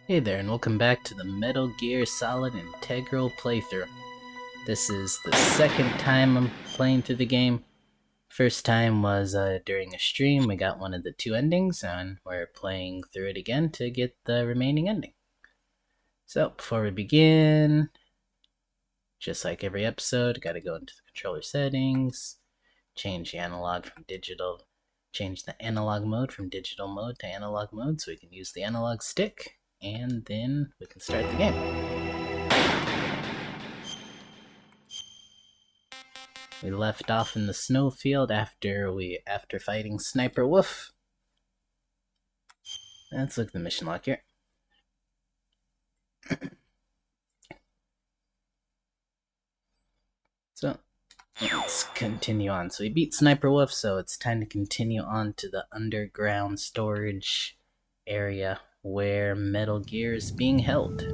Hey there, and welcome back to the Metal Gear Solid Integral playthrough. This is the second time I'm playing through the game. First time was during a stream. We got one of the two endings, and we're playing through it again to get the remaining ending. So, before we begin, just like every episode, gotta go into the controller settings, change the analog from digital, change the analog mode from digital mode to analog mode so we can use the analog stick. And then we can start the game. We left off in the snowfield after fighting Sniper Wolf. Let's look at the mission log here. So let's continue on. So we beat Sniper Wolf, so it's time to continue on to the underground storage area where Metal Gear is being held.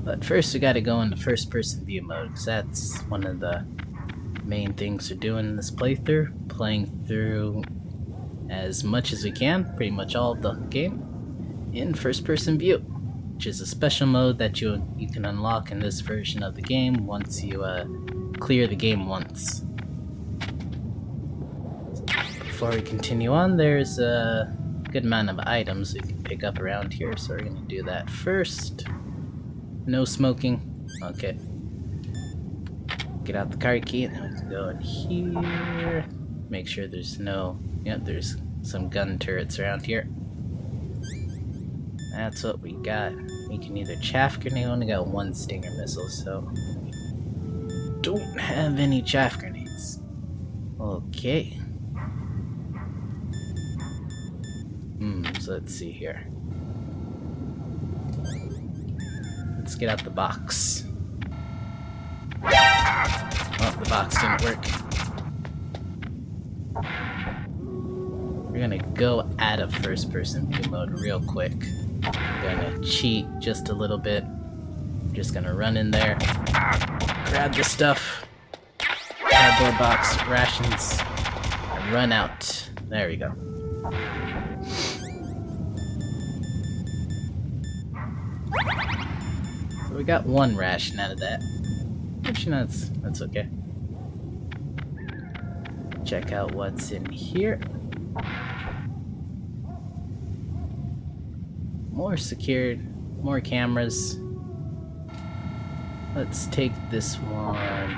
But first we gotta go into first person view mode, because that's one of the main things we're doing in this playthrough. Playing through as much as we can, pretty much all of the game, in first person view, which is a special mode that you can unlock in this version of the game once you clear the game once. Before we continue on, there's a good amount of items we can pick up around here, so we're gonna do that first. No smoking. Okay. Get out the card key, and then we can go in here. Make sure there's no... Yep, there's some gun turrets around here. That's what we got. We can either chaff grenade. Only got one stinger missile, so don't have any chaff grenades. Okay. So let's see here. Let's get out the box. Oh, the box didn't work. We're gonna go out of first person view mode real quick. We're gonna cheat just a little bit. Just gonna run in there, grab the stuff, cardboard box, rations, and run out. There we go. We got one ration out of that. Actually, that's okay. Check out what's in here. More secured, more cameras. Let's take this one.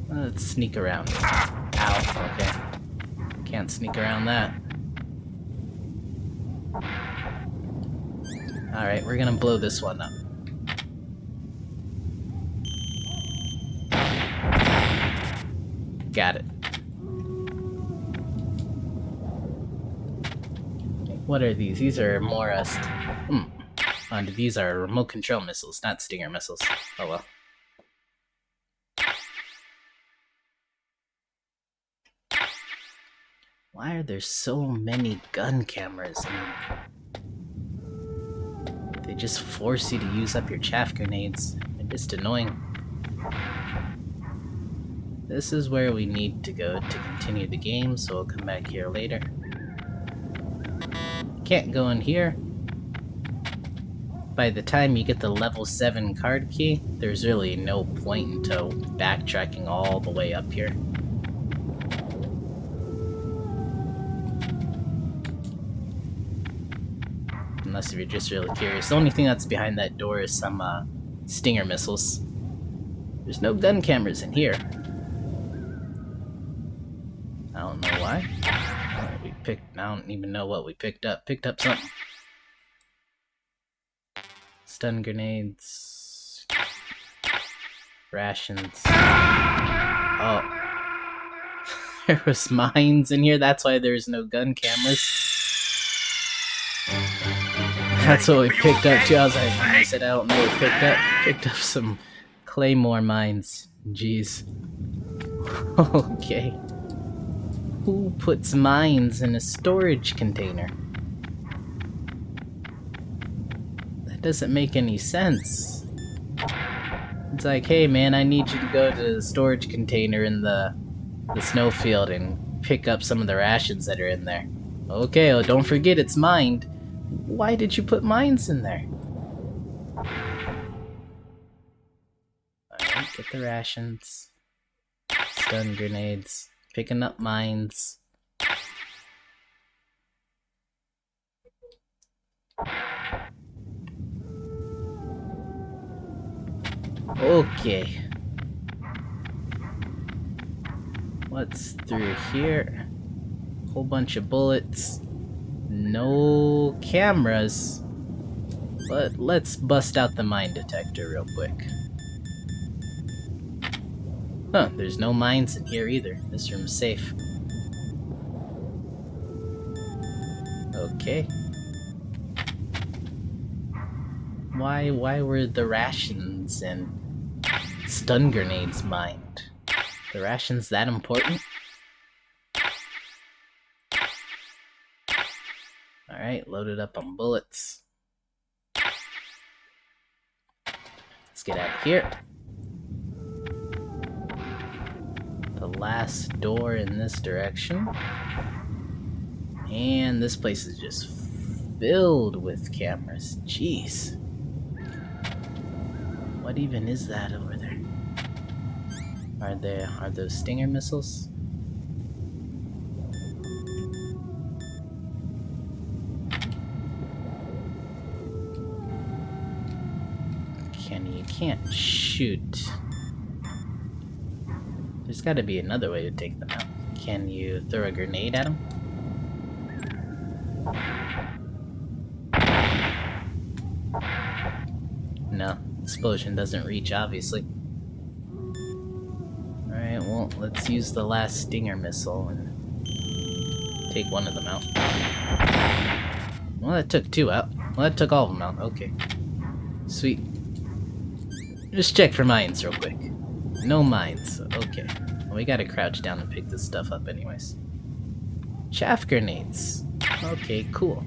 Let's sneak around it. Ow, okay. Can't sneak around that. Alright, we're gonna blow this one up. Got it. What are these? These are more these are remote control missiles, not stinger missiles. Oh well. Why are there so many gun cameras? I mean, they just force you to use up your chaff grenades. They're just annoying. This is where we need to go to continue the game, so we'll come back here later. Can't go in here. By the time you get the level 7 card key, there's really no point into backtracking all the way up here. Unless if you're just really curious. The only thing that's behind that door is some stinger missiles. There's no gun cameras in here. I don't know why. I don't even know what we picked up. Picked up something. Stun grenades. Rations. Oh. There was mines in here. That's why there's no gun cameras. That's what we picked up too. I said I don't know what we picked up. Picked up some claymore mines. Jeez. Okay. Who puts mines in a storage container? That doesn't make any sense. It's like, hey man, I need you to go to the storage container in the snowfield and pick up some of the rations that are in there. Okay, oh, don't forget it's mined. Why did you put mines in there? Alright, get the rations. Stun grenades. Picking up mines. Okay. What's through here? Whole bunch of bullets. No cameras. But let's bust out the mine detector real quick. Huh, there's no mines in here either. This room's safe. Okay. Why were the rations and stun grenades mined? The rations that important? Alright, loaded up on bullets. Let's get out of here. The last door in this direction. And this place is just filled with cameras. Jeez. What even is that over there? Are those Stinger missiles? You can't shoot. There's gotta be another way to take them out. Can you throw a grenade at them? No, explosion doesn't reach, obviously. Alright, well, let's use the last Stinger missile and take one of them out. Well, that took two out. Well, that took all of them out. Okay. Sweet. Just check for mines real quick. No mines. Okay. Well, we gotta crouch down and pick this stuff up anyways. Chaff grenades. Okay, cool.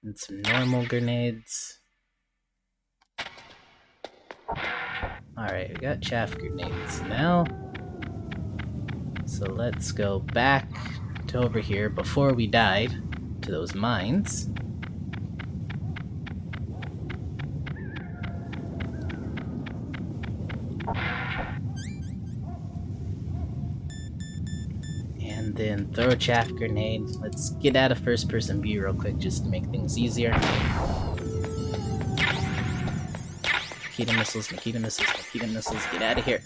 And some normal grenades. Alright, we got chaff grenades now. So let's go back to over here before we died to those mines. And then throw a chaff grenade. Let's get out of first person view real quick just to make things easier. Nikita missiles, Nikita missiles, Nikita missiles, get out of here.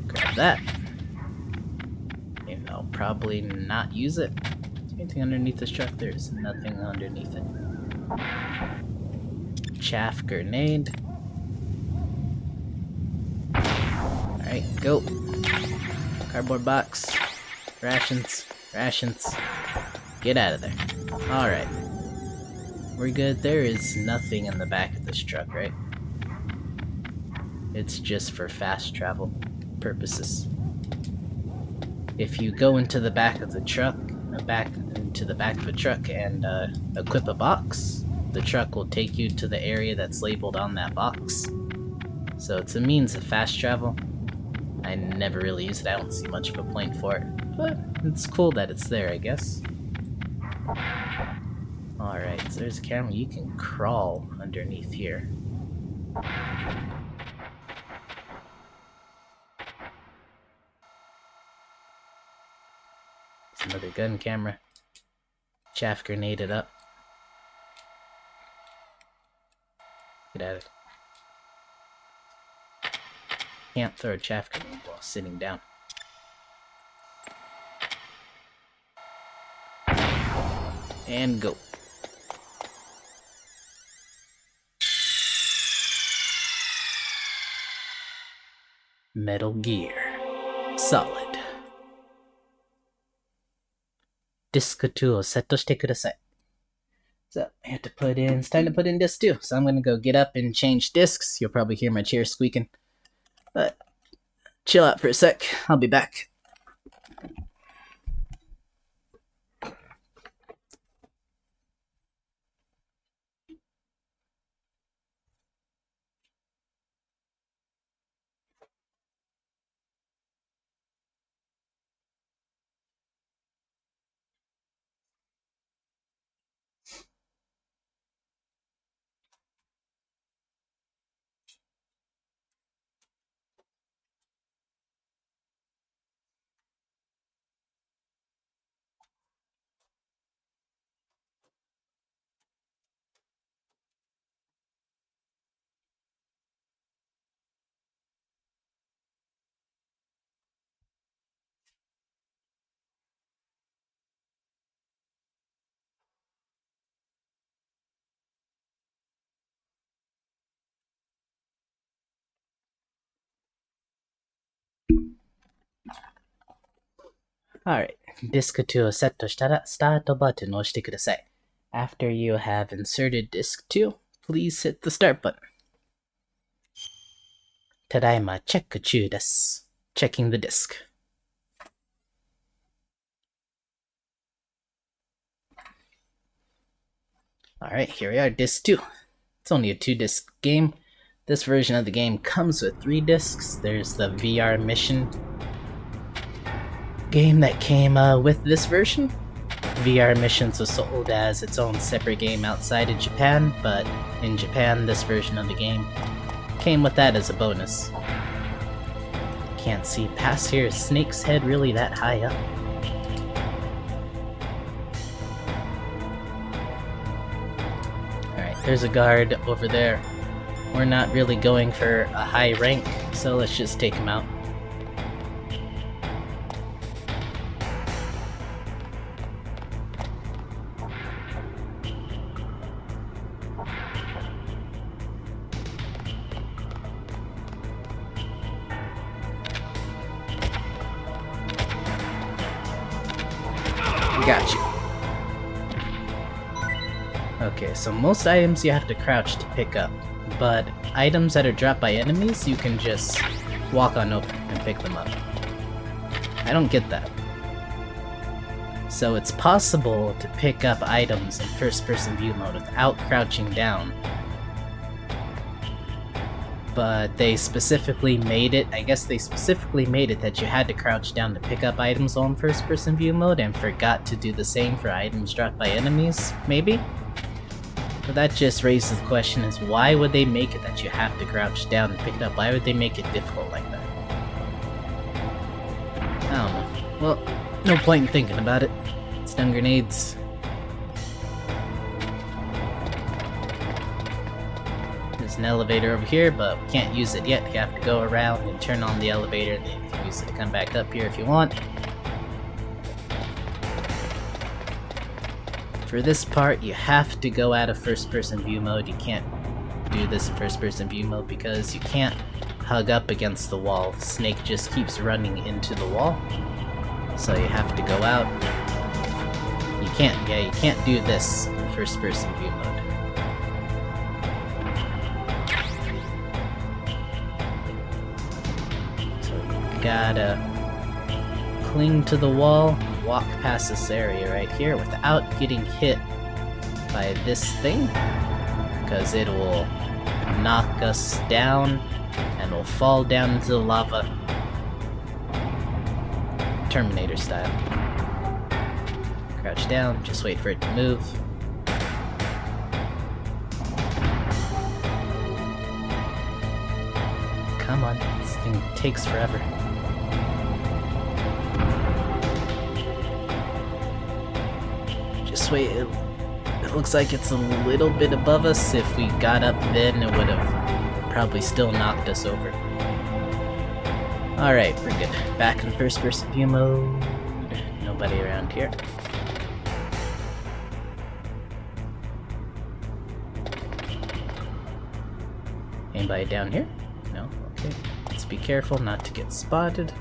Grab that. And I'll probably not use it. Is there anything underneath this truck? There's nothing underneath it. Chaff grenade. Alright, go. Cardboard box. Rations. Rations. Get out of there. Alright. We're good. There is nothing in the back of this truck, right? It's just for fast travel purposes. If you go into the back of the truck, and equip a box, the truck will take you to the area that's labeled on that box. So it's a means of fast travel. I never really use it. I don't see much of a point for it, but it's cool that it's there, I guess. Alright, so there's a camera. You can crawl underneath here. It's another gun camera. Chaff grenaded up. Get at it. Can't throw a chaff grenade while sitting down. And go. Metal Gear Solid. ディスク2をセットしてください. So, I have to put in, it's time to put in disc 2. So I'm gonna go get up and change discs. You'll probably hear my chair squeaking. But, chill out for a sec. I'll be back. Alright, ディスク2をセットしたら、スタートバトンを押してください。After you have inserted disk 2, please hit the start button. ただいまチェック中です。Checking the disk. Alright, here we are, disc 2. It's only a 2-disc game. This version of the game comes with 3 discs. There's the VR mission game that came with this version. VR Missions was sold as its own separate game outside of Japan, but in Japan, this version of the game came with that as a bonus. Can't see past here. Is Snake's head really that high up? Alright, there's a guard over there. We're not really going for a high rank, so let's just take him out. Got you. Okay, so most items you have to crouch to pick up, but items that are dropped by enemies, you can just walk on over and pick them up. I don't get that. So it's possible to pick up items in first-person view mode without crouching down, but they specifically made it, I guess they specifically made it that you had to crouch down to pick up items on first-person view mode and forgot to do the same for items dropped by enemies, maybe? But that just raises the question is why would they make it that you have to crouch down and pick it up? Why would they make it difficult like that? I don't know. Well, no point in thinking about it. Stun grenades. There's an elevator over here, but we can't use it yet. You have to go around and turn on the elevator, and then you can use it to come back up here if you want. For this part, you have to go out of first-person view mode. You can't do this in first-person view mode because you can't hug up against the wall. Snake just keeps running into the wall. So you have to go out. You can't do this in first-person view mode. So you gotta cling to the wall, walk past this area right here without getting hit by this thing, because it will knock us down and we'll fall down into the lava, Terminator style. Crouch down, just wait for it to move. Come on, this thing takes forever. Just wait, it looks like it's a little bit above us. If we got up then, it would have probably still knocked us over. Alright, we're good. Back in first-person view mode. Nobody around here. Anybody down here? No? Okay. Let's be careful not to get spotted.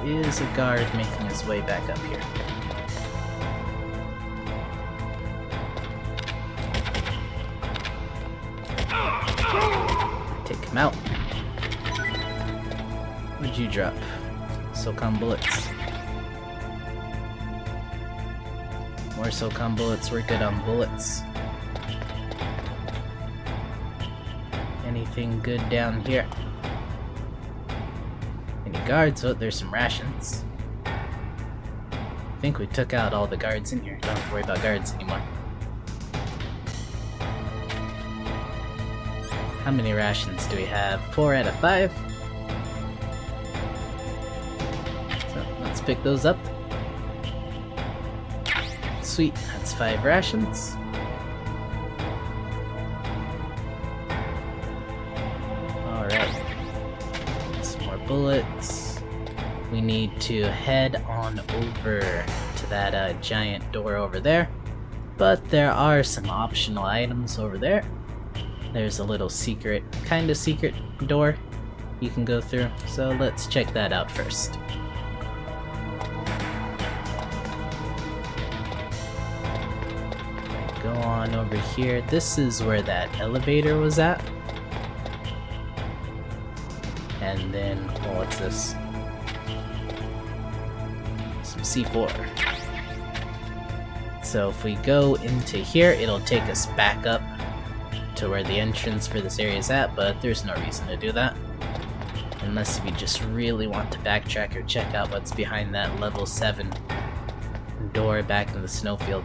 There is a guard making his way back up here. Take him out. What'd you drop? SOCOM bullets. More SOCOM bullets, we're good on bullets. Anything good down here? Any guards? Oh, there's some rations. I think we took out all the guards in here. Don't have to worry about guards anymore. How many rations do we have? 4 out of 5. So let's pick those up. Sweet, that's 5 rations. Bullets. We need to head on over to that giant door over there, but there are some optional items over there. There's a little secret, kind of secret door you can go through, so let's check that out first. Go on over here. This is where that elevator was at. And then, oh, what's this? Some C4. So if we go into here, it'll take us back up to where the entrance for this area is at, but there's no reason to do that. Unless we just really want to backtrack or check out what's behind that level 7 door back in the snowfield.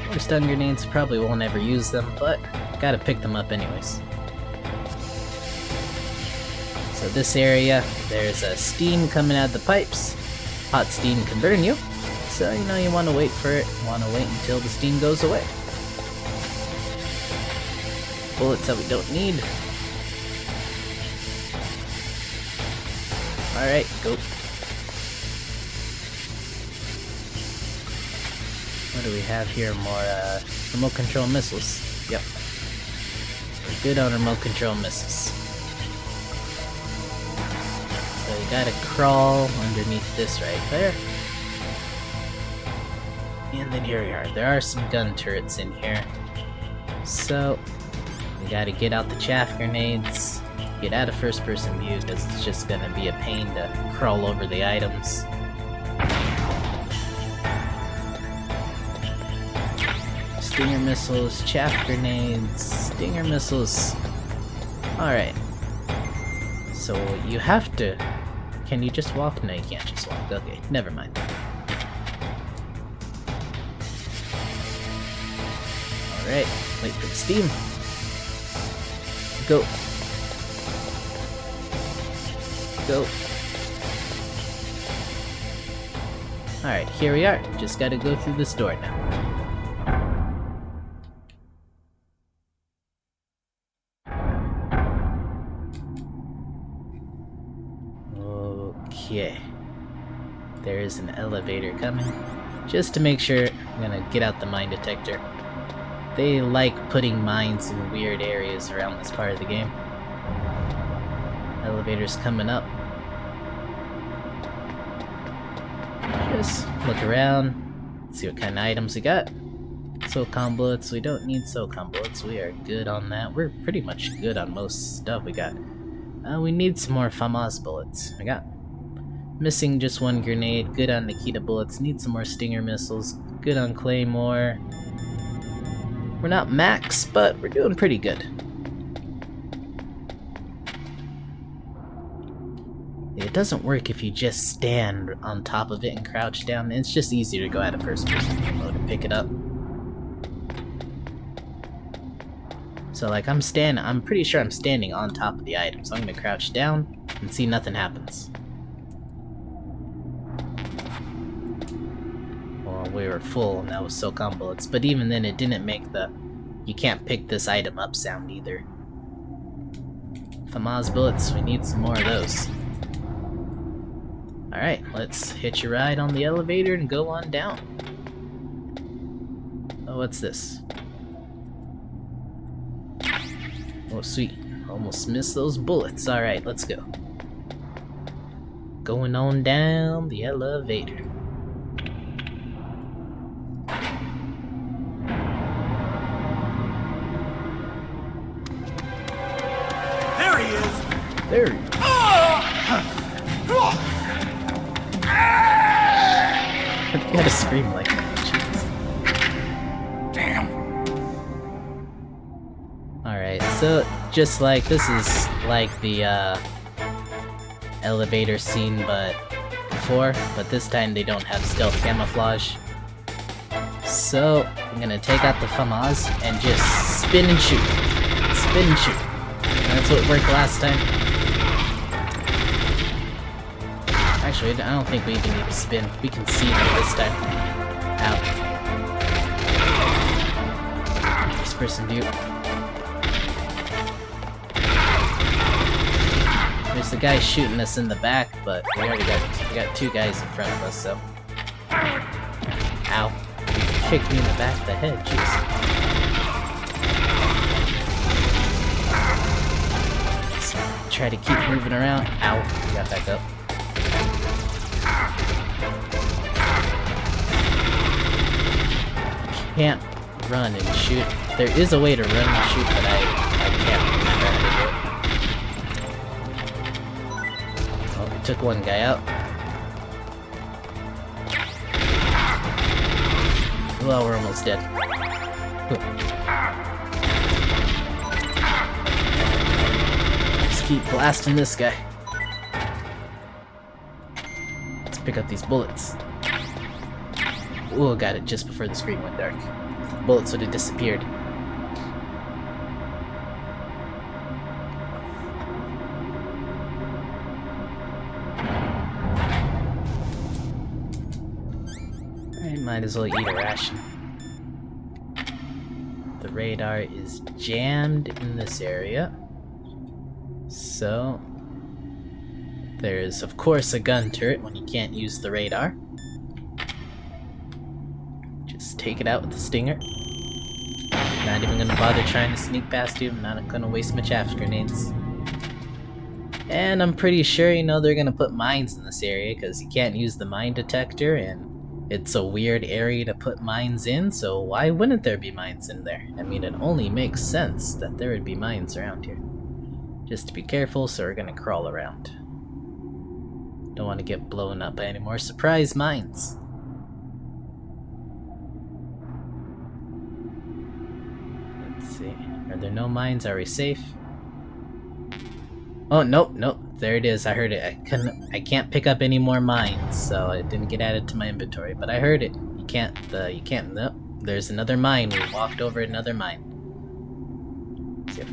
More stun grenades, probably won't ever use them, but gotta pick them up anyways. So this area, there's a steam coming out of the pipes. Hot steam can burn you, so you know you want to wait for it. You want to wait until the steam goes away. Bullets that we don't need. Alright, go. What do we have here? More remote control missiles. Yep. We're good on remote control missiles. So you gotta crawl underneath this right there. And then here we are. There are some gun turrets in here. So we gotta get out the chaff grenades, get out of first person view because it's just gonna be a pain to crawl over the items. Stinger missiles, chaff grenades, stinger missiles. Alright. So you have to... Can you just walk? No, you can't just walk. Okay, never mind. Alright, wait for the steam. Go. Go. Alright, here we are. Just gotta go through this door now. Okay. There is an elevator coming. Just to make sure, I'm gonna get out the mine detector. They like putting mines in weird areas around this part of the game. Elevator's coming up. Just look around, see what kind of items we got. SOCOM bullets, we don't need SOCOM bullets, we are good on that. We're pretty much good on most stuff we got. We need some more FAMAS bullets. I got missing just one grenade, good on Nikita bullets, need some more Stinger missiles, good on Claymore. We're not max, but we're doing pretty good. It doesn't work if you just stand on top of it and crouch down. It's just easier to go out of first person mode and pick it up. So like I'm pretty sure I'm standing on top of the item, so I'm gonna crouch down and see nothing happens. Well, we were full and that was SOCOM bullets, but even then it didn't make the you can't pick this item up sound either. FAMAS bullets, we need some more of those. Alright, let's hitch a ride on the elevator and go on down. Oh, what's this? Oh, sweet. Almost missed those bullets. Alright, let's go. Going on down the elevator. There he is! There he is. You gotta scream like that, jeez. Damn. Alright, so just like this is like the elevator scene but this time they don't have stealth camouflage. So I'm gonna take out the FAMAS and just spin and shoot. Spin and shoot. That's what worked last time. Actually, I don't think we even need to spin. We can see them this time. Ow. First person view. There's the guy shooting us in the back, but we got two guys in front of us, so. Ow. He kicked me in the back of the head, jeez. try to keep moving around. Ow, we got back up. Can't run and shoot. There is a way to run and shoot, but I can't remember how to do it. Oh, we took one guy out. Well, we're almost dead. Just keep blasting this guy. Let's pick up these bullets. Ooh, got it just before the screen went dark. Bullets would have disappeared. I might as well eat a ration. The radar is jammed in this area. So, there's of course a gun turret when you can't use the radar. Just take it out with the stinger. Not even gonna bother trying to sneak past you. I'm not gonna waste my chaff grenades. And I'm pretty sure, you know, they're gonna put mines in this area because you can't use the mine detector, and it's a weird area to put mines in, so why wouldn't there be mines in there? I mean, it only makes sense that there would be mines around here. Just to be careful, so we're gonna crawl around. Don't want to get blown up by any more surprise mines. Let's see. Are there no mines? Are we safe? Oh, nope. There it is. I heard it. I can't pick up any more mines, so it didn't get added to my inventory, but I heard it. You can't, nope. There's another mine. We walked over another mine. See,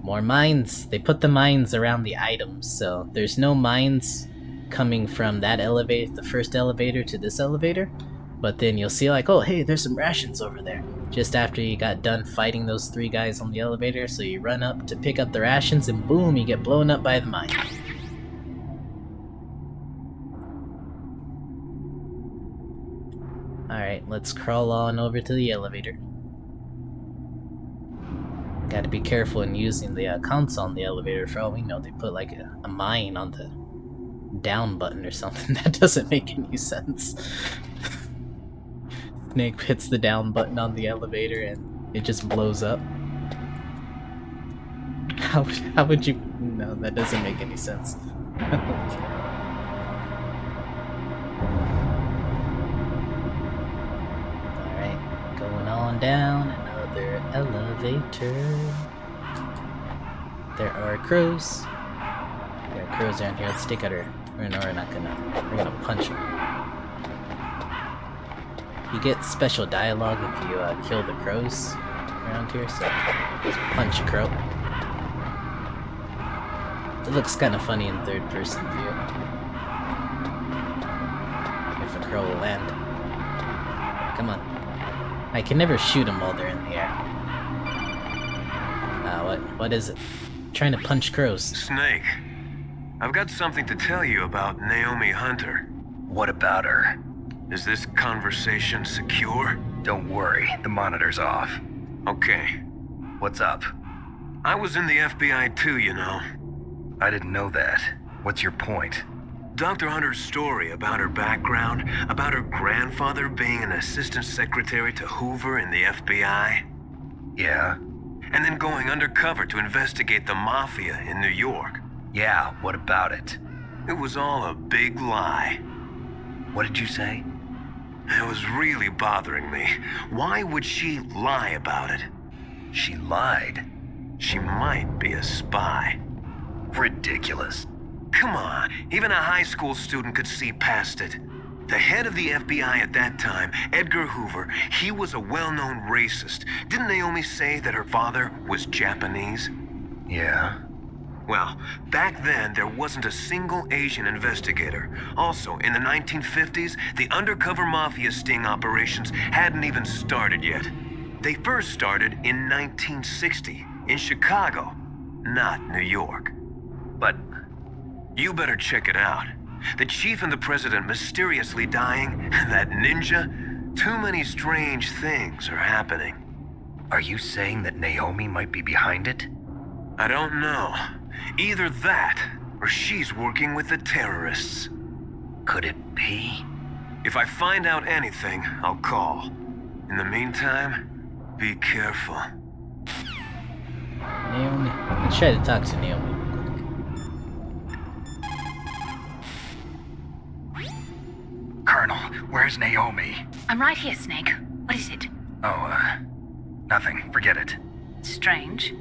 more mines. They put the mines around the items, so there's no mines coming from that elevator, the first elevator, to this elevator. But then you'll see like, oh, hey, there's some rations over there. Just after you got done fighting those three guys on the elevator, so you run up to pick up the rations, and boom, you get blown up by the mine. Alright, let's crawl on over to the elevator. Gotta be careful in using the console on the elevator. For all we know, they put like a mine on the down button or something. That doesn't make any sense. Snake hits the down button on the elevator and it just blows up. How would you... No, that doesn't make any sense. Alright, going on down another elevator. There are crows. There are crows around here. Let's take out her... We're not gonna... We're gonna punch her. You get special dialogue if you kill the crows around here, so just punch a crow. It looks kind of funny in third person view. If a crow will land. Come on. I can never shoot them while they're in the air. What is it? I'm trying to punch crows. Snake, I've got something to tell you about Naomi Hunter. What about her? Is this conversation secure? Don't worry, the monitor's off. Okay. What's up? I was in the FBI too, you know. I didn't know that. What's your point? Dr. Hunter's story about her background, about her grandfather being an assistant secretary to Hoover in the FBI. Yeah? And then going undercover to investigate the mafia in New York. Yeah, what about it? It was all a big lie. What did you say? It was really bothering me. Why would she lie about it? She lied? She might be a spy. Ridiculous. Come on, even a high school student could see past it. The head of the FBI at that time, Edgar Hoover, he was a well-known racist. Didn't Naomi say that her father was Japanese? Yeah. Well, back then, there wasn't a single Asian investigator. Also, in the 1950s, the undercover mafia sting operations hadn't even started yet. They first started in 1960, in Chicago, not New York. But... You better check it out. The chief and the president mysteriously dying, that ninja, too many strange things are happening. Are you saying that Naomi might be behind it? I don't know. Either that, or she's working with the terrorists. Could it be? If I find out anything, I'll call. In the meantime, be careful. Naomi. Let's try to talk to Naomi. Colonel, where's Naomi? I'm right here, Snake. What is it? Oh, nothing. Forget it. Strange.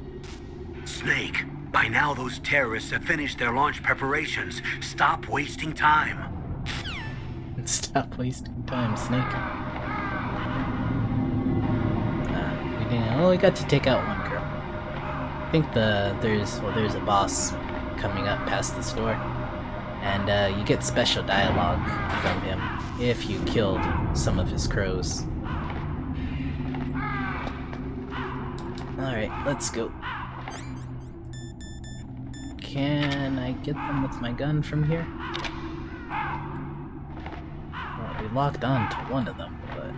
Snake, by now those terrorists have finished their launch preparations. Stop wasting time. Stop wasting time, Snake. We got to take out one girl. I think there's a boss coming up past this door, and you get special dialogue from him if you killed some of his crows. All right, let's go. Can I get them with my gun from here? Well, we locked on to one of them, but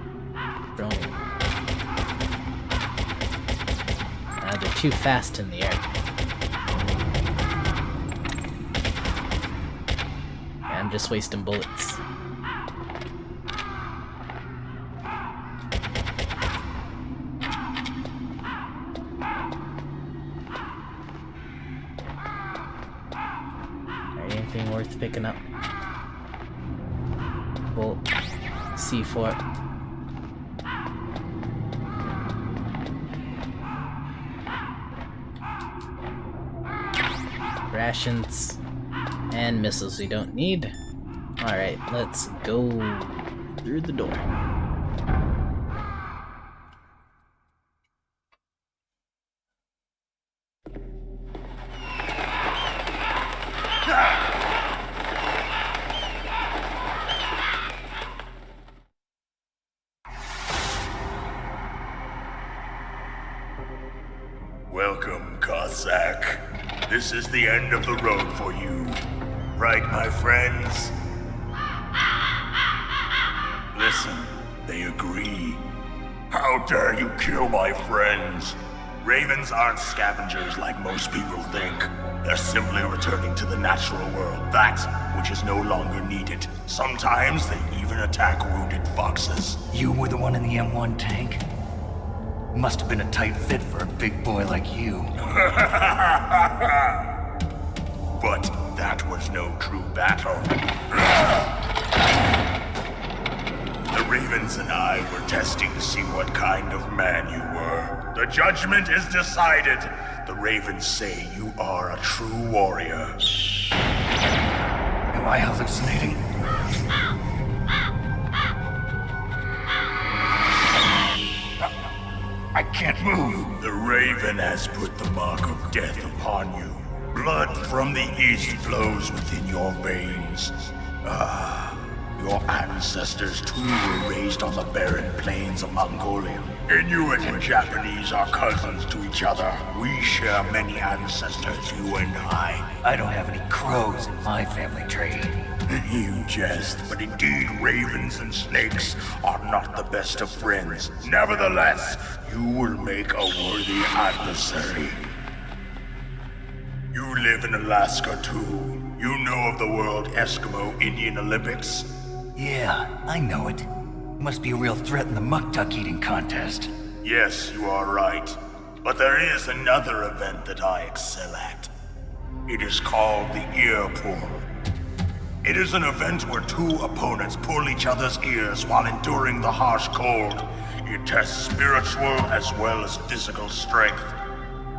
they're too fast in the air. I'm just wasting bullets. Anything worth picking up? Bolt, C4. Rations and missiles we don't need. Alright, let's go through the door. Welcome, Cossack. This is the end of the road for you. Right, my friends? Listen, they agree. How dare you kill my friends? Ravens aren't scavengers like most people think. They're simply returning to the natural world, that which is no longer needed. Sometimes they even attack wounded foxes. You were the one in the M1 tank? Must have been a tight fit for a big boy like you. But that was no true battle. The Ravens and I were testing to see what kind of man you were. The judgment is decided. The Ravens say you are a true warrior. Am I hallucinating? I can't move. The Raven has put the mark of death upon you. Blood from the east flows within your veins. Your ancestors too were raised on the barren plains of Mongolia. Inuit and Japanese are cousins to each other. We share many ancestors, you and I. I don't have any crows in my family tree. You jest, but indeed ravens and snakes are not the best of friends. Nevertheless, you will make a worthy adversary. You live in Alaska too. You know of the World Eskimo Indian Olympics? Yeah, I know it. Must be a real threat in the muck-duck eating contest. Yes, you are right. But there is another event that I excel at. It is called the ear pull. It is an event where two opponents pull each other's ears while enduring the harsh cold. It tests spiritual as well as physical strength.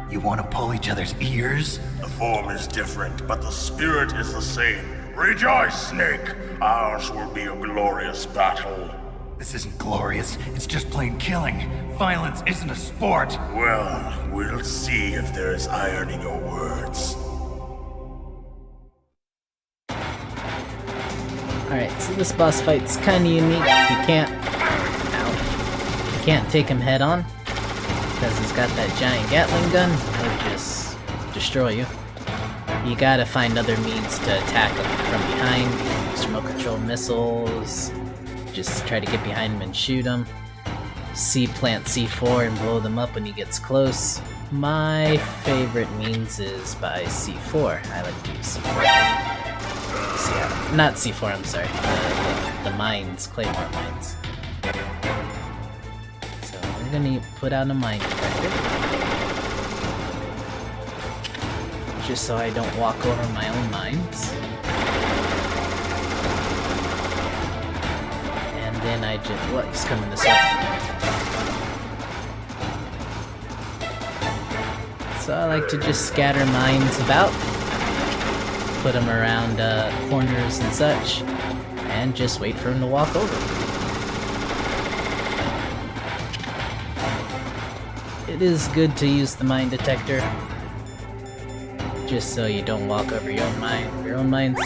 You want to pull each other's ears? The form is different, but the spirit is the same. Rejoice, Snake! Ours will be a glorious battle. This isn't glorious, it's just plain killing. Violence isn't a sport. Well, we'll see if there is iron in your words. Alright, so this boss fight's kinda unique. You can't take him head on, because he's got that giant Gatling gun. He'll just destroy you. You gotta find other means to attack him from behind. Use remote control missiles. Just try to get behind him and shoot him. Plant C4 and blow them up when he gets close. My favorite means is by C4. I like to use C4. Not C4, I'm sorry. The mines, Claymore mines. So we're gonna put out a mine detector. Just so I don't walk over my own mines. And then I just... What? He's coming this way. So I like to just scatter mines about, put them around corners and such, and just wait for him to walk over. It is good to use the mine detector, just so you don't walk over your own mines.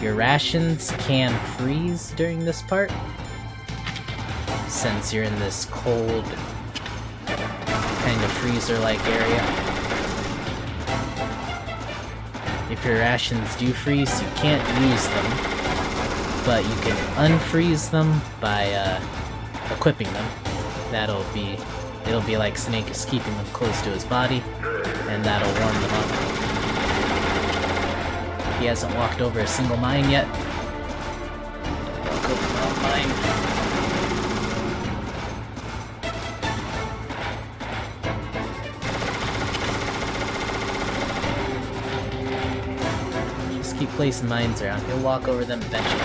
Your rations can freeze during this part, since you're in this cold, kind of freezer-like area. If your rations do freeze, you can't use them, but you can unfreeze them by equipping them. It'll be like Snake is keeping them close to his body, and that'll warm them up. He hasn't walked over a single mine yet. Walk over a mine. Keep placing mines around. He'll walk over them eventually.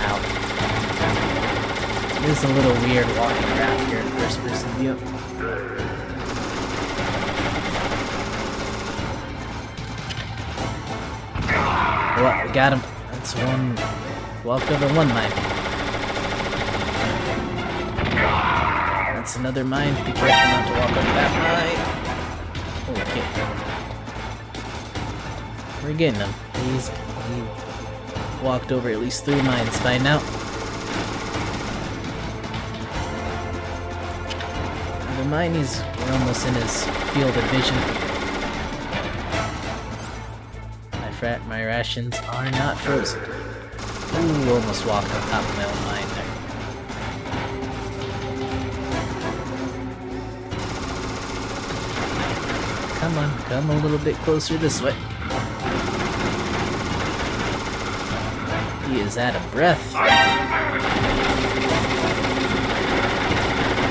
Ow. It is a little weird walking around here in first person view. Well, we got him. That's one. Walked over one mine. That's another mine. Be careful not to walk over that mine. Okay. We're getting him. He walked over at least 3 mines by now. The minies are almost in his field of vision. My rations are not frozen. Ooh, almost walked on top of my own mine there. Come on, come a little bit closer this way. He is out of breath.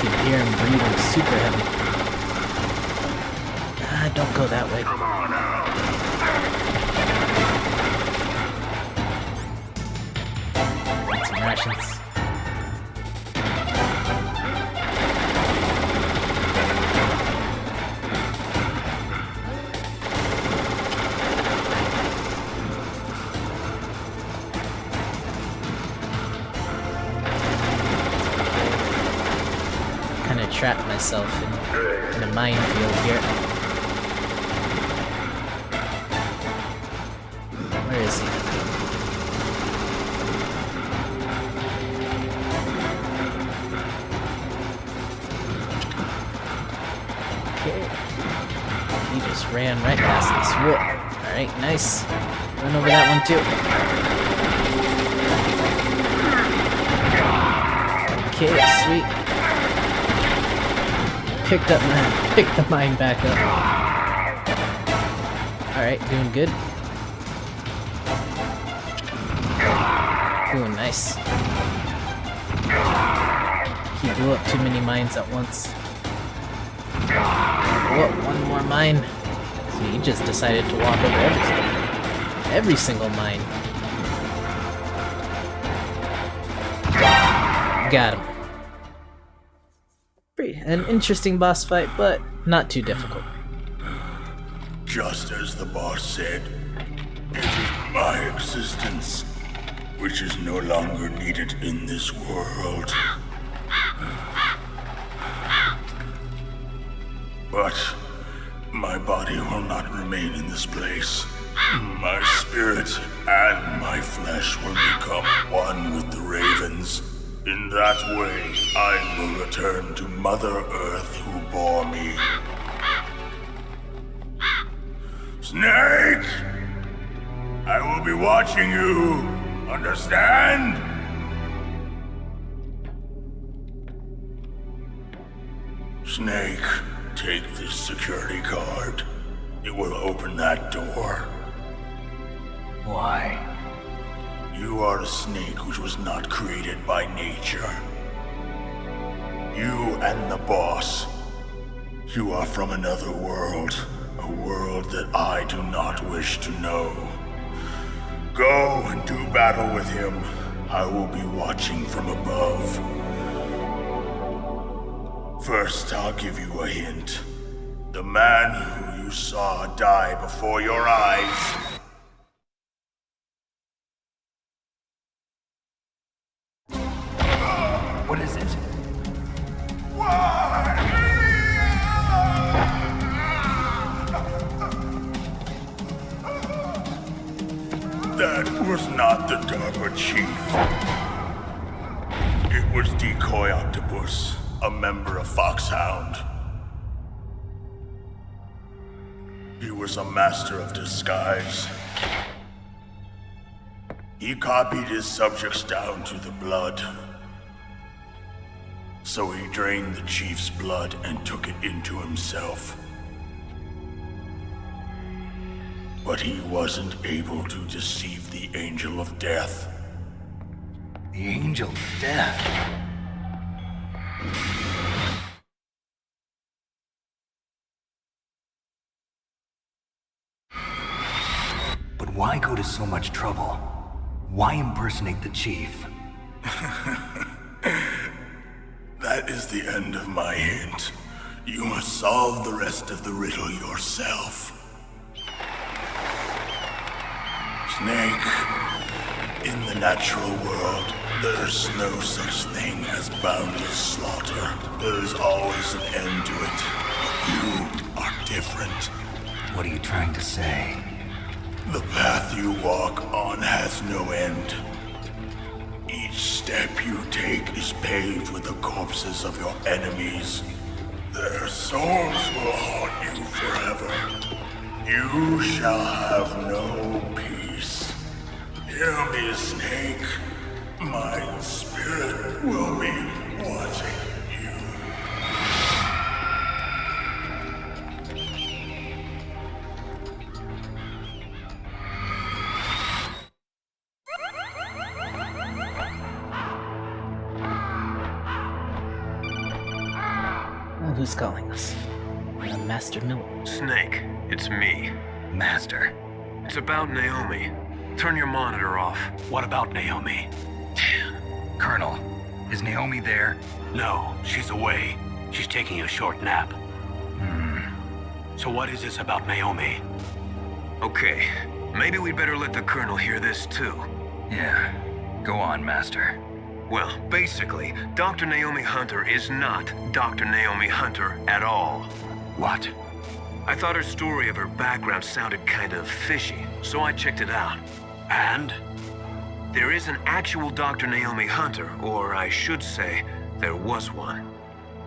You can hear him breathing super heavy. Ah, don't go that way. Need some rations. Trapped myself in a minefield here. Where is he? Okay. He just ran right past this wall. Alright, nice. Run over that one too. Okay, sweet. Picked the mine back up. Alright, doing good. Ooh, nice. He blew up too many mines at once. Whoa, one more mine. So he just decided to walk over every single mine. Got him. An interesting boss fight, but not too difficult. Just as the boss said, it is my existence which is no longer needed in this world. But my body will not remain in this place. My spirit and my flesh will become one with the ravens. In that way, I will return to Mother Earth who bore me. Snake! I will be watching you. Understand? Snake, take this security card. It will open that door. Why? You are a snake which was not created by nature. You and the boss. You are from another world. A world that I do not wish to know. Go and do battle with him. I will be watching from above. First, I'll give you a hint. The man who you saw die before your eyes. What is it? That was not the DARPA chief. It was Decoy Octopus, a member of Foxhound. He was a master of disguise. He copied his subjects down to the blood. So he drained the chief's blood and took it into himself. But he wasn't able to deceive the Angel of Death. The Angel of Death. But why go to so much trouble? Why impersonate the chief? That is the end of my hint. You must solve the rest of the riddle yourself. Snake, in the natural world, there's no such thing as boundless slaughter. There is always an end to it. But you are different. What are you trying to say? The path you walk on has no end. Each step you take is paved with the corpses of your enemies. Their souls will haunt you forever. You shall have no peace. Hear me, Snake. My spirit will be watching you. Who's calling us? Master Miller. Snake, it's me. Master. It's about Naomi. Turn your monitor off. What about Naomi? Colonel, is Naomi there? No, she's away. She's taking a short nap. So what is this about Naomi? Okay, maybe we'd better let the Colonel hear this too. Yeah. Go on, Master. Well, basically, Dr. Naomi Hunter is not Dr. Naomi Hunter at all. What? I thought her story of her background sounded kind of fishy, so I checked it out. And? There is an actual Dr. Naomi Hunter, or I should say, there was one.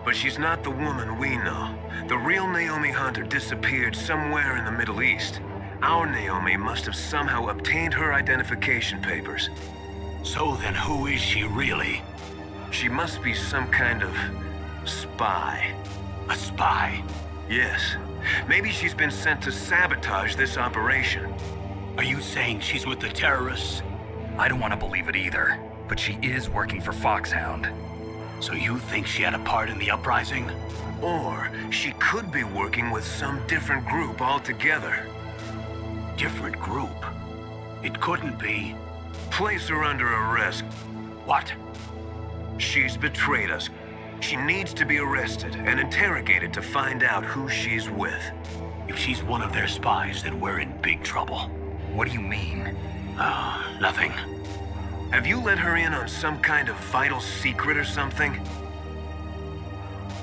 But she's not the woman we know. The real Naomi Hunter disappeared somewhere in the Middle East. Our Naomi must have somehow obtained her identification papers. So then who is she really? She must be some kind of spy. A spy? Yes. Maybe she's been sent to sabotage this operation. Are you saying she's with the terrorists? I don't want to believe it either, but she is working for Foxhound. So you think she had a part in the uprising? Or she could be working with some different group altogether. Different group? It couldn't be. Place her under arrest. What? She's betrayed us. She needs to be arrested and interrogated to find out who she's with. If she's one of their spies, then we're in big trouble. What do you mean? Nothing. Have you let her in on some kind of vital secret or something?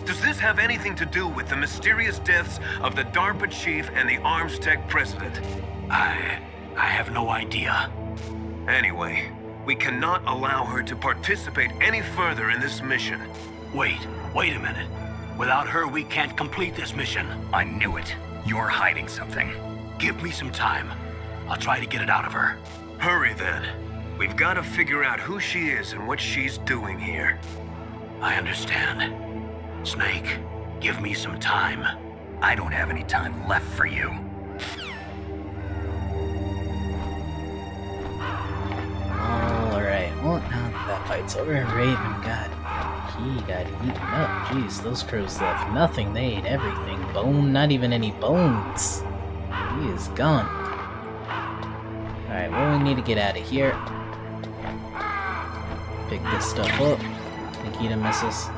Does this have anything to do with the mysterious deaths of the DARPA chief and the Arms Tech president? I have no idea. Anyway, we cannot allow her to participate any further in this mission. Wait a minute. Without her, we can't complete this mission. I knew it. You're hiding something. Give me some time. I'll try to get it out of her. Hurry then. We've got to figure out who she is and what she's doing here. I understand. Snake, Give me some time. I don't have any time left for you. Alright, well, now that fight's over, Raven he got eaten up. Jeez, those crows left nothing. They ate everything. Bone, not even any bones. He is gone. Alright, well, we need to get out of here. Pick this stuff up. Nikita missiles.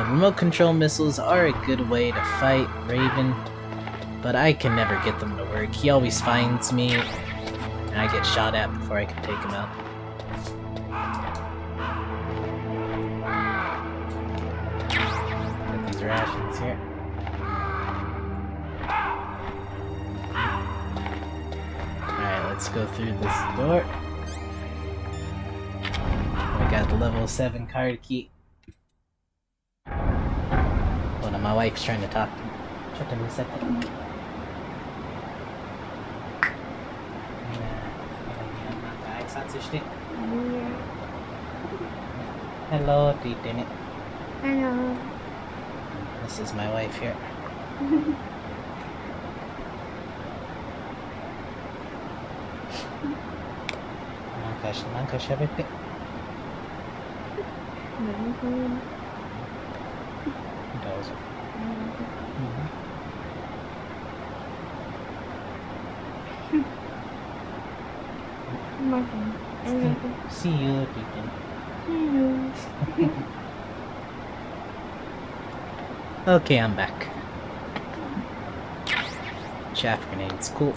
Remote control missiles are a good way to fight Raven, but I can never get them to work. He always finds me, and I get shot at before I can take him out. Get these rations here. Alright, let's go through this door. We got the level 7 card key. One of my wife's trying to talk to me. Shut up a second. Hello, Titini. Hello. This is my wife here.なんか喋って。どうぞ。See you, Deacon. Okay, I'm back. Chaff grenades, cool.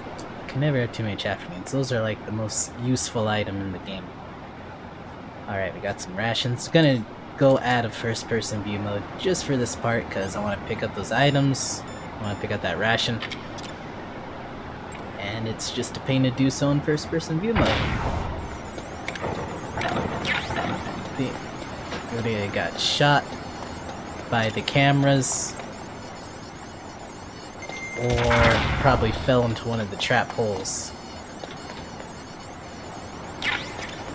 Can never have too many chaff grenades. Those are like the most useful item in the game. Alright, we got some rations. Gonna go out of first person view mode just for this part because I want to pick up those items. I want to pick up that ration. And it's just a pain to do so in first person view mode. They got shot by the cameras, or probably fell into one of the trap holes.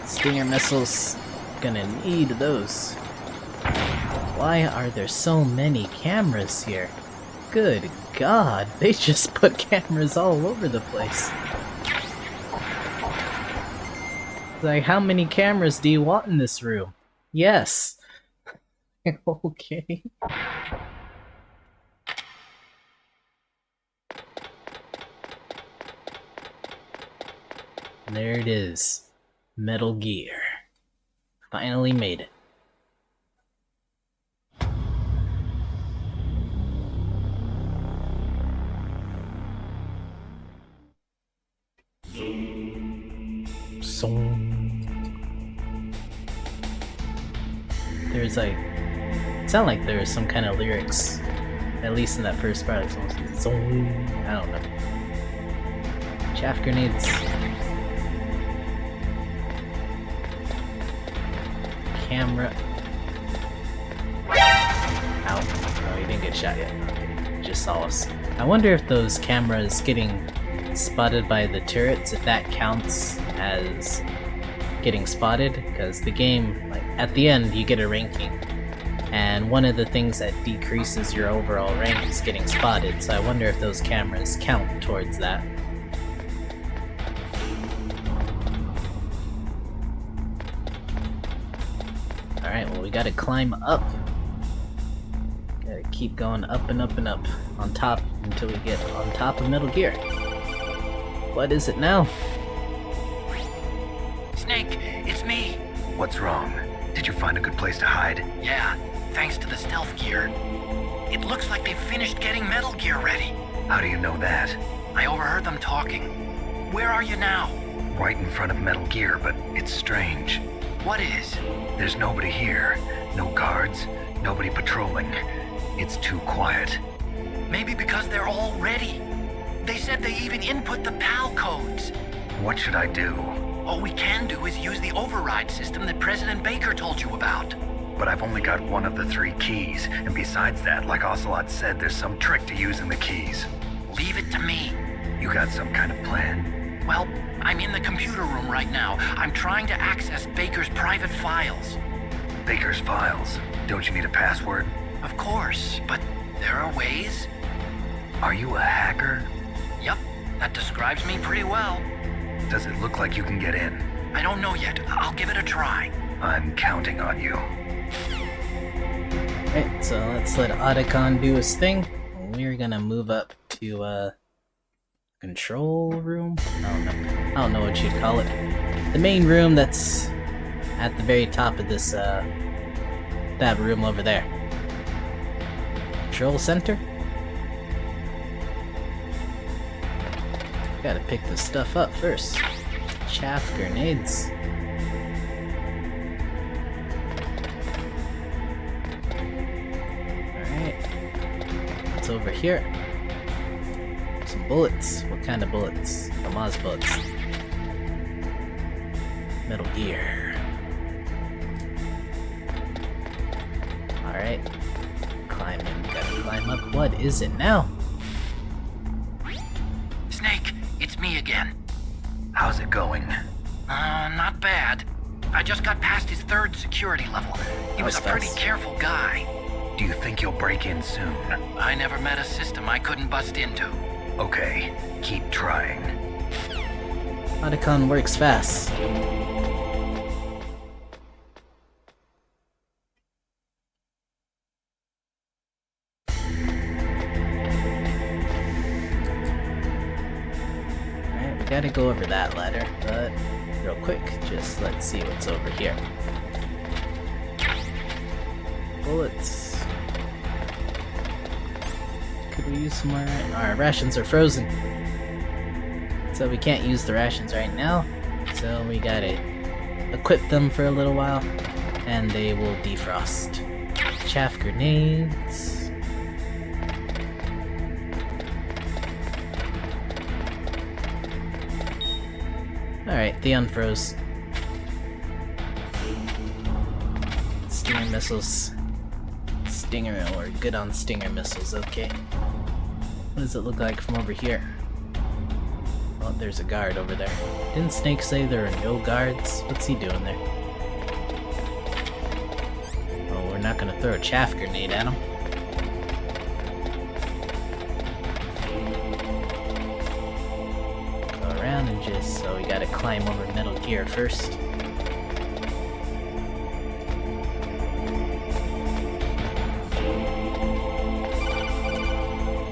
Stinger missiles, gonna need those. Why are there so many cameras here? Good God, they just put cameras all over the place. Like, how many cameras do you want in this room? Yes. Okay. There it is. Metal Gear. Finally made it. There's like, it sounded like there was some kind of lyrics, at least in that first part. Like I don't know. Chaff grenades. Camera. Ow. Oh, he didn't get shot yet. Just saw us. I wonder if those cameras getting spotted by the turrets, if that counts as getting spotted, because the game, like, at the end you get a ranking, and one of the things that decreases your overall rank is getting spotted, so I wonder if those cameras count towards that. Alright, well, we gotta climb up. Gotta keep going up and up and up on top until we get on top of Metal Gear. What is it now? Snake, it's me. What's wrong? Did you find a good place to hide? Yeah, thanks to the stealth gear. It looks like they've finished getting Metal Gear ready. How do you know that? I overheard them talking. Where are you now? Right in front of Metal Gear, but it's strange. What is? There's nobody here. No guards, nobody patrolling. It's too quiet. Maybe because they're all ready. They said they even input the PAL codes. What should I do? All we can do is use the override system that President Baker told you about. But I've only got one of the 3 keys, and besides that, like Ocelot said, there's some trick to using the keys. Leave it to me. You got some kind of plan? Well, I'm in the computer room right now. I'm trying to access Baker's private files. Baker's files? Don't you need a password? Of course, but there are ways. Are you a hacker? Yep, that describes me pretty well. Does it look like you can get in? I don't know yet. I'll give it a try. I'm counting on you. Alright, so let's let Otacon do his thing. We're gonna move up to, control room? I don't know what you'd call it. The main room that's at the very top of this, that room over there. Control center? Gotta pick this stuff up first. Chaff grenades. Alright. What's over here? Some bullets. What kind of bullets? Hamas bullets. Metal Gear. Alright. Climbing. Gotta climb up. What is it now? Snake, it's me again. How's it going? Not bad. I just got past his 3rd security level. He was a pretty careful guy. Do you think you'll break in soon? I never met a system I couldn't bust into. Okay, keep trying. Otacon works fast. Alright, we gotta go over that ladder, but real quick, just let's see what's over here. Bullets. Could we use some more? Our rations are frozen. So we can't use the rations right now. So we gotta equip them for a little while. And they will defrost. Chaff grenades. Alright, they unfroze. Stinger missiles. Stinger, or good on Stinger missiles, okay. What does it look like from over here? Oh, there's a guard over there. Didn't Snake say there are no guards? What's he doing there? Oh, we're not gonna throw a chaff grenade at him. Go around and just... so we gotta climb over Metal Gear first.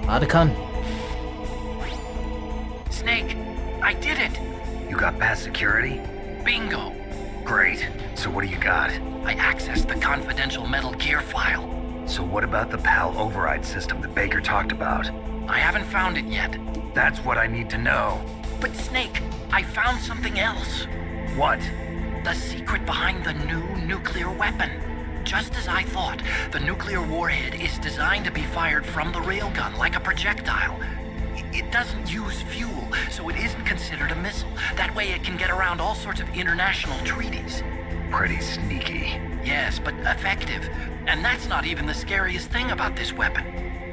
Otacon? Snake, I did it! You got past security? Bingo! Great. So what do you got? I accessed the confidential Metal Gear file. So what about the PAL override system that Baker talked about? I haven't found it yet. That's what I need to know. But Snake, I found something else. What? The secret behind the new nuclear weapon. Just as I thought, the nuclear warhead is designed to be fired from the railgun like a projectile. It doesn't use fuel, so it isn't considered a missile. That way it can get around all sorts of international treaties. Pretty sneaky. Yes, but effective. And that's not even the scariest thing about this weapon.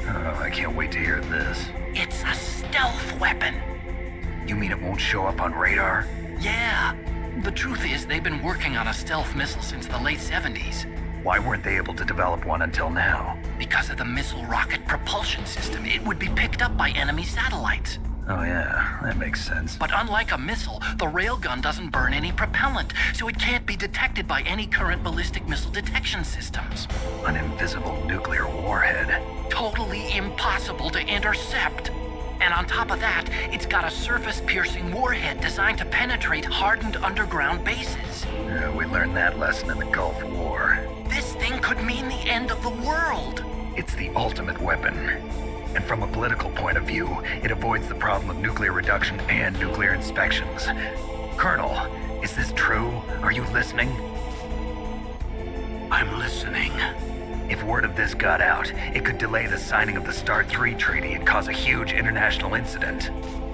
Oh, I can't wait to hear this. It's a stealth weapon. You mean it won't show up on radar? Yeah. The truth is, they've been working on a stealth missile since the late 70s. Why weren't they able to develop one until now? Because of the missile rocket propulsion system, it would be picked up by enemy satellites. Oh yeah, that makes sense. But unlike a missile, the railgun doesn't burn any propellant, so it can't be detected by any current ballistic missile detection systems. An invisible nuclear warhead. Totally impossible to intercept. And on top of that, it's got a surface-piercing warhead designed to penetrate hardened underground bases. We learned that lesson in the Gulf War. This thing could mean the end of the world. It's the ultimate weapon. And from a political point of view, it avoids the problem of nuclear reduction and nuclear inspections. Colonel, is this true? Are you listening? I'm listening. If word of this got out, it could delay the signing of the START 3 treaty and cause a huge international incident.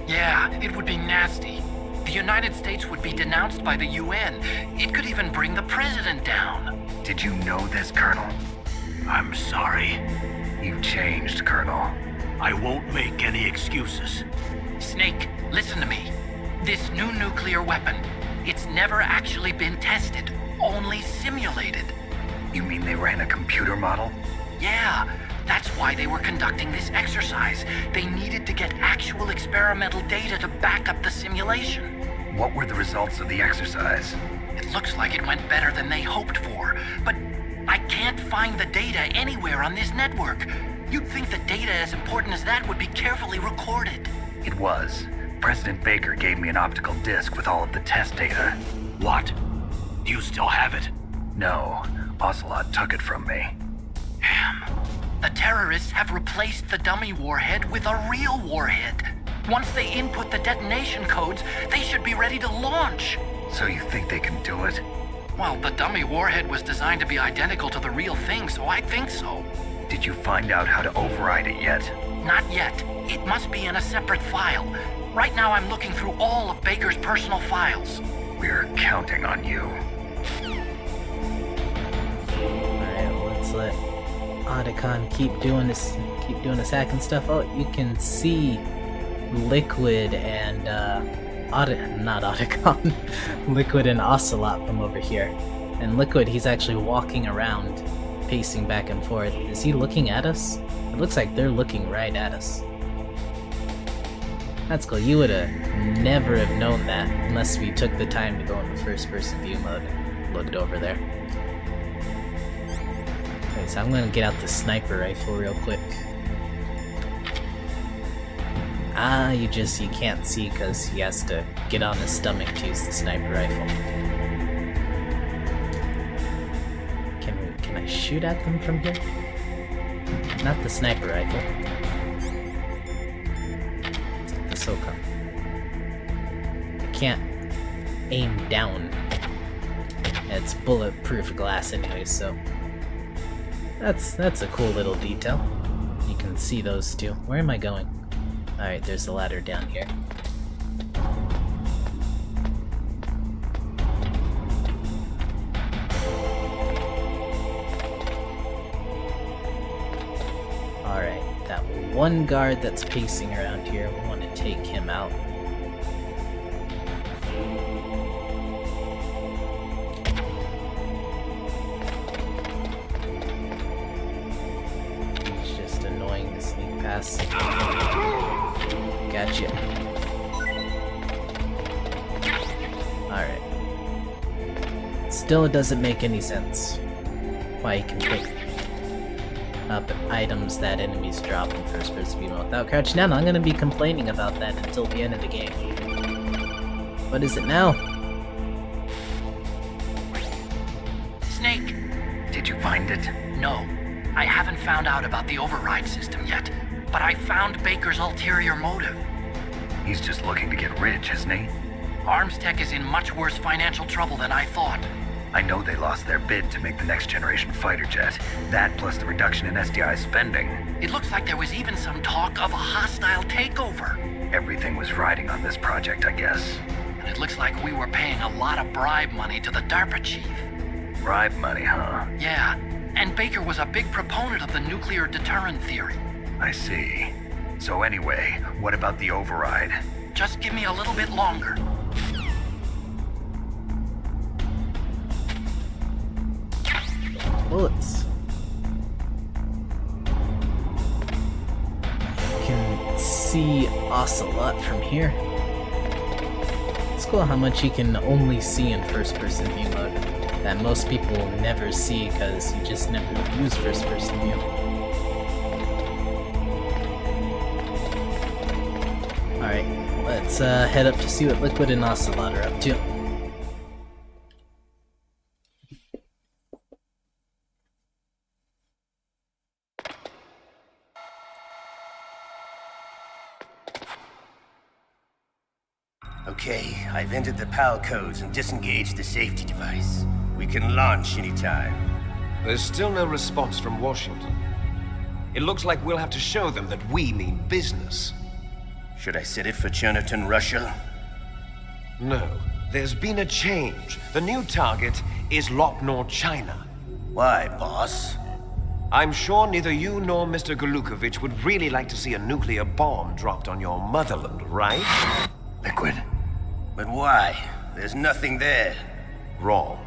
Yeah, it would be nasty. The United States would be denounced by the UN. It could even bring the president down. Did you know this, Colonel? I'm sorry. You've changed, Colonel. I won't make any excuses. Snake, listen to me. This new nuclear weapon, it's never actually been tested, only simulated. You mean they ran a computer model? Yeah, that's why they were conducting this exercise. They needed to get actual experimental data to back up the simulation. What were the results of the exercise? It looks like it went better than they hoped for, but I can't find the data anywhere on this network. You'd think the data as important as that would be carefully recorded. It was. President Baker gave me an optical disc with all of the test data. What? Do you still have it? No, Ocelot took it from me. Damn. The terrorists have replaced the dummy warhead with a real warhead. Once they input the detonation codes, they should be ready to launch. So you think they can do it? Well, the dummy warhead was designed to be identical to the real thing, so I think so. Did you find out how to override it yet? Not yet. It must be in a separate file. Right now I'm looking through all of Baker's personal files. We're counting on you. Alright, well, let's let Otacon keep doing this hacking stuff. Oh, you can see Liquid and not Otacon. Liquid and Ocelot from over here. And Liquid, he's actually walking around, pacing back and forth. Is he looking at us? It looks like they're looking right at us. That's cool. You would have never have known that unless we took the time to go into first-person view mode and looked over there. Okay, so I'm gonna get out the sniper rifle real quick. You can't see because he has to get on his stomach to use the sniper rifle. Can I shoot at them from here? Not the sniper rifle. Let's get the SOCOM. I can't aim down. It's bulletproof glass anyway, so that's a cool little detail. You can see those two. Where am I going? Alright, there's the ladder down here. Alright, that one guard that's pacing around here, we want to take him out. He's just annoying to sneak past. Gotcha. Alright. Still, it doesn't make any sense why you can pick up items that enemies drop in first-person view mode without crouching down. I'm gonna be complaining about that until the end of the game. What is it now? Snake! Did you find it? No. I haven't found out about the override system yet, but I found Baker's ulterior motive. He's just looking to get rich, isn't he? Armstech is in much worse financial trouble than I thought. I know they lost their bid to make the next generation fighter jet. That plus the reduction in SDI spending. It looks like there was even some talk of a hostile takeover. Everything was riding on this project, I guess. And it looks like we were paying a lot of bribe money to the DARPA chief. Bribe money, huh? Yeah, and Baker was a big proponent of the nuclear deterrent theory. I see. So anyway, what about the override? Just give me a little bit longer. Bullets. You can see Ocelot from here. It's cool how much you can only see in first-person view mode that most people will never see because you just never use first-person view. Alright, let's head up to see what Liquid and Ocelot are up to. Okay, I've entered the PAL codes and disengaged the safety device. We can launch anytime. There's still no response from Washington. It looks like we'll have to show them that we mean business. Should I set it for Cherniton, Russia? No, there's been a change. The new target is Lopnor, China. Why, boss? I'm sure neither you nor Mr. Golukovich would really like to see a nuclear bomb dropped on your motherland, right? Liquid. But why? There's nothing there. Wrong.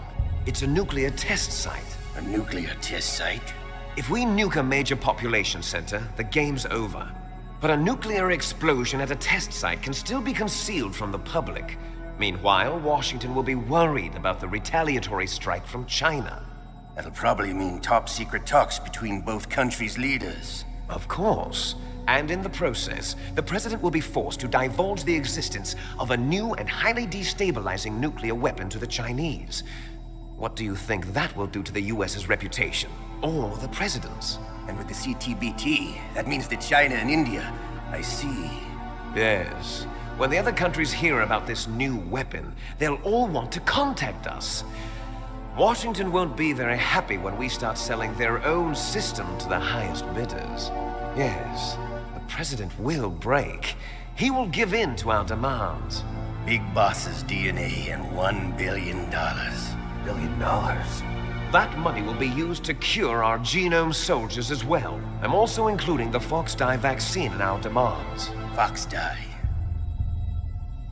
It's a nuclear test site. A nuclear test site? If we nuke a major population center, the game's over. But a nuclear explosion at a test site can still be concealed from the public. Meanwhile, Washington will be worried about the retaliatory strike from China. That'll probably mean top-secret talks between both countries' leaders. Of course. And in the process, the president will be forced to divulge the existence of a new and highly destabilizing nuclear weapon to the Chinese. What do you think that will do to the US's reputation? Or the president's? And with the CTBT, that means that China and India. I see. Yes. When the other countries hear about this new weapon, they'll all want to contact us. Washington won't be very happy when we start selling their own system to the highest bidders. Yes, the president will break. He will give in to our demands. Big Boss's DNA and $1 billion. $1 billion? That money will be used to cure our genome soldiers as well. I'm also including the Fox Dye vaccine in our demands. Fox Dye.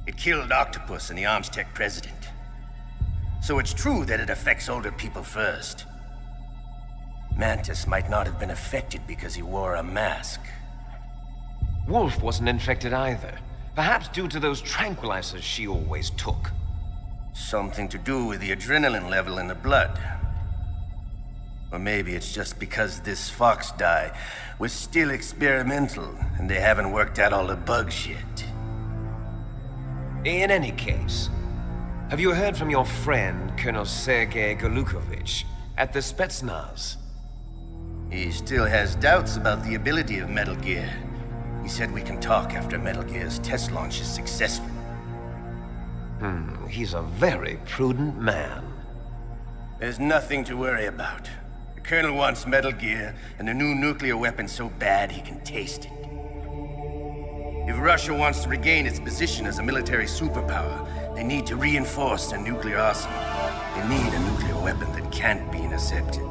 It killed Octopus and the Arms Tech president. So it's true that it affects older people first. Mantis might not have been affected because he wore a mask. Wolf wasn't infected either. Perhaps due to those tranquilizers she always took. Something to do with the adrenaline level in the blood. Or maybe it's just because this Fox Dye was still experimental and they haven't worked out all the bugs yet. In any case, have you heard from your friend, Colonel Sergei Golukovich, at the Spetsnaz? He still has doubts about the ability of Metal Gear. He said we can talk after Metal Gear's test launch is successful. He's a very prudent man. There's nothing to worry about. The Colonel wants Metal Gear and a new nuclear weapon so bad he can taste it. If Russia wants to regain its position as a military superpower, they need to reinforce their nuclear arsenal. They need a nuclear weapon that can't be intercepted.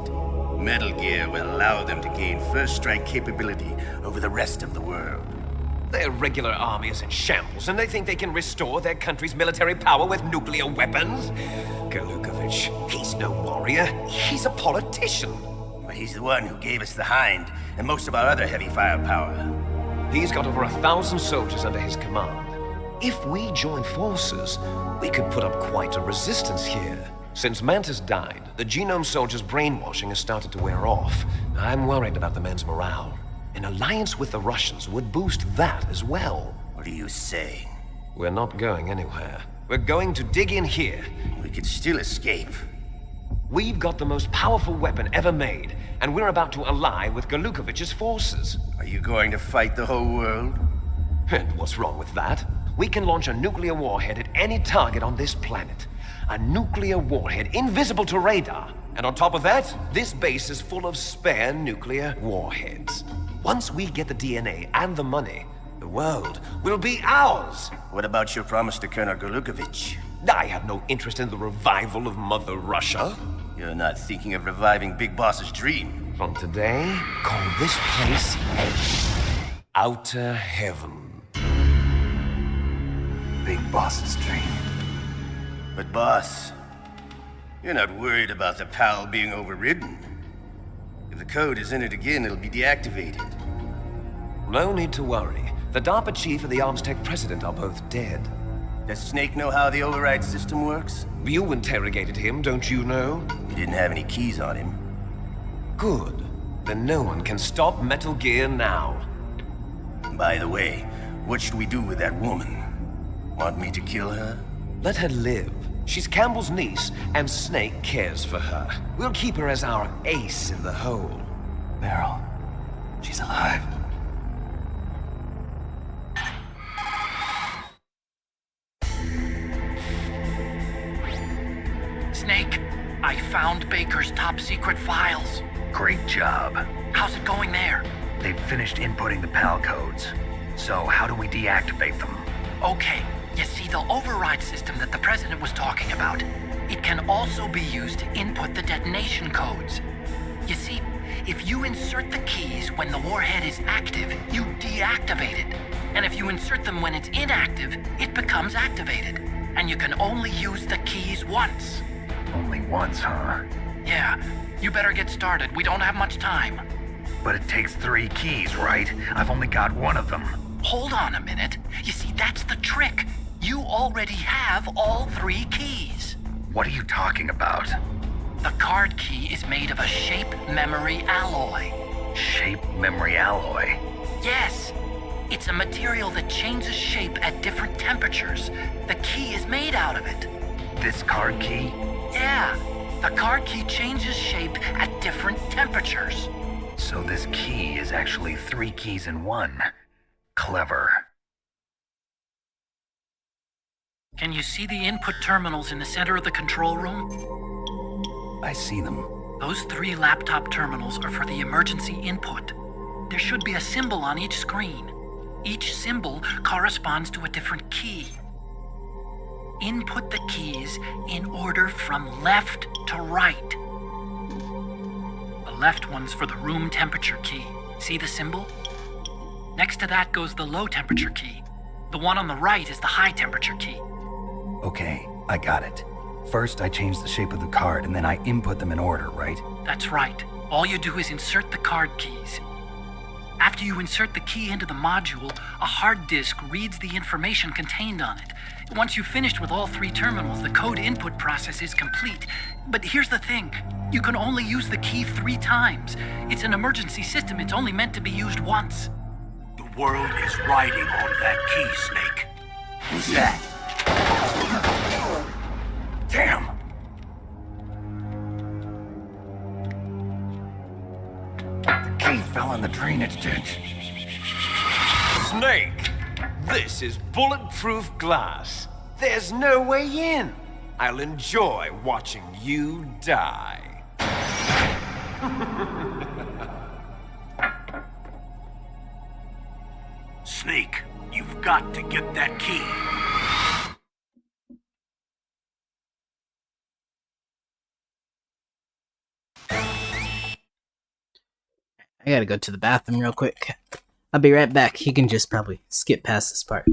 Metal Gear will allow them to gain first strike capability over the rest of the world. Their regular army is in shambles, and they think they can restore their country's military power with nuclear weapons? Golukovich, he's no warrior. He's a politician. But he's the one who gave us the Hind and most of our other heavy firepower. He's got over 1,000 soldiers under his command. If we join forces, we could put up quite a resistance here. Since Mantis died, the genome soldiers' brainwashing has started to wear off. I'm worried about the men's morale. An alliance with the Russians would boost that as well. What are you saying? We're not going anywhere. We're going to dig in here. We could still escape. We've got the most powerful weapon ever made, and we're about to ally with Golukovich's forces. Are you going to fight the whole world? And what's wrong with that? We can launch a nuclear warhead at any target on this planet. A nuclear warhead invisible to radar. And on top of that, this base is full of spare nuclear warheads. Once we get the DNA and the money, the world will be ours. What about your promise to Colonel Golukovich? I have no interest in the revival of Mother Russia. You're not thinking of reviving Big Boss's dream. From today, call this place Outer Heaven. Big Boss's dream. But boss, you're not worried about the PAL being overridden. If the code is entered again, it'll be deactivated. No need to worry. The DARPA chief and the Arms Tech president are both dead. Does Snake know how the override system works? You interrogated him, don't you know? He didn't have any keys on him. Good. Then no one can stop Metal Gear now. By the way, what should we do with that woman? Want me to kill her? Let her live. She's Campbell's niece, and Snake cares for her. We'll keep her as our ace in the hole. Meryl, she's alive. Snake, I found Baker's top secret files. Great job. How's it going there? They've finished inputting the PAL codes. So how do we deactivate them? Okay, you see the override system that the president was talking about. It can also be used to input the detonation codes. You see, if you insert the keys when the warhead is active, you deactivate it. And if you insert them when it's inactive, it becomes activated. And you can only use the keys once. Only once, huh? Yeah, You better get started. We don't have much time. But it takes 3 keys, right? I've only got 1 of them. Hold on a minute. You see, that's the trick. You already have all 3 keys. What are you talking about? The card key is made of a shape memory alloy. Shape memory alloy? Yes. It's a material that changes shape at different temperatures. The key is made out of it. This card key? Yeah. The card key changes shape at different temperatures. So this key is actually 3 keys in 1. Clever. Can you see the input terminals in the center of the control room? I see them. Those 3 laptop terminals are for the emergency input. There should be a symbol on each screen. Each symbol corresponds to a different key. Input the keys in order from left to right. The left one's for the room temperature key. See the symbol? Next to that goes the low temperature key. The one on the right is the high temperature key. Okay, I got it. First, I change the shape of the card, and then I input them in order, right? That's right. All you do is insert the card keys. After you insert the key into the module, a hard disk reads the information contained on it. Once you've finished with all 3 terminals, the code input process is complete. But here's the thing. You can only use the key 3 times. It's an emergency system. It's only meant to be used once. The world is riding on that key, Snake. Who's that? Damn! The key fell in the drainage ditch. Snake! This is bulletproof glass. There's no way in. I'll enjoy watching you die. Snake, you've got to get that key. I gotta go to the bathroom real quick. I'll be right back. You can just probably skip past this part.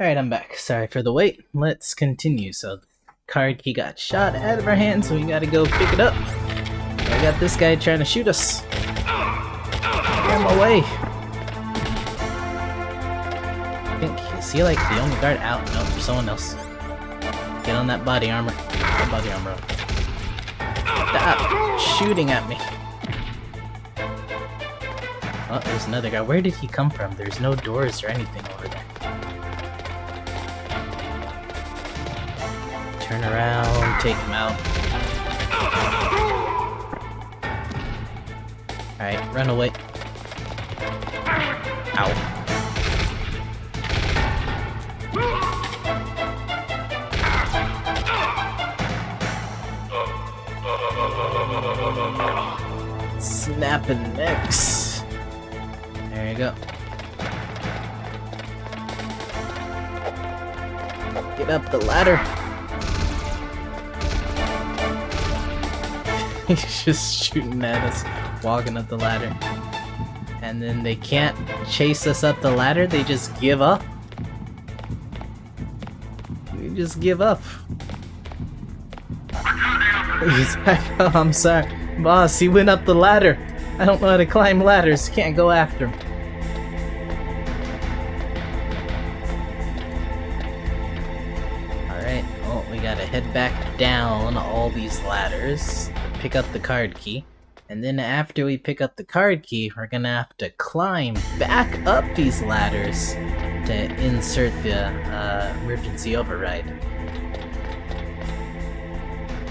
Alright, I'm back. Sorry for the wait. Let's continue. So, the card key got shot out of our hands, so we gotta go pick it up. I got this guy trying to shoot us. Get him away. I think, is he like the only guard out? No, there's someone else. Get on that body armor. That body armor. Stop shooting at me. Oh, there's another guy. Where did he come from? There's no doors or anything over there. Turn around, take him out. Alright, run away. Ow. Snapping necks. There you go. Get up the ladder. He's just shooting at us, walking up the ladder. And then they can't chase us up the ladder, they just give up. They just give up. Oh, I'm sorry. Boss, he went up the ladder. I don't know how to climb ladders, can't go after him. Alright, well, we gotta head back down all these ladders. Pick up the card key, and then after we pick up the card key, we're gonna have to climb back up these ladders to insert the emergency override.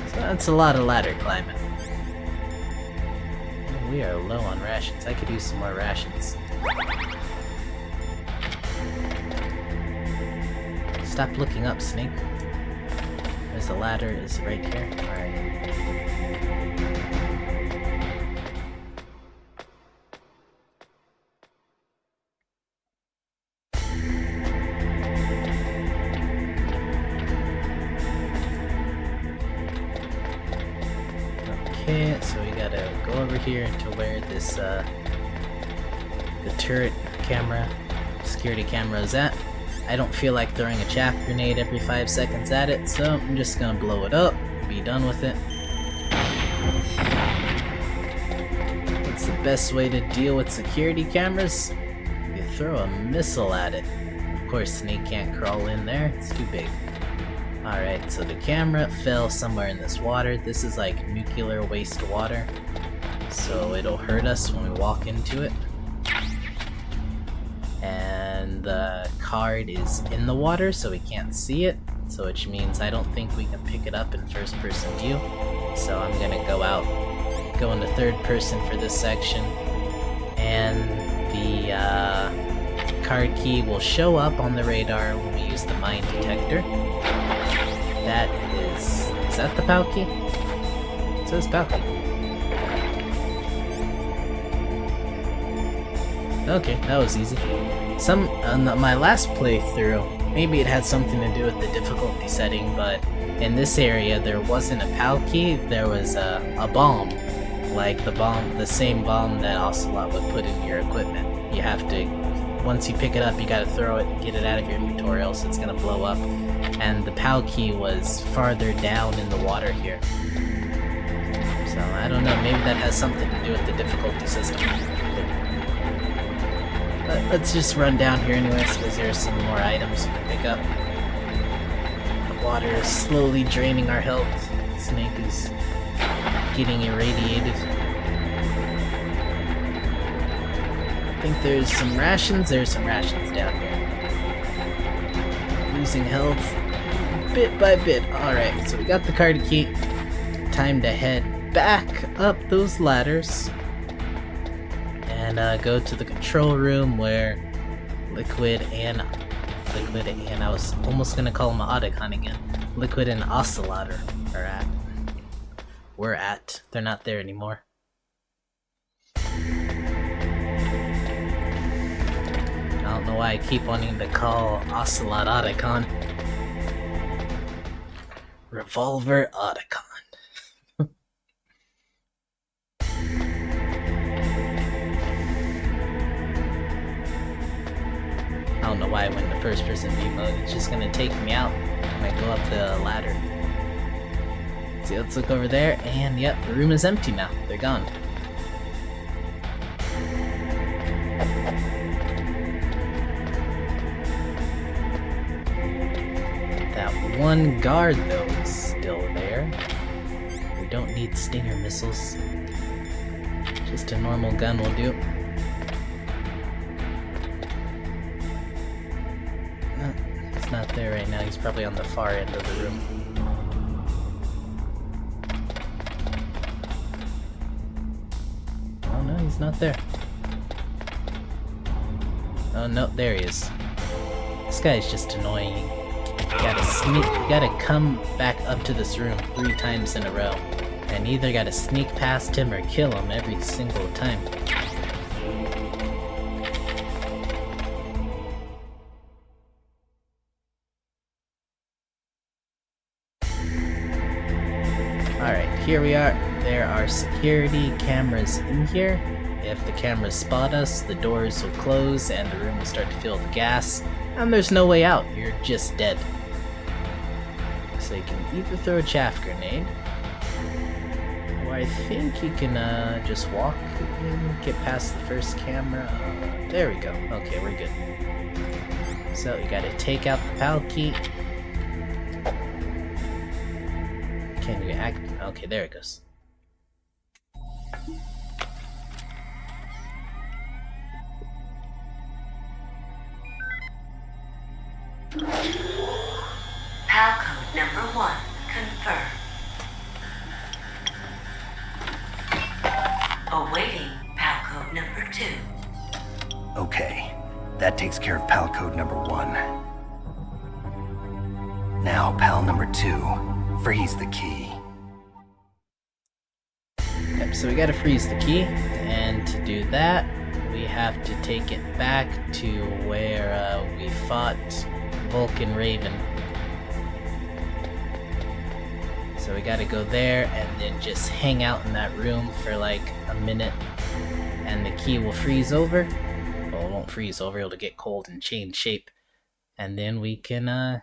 So that's a lot of ladder climbing. We are low on rations. I could use some more rations. Stop looking up, Snake. There's a ladder, is right here. Alright. Okay, so we gotta go over here to where this, the turret camera, security camera is at. I don't feel like throwing a chaff grenade every 5 seconds at it, so I'm just gonna blow it up, be done with it. What's the best way to deal with security cameras? You throw a missile at it. Of course, Snake can't crawl in there, it's too big. Alright, so the camera fell somewhere in this water. This is like nuclear waste water, so it'll hurt us when we walk into it. And the card is in the water, so we can't see it, so which means I don't think we can pick it up in first person view. So I'm gonna go into third person for this section, and the card key will show up on the radar when we use the mine detector. That is that the POW key? It says POW key. Okay, that was easy. My last playthrough, maybe it had something to do with the difficulty setting, but in this area there wasn't a POW key, there was a bomb. Like the same bomb that Ocelot would put in your equipment. You have to, once you pick it up, you gotta throw it and get it out of your inventory, else it's gonna blow up. And the POW key was farther down in the water here. So, I don't know, maybe that has something to do with the difficulty system. But let's just run down here anyways, because there's some more items you can pick up. The water is slowly draining our health. Snake is getting irradiated. I think there's some rations down here. Losing health bit by bit. Alright, so we got the card key. Time to head back up those ladders and go to the control room where Liquid and I was almost gonna call him Otacon again. Liquid and Ocelot are at. We're at. They're not there anymore. I don't know why I keep wanting to call Ocelot Otacon. Revolver Otacon. don't know why I went into first person view mode. It's just gonna take me out when I go up the ladder. See, let's look over there, and yep, the room is empty now. They're gone. That one guard, though, is still there. We don't need stinger missiles. Just a normal gun will do. No, he's not there right now. He's probably on the far end of the room. Oh no, he's not there. Oh no, there he is. This guy's just annoying. You gotta sneak. You gotta come back up to this room 3 times in a row. And either gotta sneak past him or kill him every single time. Alright, here we are. There are security cameras in here. If the cameras spot us, the doors will close and the room will start to fill with gas. And there's no way out. You're just dead. So you can either throw a chaff grenade, I think you can just walk and get past the first camera. There we go. Okay, we're good. So you gotta take out the PAL key. Can you act? Okay, there it goes. PAL code number 1 confirmed. Awaiting PAL code number 2. Okay, that takes care of PAL code number 1. Now, PAL number 2, freeze the key. Yep, so we gotta freeze the key, and to do that, we have to take it back to where we fought Vulcan Raven. So we gotta go there and then just hang out in that room for like a minute, and the key will freeze over. Well, it won't freeze over, it'll get cold and change shape. And then we can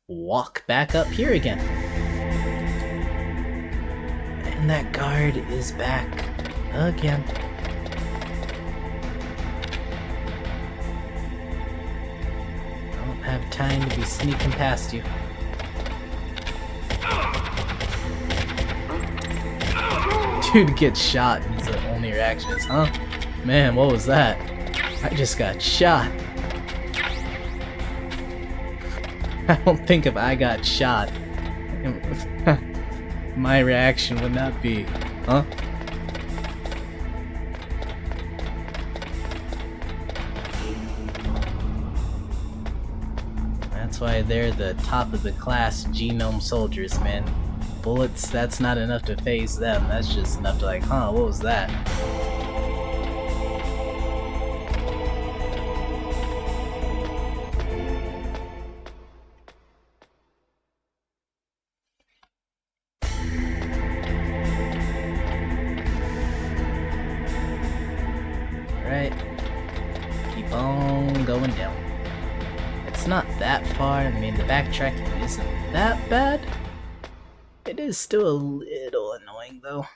walk back up here again. And that guard is back again. I don't have time to be sneaking past you. Dude gets shot and his only reaction is, huh? Man, what was that? I just got shot. I don't think if I got shot, my reaction would not be, huh? That's why they're the top of the class genome soldiers, man. Bullets, that's not enough to phase them. That's just enough to like, huh, what was that? Alright. Keep on going down. It's not that far. I mean, the backtracking isn't that bad. It is still a little annoying, though.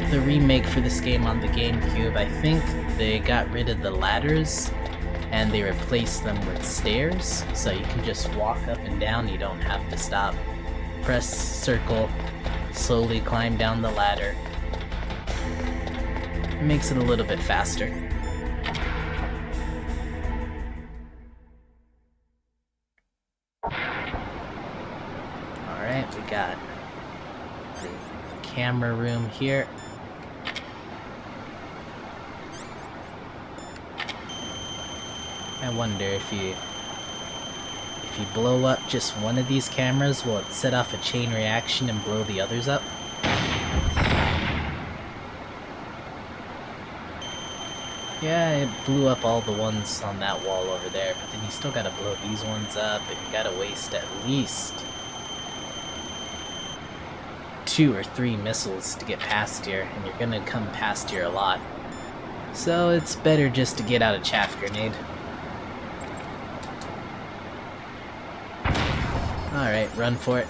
The remake for this game on the GameCube, I think they got rid of the ladders and they replaced them with stairs, so you can just walk up and down, you don't have to stop. Press circle, slowly climb down the ladder. It makes it a little bit faster. Alright, we got the camera room here. I wonder if you blow up just one of these cameras, will it set off a chain reaction and blow the others up? Yeah, it blew up all the ones on that wall over there, but then you still gotta blow these ones up, and you gotta waste at least 2 or 3 missiles to get past here, and you're gonna come past here a lot. So it's better just to get out a chaff grenade. Alright, run for it.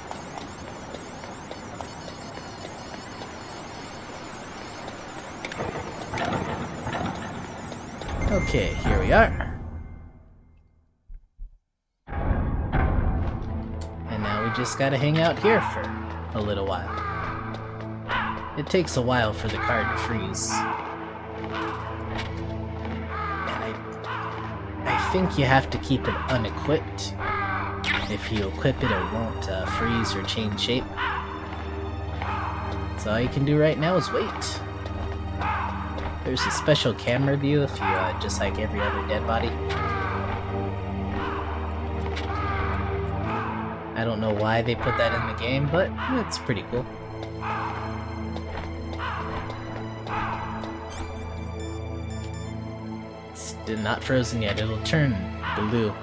Okay, here we are. And now we just gotta hang out here for a little while. It takes a while for the card to freeze. And I think you have to keep it unequipped. If you equip it, it won't freeze or change shape. So all you can do right now is wait. There's a special camera view if you, just like every other dead body. I don't know why they put that in the game, but it's pretty cool. It's not frozen yet, it'll turn blue.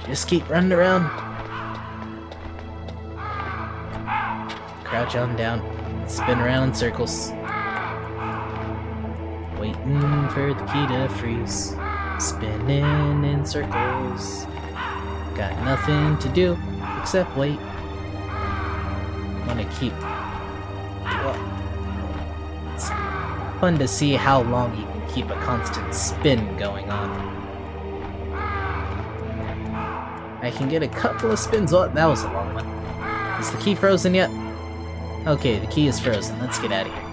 Just keep running around. Crouch on down, spin around in circles. Waiting for the key to freeze. Spinning in circles. Got nothing to do except wait. Wanna keep... Well, it's fun to see how long you can keep a constant spin going on. I can get a couple of spins. Oh, that was a long one. Is the key frozen yet? Okay, the key is frozen. Let's get out of here.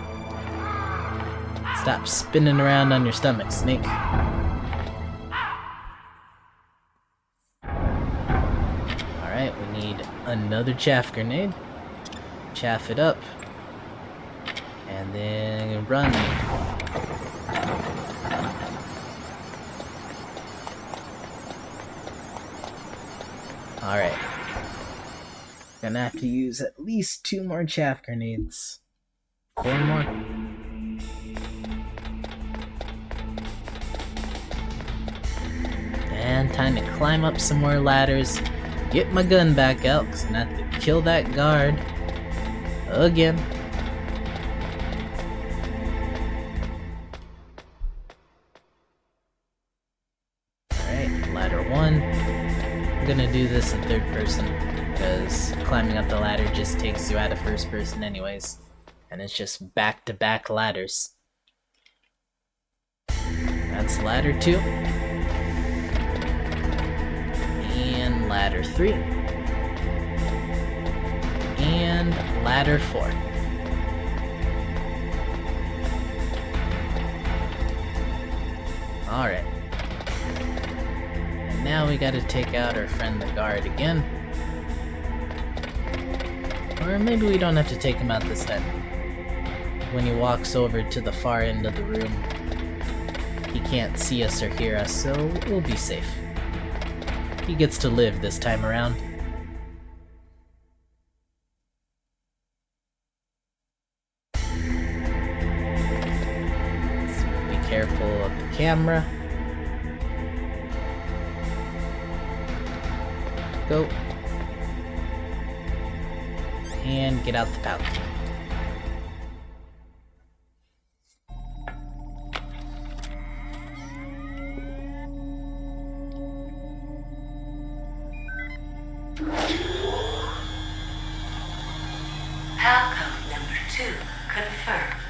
Stop spinning around on your stomach, Snake. Alright, we need another chaff grenade. Chaff it up. And then run. Alright. Gonna have to use at least 2 more chaff grenades. 4 more. And time to climb up some more ladders. Get my gun back out, because I'm gonna have to kill that guard. Again. Alright, ladder 1. I'm gonna do this in 3rd person, because climbing up the ladder just takes you out of 1st person anyways. And it's just back-to-back ladders. That's ladder 2. And ladder 3. And ladder 4. Alright. And now we gotta take out our friend the guard again. Or maybe we don't have to take him out this time. When he walks over to the far end of the room, he can't see us or hear us, so we'll be safe. He gets to live this time around. Let's be careful of the camera. Go. And get out the pouch. Palcode number 2 confirmed.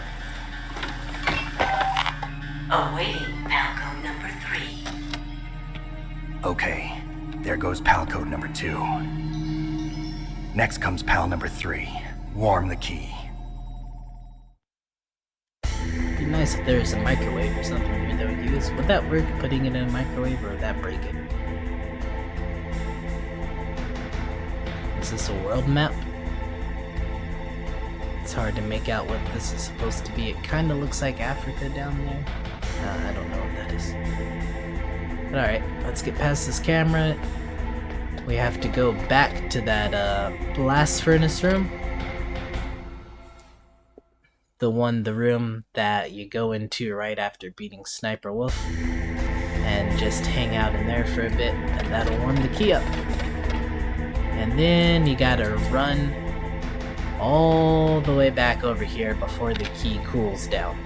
Awaiting Palcode number 3. Okay, there goes pal code number 2. Next comes pal number 3. Warm the key. It'd be nice if there was a microwave or something here that would use. Would that work, putting it in a microwave, or would that break it? Is this a world map? It's hard to make out what this is supposed to be. It kind of looks like Africa down there. I don't know what that is. But alright, let's get past this camera. We have to go back to that blast furnace room. The room that you go into right after beating Sniper Wolf. And just hang out in there for a bit, and that'll warm the key up. And then you gotta run all the way back over here before the key cools down.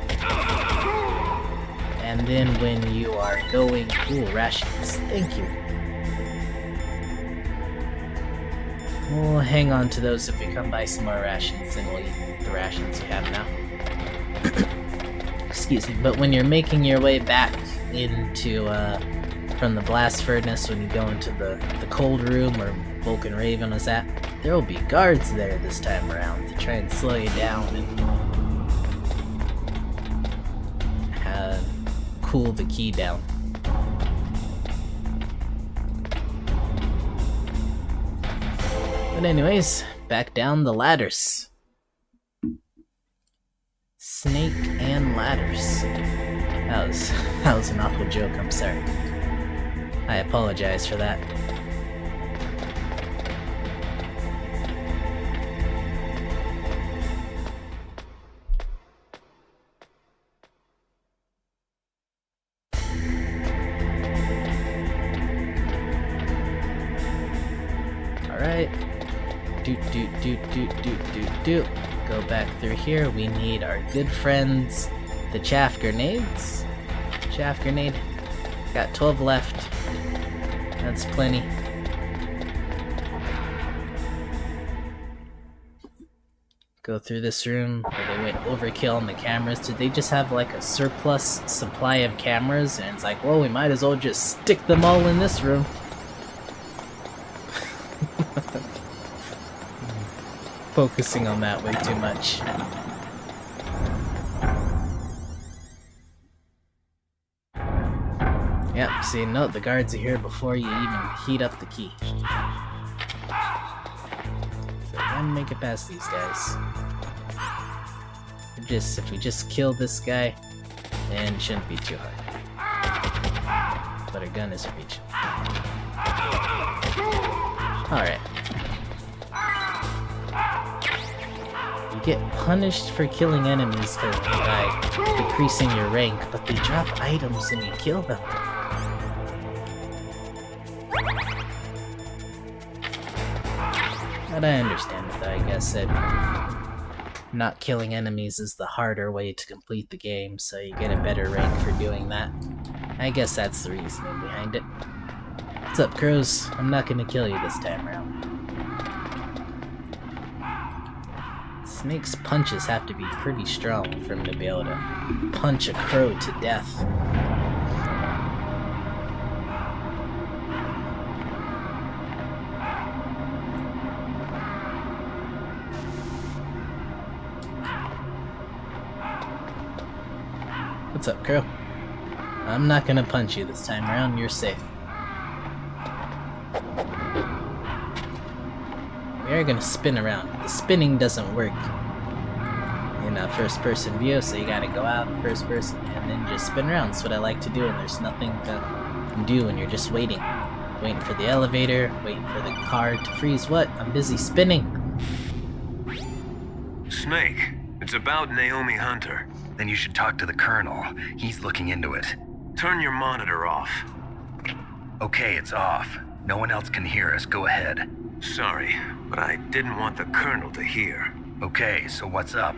And then when you are going... Ooh, rations. Thank you. We'll hang on to those if we come by some more rations, and we'll eat the rations you have now. Excuse me. But when you're making your way back into, from the blast furnace, when you go into the cold room where Vulcan Raven was at, there will be guards there this time around to try and slow you down and cool the key down. But anyways, back down the ladders. Snake and ladders. That was an awful joke, I'm sorry. I apologize for that. Alright. Do. Go back through here. We need our good friends, the chaff grenades. Chaff grenade. Got 12 left. That's plenty. Go through this room where they went overkill on the cameras. Did they just have like a surplus supply of cameras? And it's like, well, we might as well just stick them all in this room. Focusing on that way too much. Yep, see, no, the guards are here before you even heat up the key. So I gotta make it past these guys. If we just kill this guy, then it shouldn't be too hard. But our gun isn't reaching. Alright. You get punished for killing enemies by decreasing your rank, but they drop items and you kill them. But I understand it though, I guess that not killing enemies is the harder way to complete the game, so you get a better rank for doing that. I guess that's the reasoning behind it. What's up, crows? I'm not gonna kill you this time around. Snake's punches have to be pretty strong for him to be able to punch a crow to death. What's up, crow? I'm not gonna punch you this time around, you're safe. We are gonna spin around. The spinning doesn't work in a first-person view, so you gotta go out first person and then just spin around. That's what I like to do, and there's nothing to do when you're just waiting. Waiting for the elevator, waiting for the car to freeze. What? I'm busy spinning. Snake, it's about Naomi Hunter. Then you should talk to the Colonel. He's looking into it. Turn your monitor off. Okay, it's off. No one else can hear us. Go ahead. Sorry, but I didn't want the Colonel to hear. Okay, so what's up?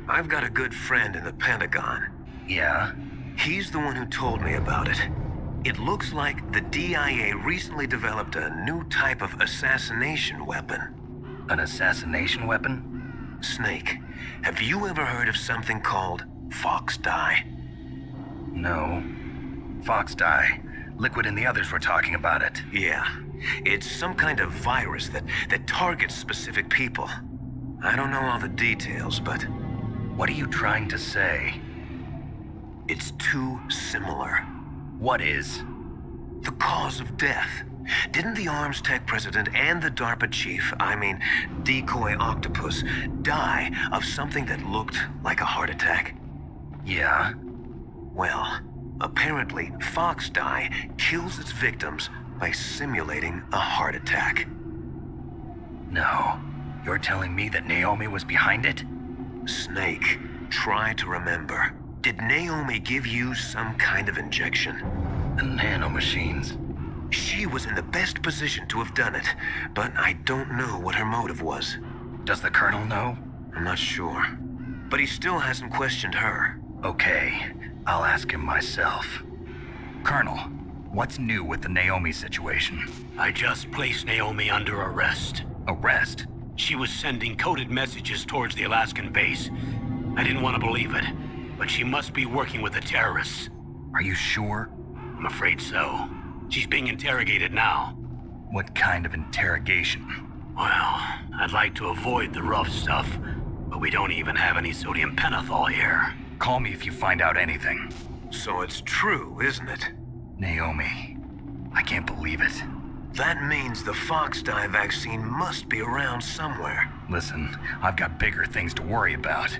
I've got a good friend in the Pentagon. Yeah? He's the one who told me about it. It looks like the DIA recently developed a new type of assassination weapon. An assassination weapon? Snake, have you ever heard of something called Fox Dye? No. Fox Dye. Liquid and the others were talking about it. Yeah. It's some kind of virus that targets specific people. I don't know all the details, but... What are you trying to say? It's too similar. What is? The cause of death. Didn't the Arms Tech president and the DARPA chief, Decoy Octopus, die of something that looked like a heart attack? Yeah? Well, apparently Fox Dye kills its victims by simulating a heart attack. No. You're telling me that Naomi was behind it? Snake, try to remember. Did Naomi give you some kind of injection? The nanomachines. She was in the best position to have done it, but I don't know what her motive was. Does the Colonel know? I'm not sure. But he still hasn't questioned her. Okay. I'll ask him myself. Colonel, what's new with the Naomi situation? I just placed Naomi under arrest. Arrest? She was sending coded messages towards the Alaskan base. I didn't want to believe it, but she must be working with the terrorists. Are you sure? I'm afraid so. She's being interrogated now. What kind of interrogation? Well, I'd like to avoid the rough stuff, but we don't even have any sodium pentothal here. Call me if you find out anything. So it's true, isn't it? Naomi, I can't believe it. That means the fox dye vaccine must be around somewhere. Listen, I've got bigger things to worry about.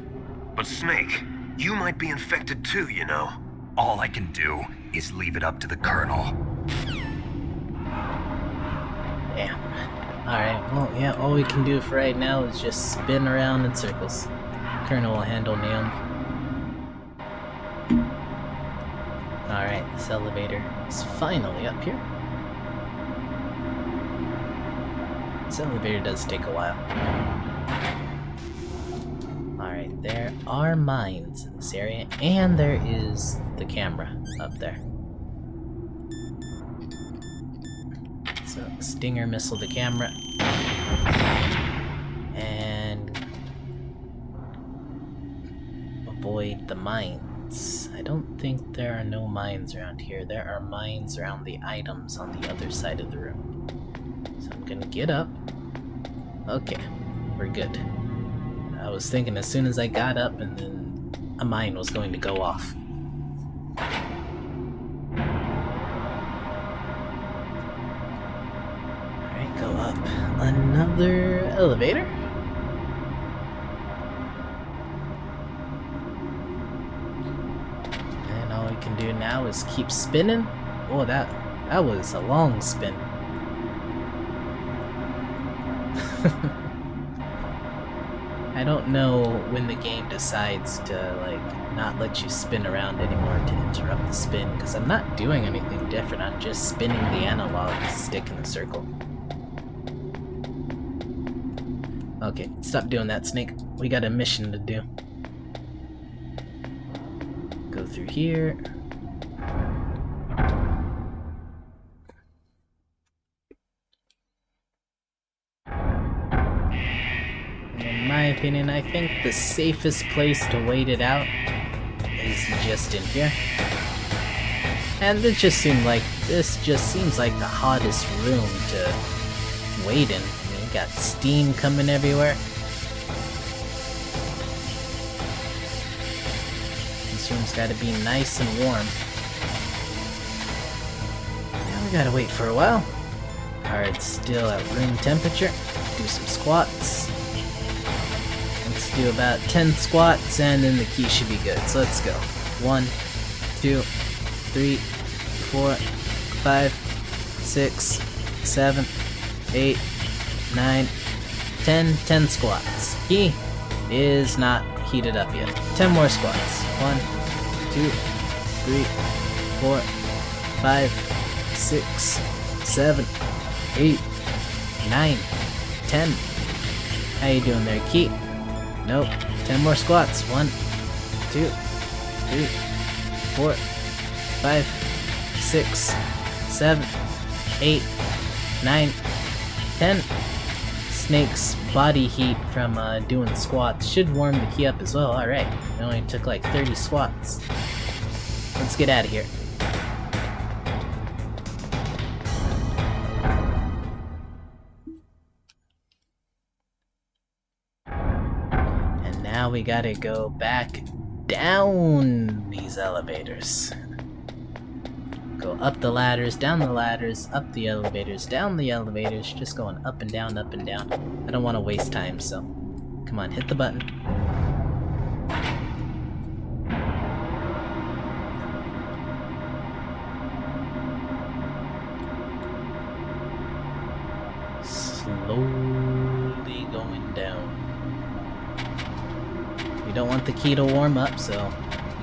But Snake, you might be infected too, you know. All I can do is leave it up to the Colonel. Damn. Alright, well, yeah, all we can do for right now is just spin around in circles. Colonel will handle Naomi. Alright, this elevator is finally up here. This elevator does take a while. Alright, there are mines in this area, and there is the camera up there. So, Stinger missile the camera. And avoid the mines. I don't think there are no mines around here. There are mines around the items on the other side of the room. So I'm gonna get up. Okay, we're good. I was thinking as soon as I got up and then a mine was going to go off. Alright, go up another elevator. And all we can do now is keep spinning. Oh, that was a long spin. I don't know when the game decides to like not let you spin around anymore to interrupt the spin, because I'm not doing anything different. I'm just spinning the analog stick in the circle. Okay, stop doing that, Snake. We got a mission to do. Go through here. In my opinion, I think the safest place to wait it out is just in here. And this just seems like the hottest room to wait in. I mean, you got steam coming everywhere. This room's got to be nice and warm. Now we gotta wait for a while. Alright, still at room temperature. Do some squats. Let's do about 10 squats and then the key should be good. So let's go. 1, 2, 3, 4, 5, 6, 7, 8, 9, 10. 10 squats. Key is not heated up yet. 10 more squats. 1, 2, 3, 4, 5, 6, 7, 8, 9, 10. How you doing there, Key? Nope. 10 more squats. 1, 2, 3, 4, 5, 6, 7, 8, 9, 10. Snake's body heat from doing squats should warm the key up as well. Alright. It only took like 30 squats. Let's get out of here. Now we gotta go back down these elevators. Go up the ladders, down the ladders, up the elevators, down the elevators, just going up and down, up and down. I don't want to waste time, so come on, hit the button. Slowly going down. We don't want the key to warm up, so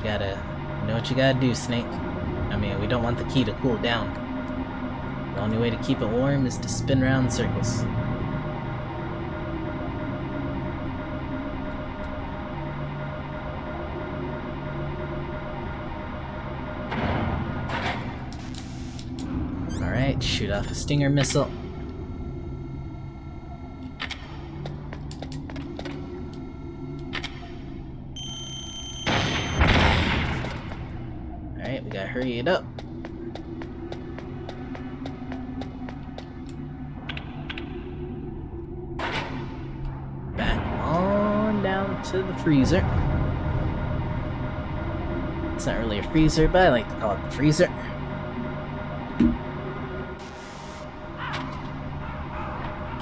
you know what you gotta do, Snake. I mean, we don't want the key to cool down. The only way to keep it warm is to spin around in circles. Alright, shoot off a Stinger missile. Alright, we gotta hurry it up. Back on down to the freezer. It's not really a freezer, but I like to call it the freezer.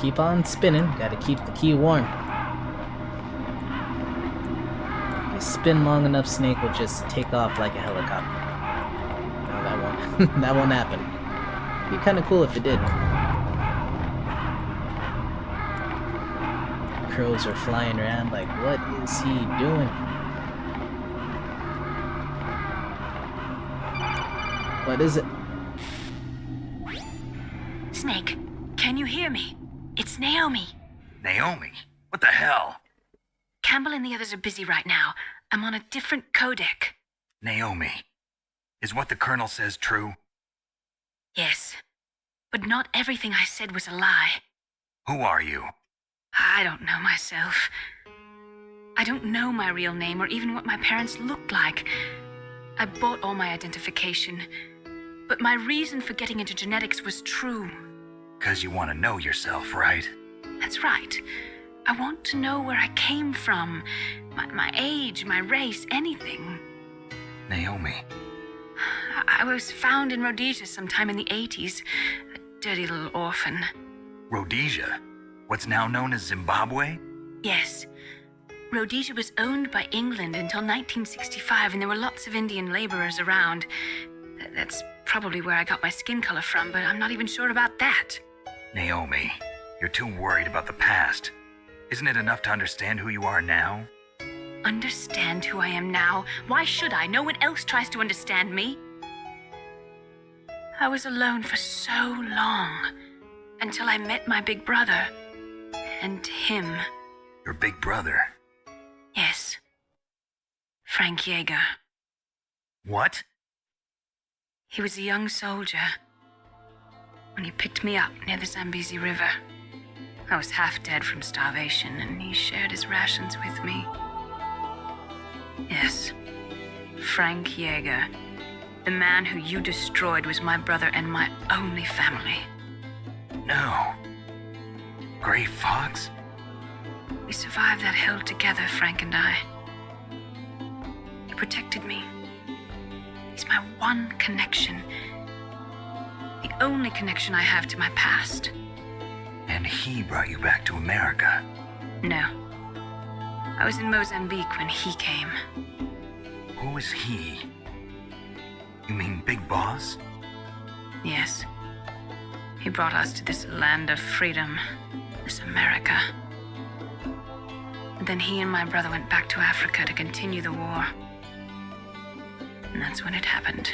Keep on spinning, gotta keep the key warm. If you spin long enough, Snake will just take off like a helicopter. No, that won't. That won't happen. It'd be kind of cool if it did. Crows are flying around like, what is he doing? What is it? Snake, can you hear me? It's Naomi. Naomi? What the hell? Campbell and the others are busy right now. I'm on a different codec. Naomi, is what the Colonel says true? Yes, but not everything I said was a lie. Who are you? I don't know myself. I don't know my real name or even what my parents looked like. I bought all my identification, but my reason for getting into genetics was true. 'Cause you want to know yourself, right? That's right. I want to know where I came from, my age, my race, anything. Naomi. I was found in Rhodesia sometime in the 80s, a dirty little orphan. Rhodesia? What's now known as Zimbabwe? Yes. Rhodesia was owned by England until 1965, and there were lots of Indian laborers around. That's probably where I got my skin color from, but I'm not even sure about that. Naomi, you're too worried about the past. Isn't it enough to understand who you are now? Understand who I am now? Why should I? No one else tries to understand me. I was alone for so long, until I met my big brother. And him. Your big brother? Yes. Frank Yeager. What? He was a young soldier when he picked me up near the Zambezi River. I was half dead from starvation, and he shared his rations with me. Yes, Frank Yeager. The man who you destroyed was my brother and my only family. No. Gray Fox? We survived that hell together, Frank and I. He protected me. He's my one connection. The only connection I have to my past. And he brought you back to America? No. I was in Mozambique when he came. Who is he? You mean Big Boss? Yes. He brought us to this land of freedom, this America. And then he and my brother went back to Africa to continue the war. And that's when it happened.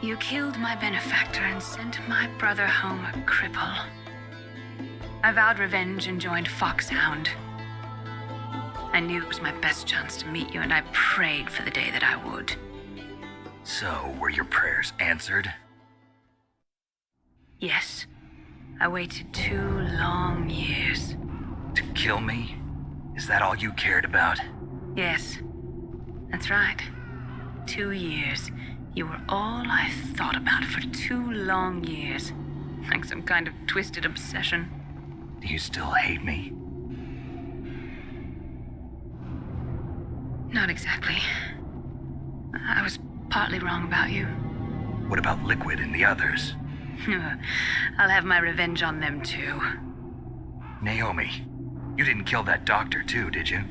You killed my benefactor and sent my brother home a cripple. I vowed revenge and joined Foxhound. I knew it was my best chance to meet you, and I prayed for the day that I would. So, were your prayers answered? Yes. I waited 2 long years. To kill me? Is that all you cared about? Yes. That's right. 2 years. You were all I thought about for 2 long years. Like some kind of twisted obsession. Do you still hate me? Not exactly. I was partly wrong about you. What about Liquid and the others? I'll have my revenge on them too. Naomi, you didn't kill that doctor too, did you?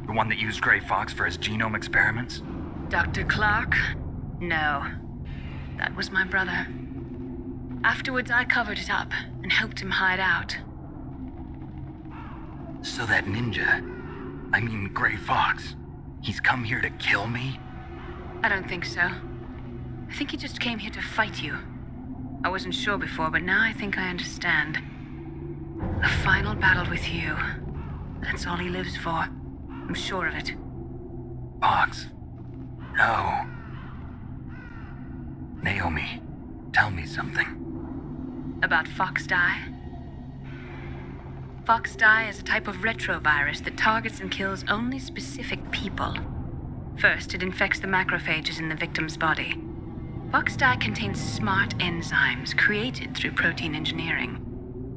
The one that used Gray Fox for his genome experiments? Dr. Clark? No. That was my brother. Afterwards, I covered it up and helped him hide out. So that ninja, I mean Gray Fox, he's come here to kill me? I don't think so. I think he just came here to fight you. I wasn't sure before, but now I think I understand. A final battle with you. That's all he lives for. I'm sure of it. Fox. No. Naomi, tell me something. About FoxDie? FoxDie is a type of retrovirus that targets and kills only specific people. First, it infects the macrophages in the victim's body. FoxDie contains smart enzymes created through protein engineering.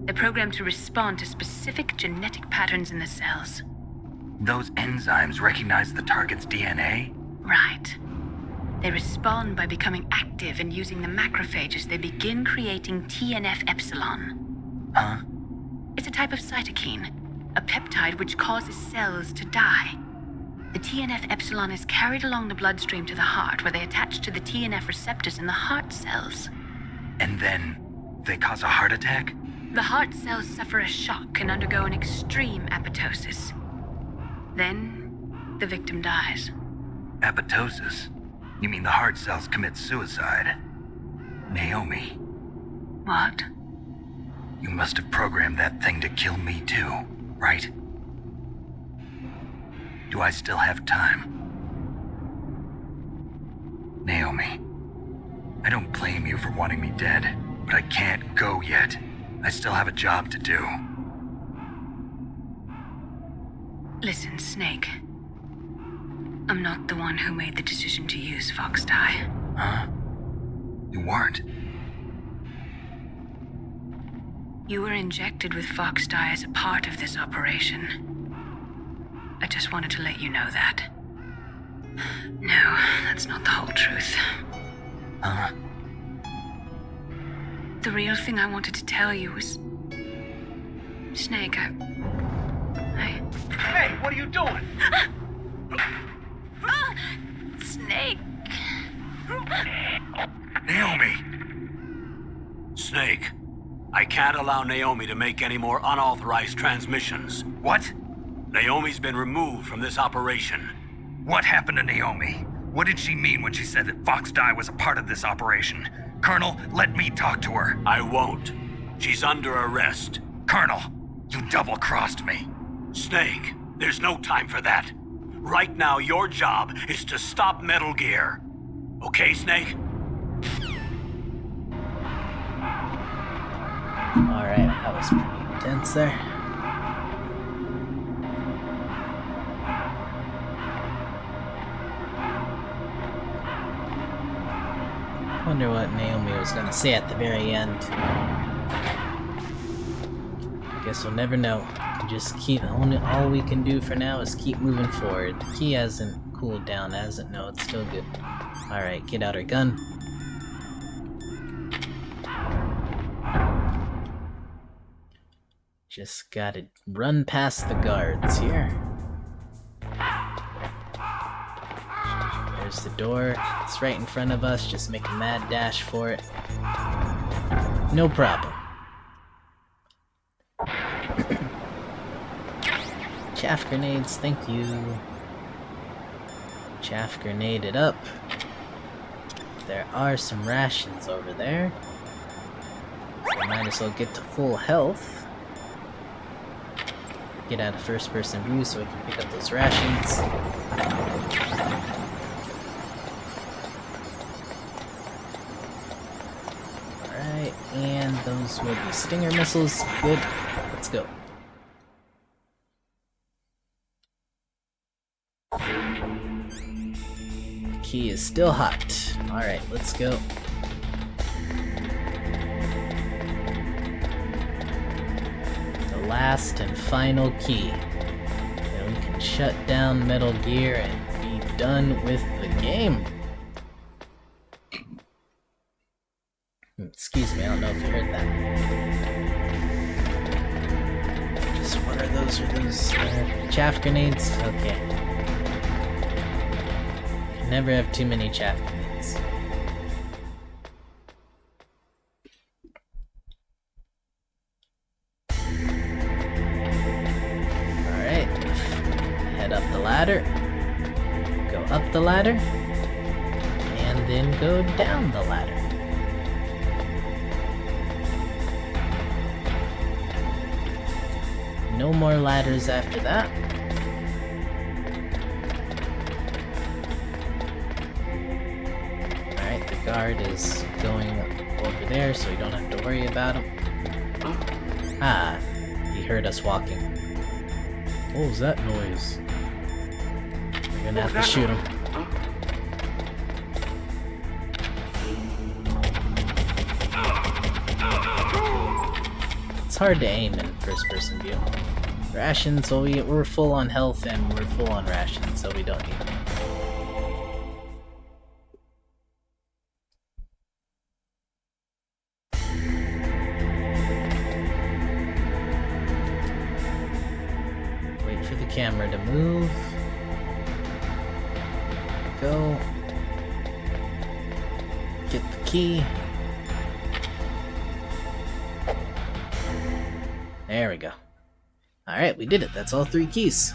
They're programmed to respond to specific genetic patterns in the cells. Those enzymes recognize the target's DNA? Right. They respond by becoming active and using the macrophages. They begin creating TNF-epsilon. Huh? It's a type of cytokine, a peptide which causes cells to die. The TNF-epsilon is carried along the bloodstream to the heart, where they attach to the TNF receptors in the heart cells. And then they cause a heart attack? The heart cells suffer a shock and undergo an extreme apoptosis. Then, the victim dies. Apoptosis? You mean the heart cells commit suicide? Naomi. What? You must have programmed that thing to kill me too, right? Do I still have time? Naomi, I don't blame you for wanting me dead, but I can't go yet. I still have a job to do. Listen, Snake. I'm not the one who made the decision to use FoxDie. Huh? You weren't? You were injected with FoxDie as a part of this operation. I just wanted to let you know that. No, that's not the whole truth. Huh? The real thing I wanted to tell you was... Snake, I... Hey, what are you doing? Snake! Naomi! Snake, I can't allow Naomi to make any more unauthorized transmissions. What? Naomi's been removed from this operation. What happened to Naomi? What did she mean when she said that FoxDie was a part of this operation? Colonel, let me talk to her. I won't. She's under arrest. Colonel, you double-crossed me. Snake, there's no time for that. Right now, your job is to stop Metal Gear. Okay, Snake? Alright, that was pretty intense there. Wonder what Naomi was gonna say at the very end. Guess we'll never know. Just keep, all we can do for now is keep moving forward. The key hasn't cooled down, has it? No, it's still good. Alright, get out our gun. Just gotta run past the guards here. There's the door. It's right in front of us. Just make a mad dash for it. No problem. Chaff grenades, thank you. Chaff grenade it up. There are some rations over there. So I might as well get to full health. Get out of first person view so we can pick up those rations. Alright, and those will be Stinger missiles. Good. Let's go. The key is still hot. Alright, let's go. The last and final key. And we can shut down Metal Gear and be done with the game. Excuse me, I don't know if you heard that. Just what are those? Are those chaff grenades? Okay. Can never have too many chaff grenades. Alright. Head up the ladder. Go up the ladder. And then go down the ladder. No more ladders after that. Alright, the guard is going over there so we don't have to worry about him. Ah, he heard us walking. What was that noise? We're gonna have to shoot him. It's hard to aim in first-person view. Rations, well, we're full on health and we're full on rations, so we don't need them. Wait for the camera to move. Go. Get the key. There we go. Alright, we did it. That's all 3 keys.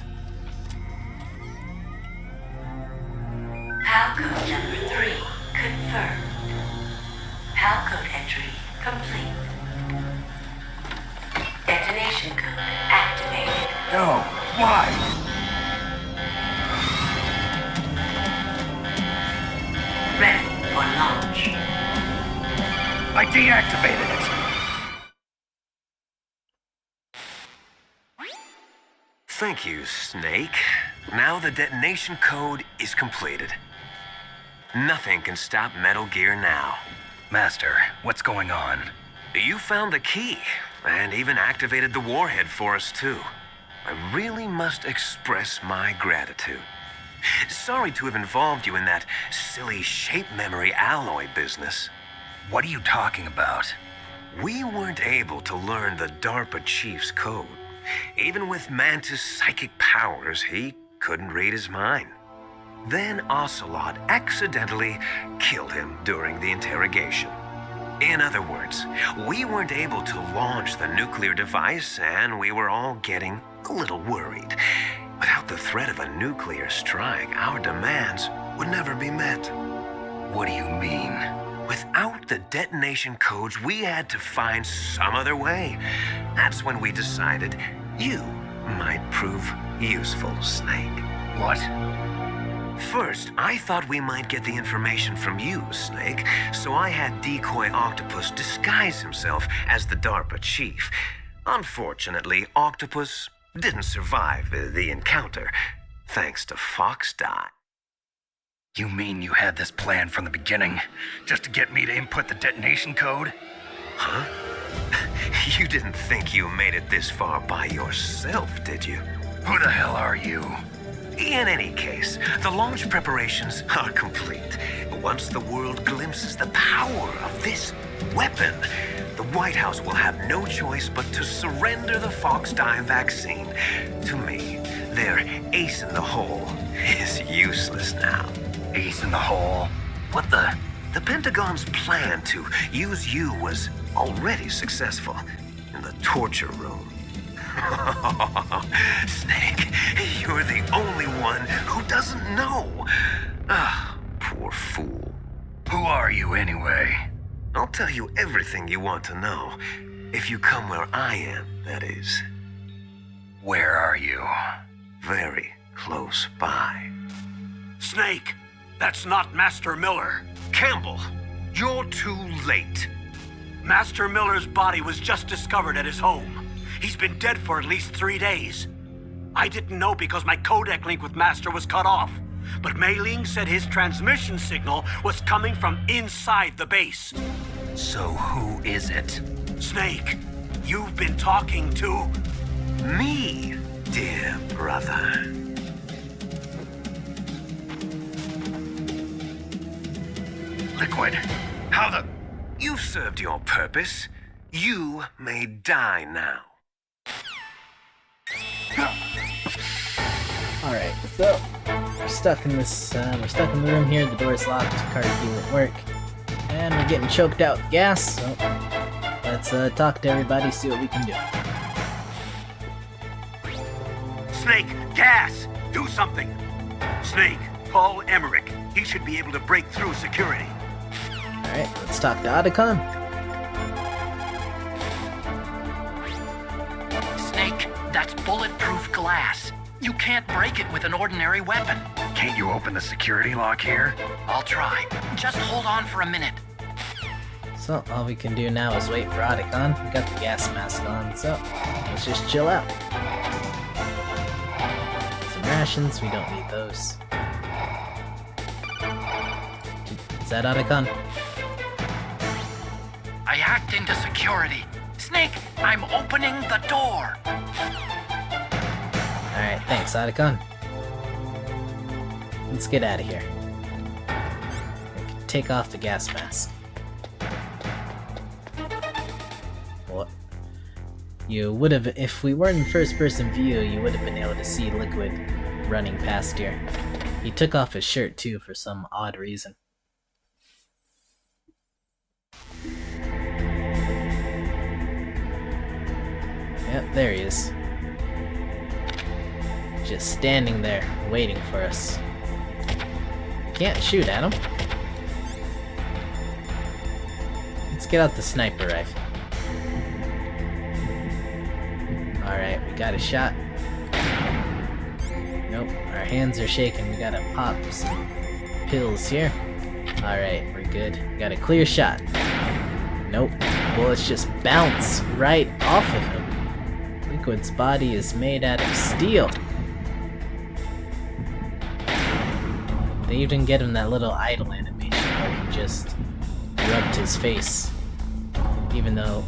PAL code number 3 confirmed. PAL code entry complete. Detonation code activated. No, why? Ready for launch. I deactivated it. Thank you, Snake. Now the detonation code is completed. Nothing can stop Metal Gear now. Master, what's going on? You found the key, and even activated the warhead for us, too. I really must express my gratitude. Sorry to have involved you in that silly shape memory alloy business. What are you talking about? We weren't able to learn the DARPA chief's code. Even with Mantis' psychic powers, he couldn't read his mind. Then Ocelot accidentally killed him during the interrogation. In other words, we weren't able to launch the nuclear device, and we were all getting a little worried. Without the threat of a nuclear strike, our demands would never be met. What do you mean? Without the detonation codes, we had to find some other way. That's when we decided you might prove useful, Snake. What? First, I thought we might get the information from you, Snake, so I had Decoy Octopus disguise himself as the DARPA chief. Unfortunately, Octopus didn't survive the encounter, thanks to Fox Die. You mean you had this plan from the beginning, just to get me to input the detonation code? Huh? You didn't think you made it this far by yourself, did you? Who the hell are you? In any case, the launch preparations are complete. Once the world glimpses the power of this weapon, the White House will have no choice but to surrender the Fox Die vaccine. To me, their ace in the hole is useless now. Ace in the hole? What the? The Pentagon's plan to use you was already successful in the torture room. Snake, you're the only one who doesn't know. Ah, poor fool. Who are you anyway? I'll tell you everything you want to know. If you come where I am, that is. Where are you? Very close by. Snake, that's not Master Miller. Campbell, you're too late. Master Miller's body was just discovered at his home. He's been dead for at least 3 days. I didn't know because my codec link with Master was cut off. But Mei Ling said his transmission signal was coming from inside the base. So who is it? Snake, you've been talking to... me, dear brother. Liquid, how the... You've served your purpose. You may die now. Alright, so we're stuck in this we're stuck in the room here, the door's locked, card key won't work. And we're getting choked out with gas, so let's talk to everybody, see what we can do. Snake, gas! Do something! Snake, call Emmerich. He should be able to break through security. Alright, let's talk to Otacon. Snake, that's bulletproof glass. You can't break it with an ordinary weapon. Can't you open the security lock here? I'll try. Just hold on for a minute. So, all we can do now is wait for Otacon. We got the gas mask on, so let's just chill out. Some rations, we don't need those. Is that Otacon? I hacked into security. Snake, I'm opening the door. Alright, thanks, Otacon. Let's get out of here. Take off the gas mask. What? You would have, if we weren't in first-person view, you would have been able to see Liquid running past here. He took off his shirt too for some odd reason. Yep, there he is. Just standing there, waiting for us. Can't shoot at him. Let's get out the sniper rifle. Alright, we got a shot. Nope, our hands are shaking. We gotta pop some pills here. Alright, we're good. We got a clear shot. Nope, bullets just bounce right off of him. Liquid's body is made out of steel. They even get him that little idle animation where he just rubbed his face, even though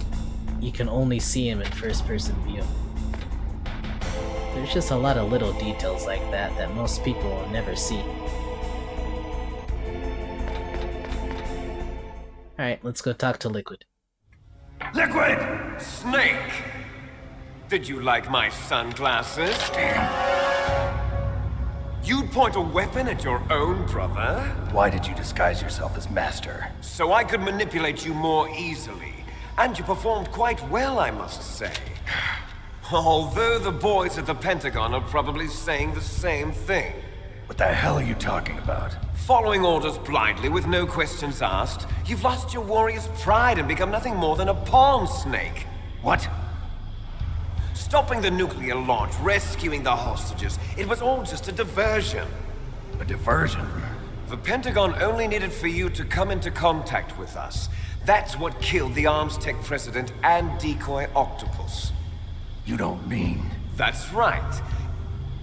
you can only see him in first-person view. There's just a lot of little details like that that most people will never see. Alright, let's go talk to Liquid. Liquid! Snake! Did you like my sunglasses? You'd point a weapon at your own brother? Why did you disguise yourself as Master? So I could manipulate you more easily. And you performed quite well, I must say. Although the boys at the Pentagon are probably saying the same thing. What the hell are you talking about? Following orders blindly with no questions asked, you've lost your warrior's pride and become nothing more than a pawn, Snake. What? Stopping the nuclear launch, rescuing the hostages, it was all just a diversion. A diversion? The Pentagon only needed for you to come into contact with us. That's what killed the Arms Tech president and decoy octopus. You don't mean... That's right.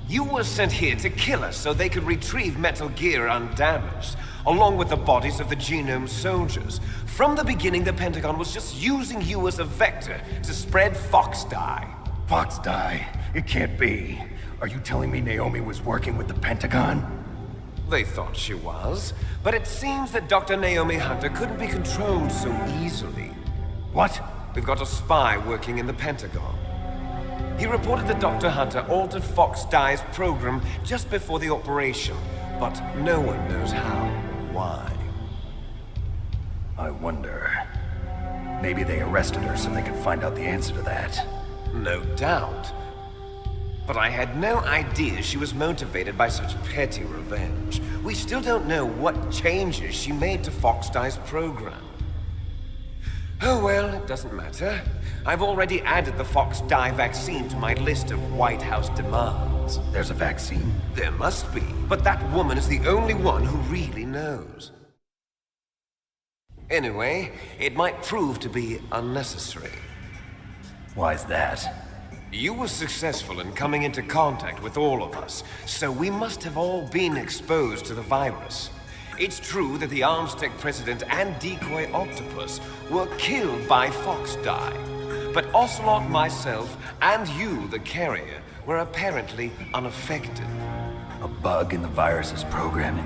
You were sent here to kill us so they could retrieve Metal Gear undamaged, along with the bodies of the Genome soldiers. From the beginning, the Pentagon was just using you as a vector to spread Fox dye. Fox dye? It can't be. Are you telling me Naomi was working with the Pentagon? They thought she was, but it seems that Dr. Naomi Hunter couldn't be controlled so easily. What? We've got a spy working in the Pentagon. He reported that Dr. Hunter altered Fox Dye's program just before the operation, but no one knows how or why. I wonder... Maybe they arrested her so they could find out the answer to that. No doubt. But I had no idea she was motivated by such petty revenge. We still don't know what changes she made to Fox Dye's program. Oh well, it doesn't matter. I've already added the Fox Dye vaccine to my list of White House demands. There's a vaccine? There must be, but that woman is the only one who really knows. Anyway, it might prove to be unnecessary. Why's that? You were successful in coming into contact with all of us, so we must have all been exposed to the virus. It's true that the Arms Tech president and decoy octopus were killed by Fox Dye, but Ocelot, myself, and you, the carrier, were apparently unaffected. A bug in the virus's programming?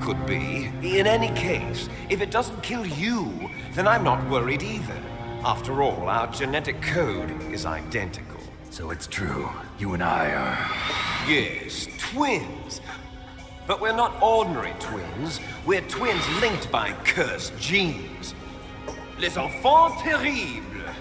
Could be. In any case, if it doesn't kill you, then I'm not worried either. After all, our genetic code is identical. So it's true. You and I are... Yes, twins. But we're not ordinary twins. We're twins linked by cursed genes. Les enfants terribles.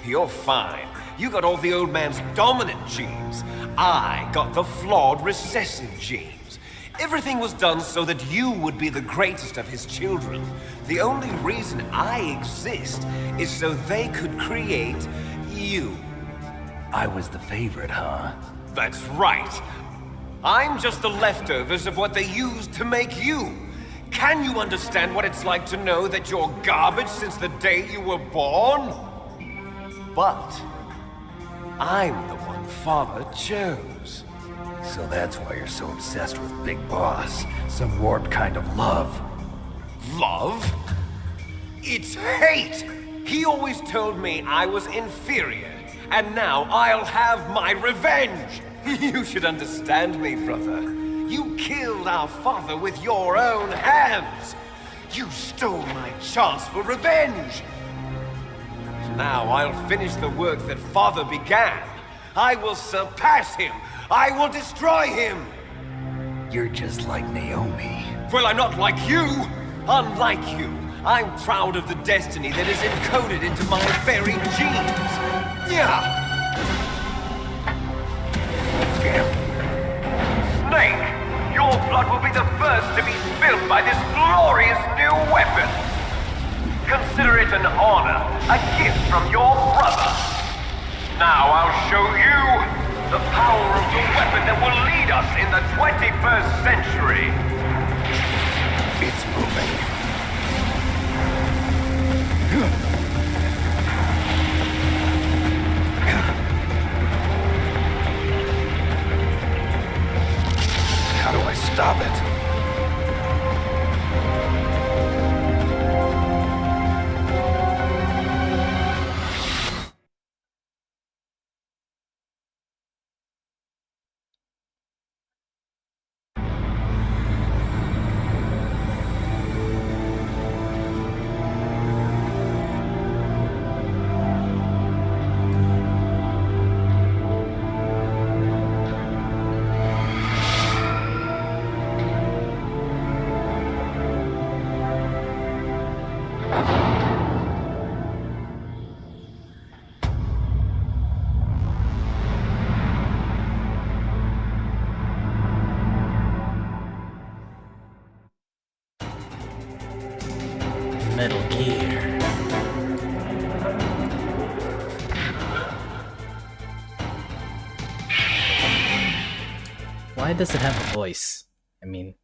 You're fine. You got all the old man's dominant genes. I got the flawed recessive genes. Everything was done so that you would be the greatest of his children. The only reason I exist is so they could create you. I was the favorite, huh? That's right. I'm just the leftovers of what they used to make you. Can you understand what it's like to know that you're garbage since the day you were born? But I'm the one Father chose. So that's why you're so obsessed with Big Boss. Some warped kind of love. Love? It's hate! He always told me I was inferior, and now I'll have my revenge! You should understand me, brother. You killed our father with your own hands! You stole my chance for revenge! Now I'll finish the work that Father began. I will surpass him! I will destroy him! You're just like Naomi. Well, I'm not like you! Unlike you, I'm proud of the destiny that is encoded into my very genes! Yeah! Snake, your blood will be the first to be spilled by this glorious new weapon! Consider it an honor, a gift from your brother! Now I'll show you the power of the weapon that will lead us in the 21st century! It's moving. How do I stop it? Metal Gear. Why does it have a voice? I mean,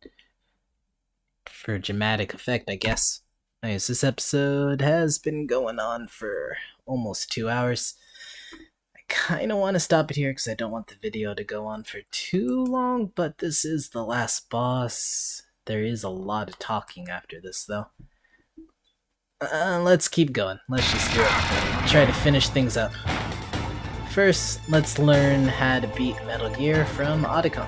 for dramatic effect, I guess. Anyways, this episode has been going on for almost 2 hours. I kind of want to stop it here because I don't want the video to go on for too long, but this is the last boss. There is a lot of talking after this, though. Let's keep going. Let's just do it. Try to finish things up. First, let's learn how to beat Metal Gear from Otacon.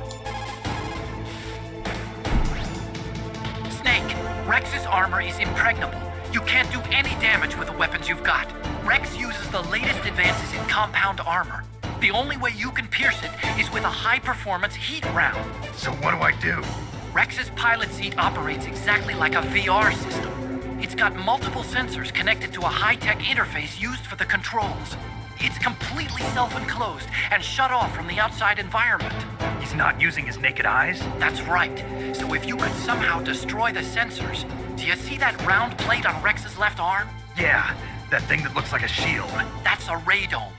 Snake, Rex's armor is impregnable. You can't do any damage with the weapons you've got. Rex uses the latest advances in compound armor. The only way you can pierce it is with a high-performance heat round. So what do I do? Rex's pilot seat operates exactly like a VR system. It's got multiple sensors connected to a high-tech interface used for the controls. It's completely self-enclosed and shut off from the outside environment. He's not using his naked eyes? That's right. So if you could somehow destroy the sensors, do you see that round plate on Rex's left arm? Yeah, that thing that looks like a shield. That's a radome.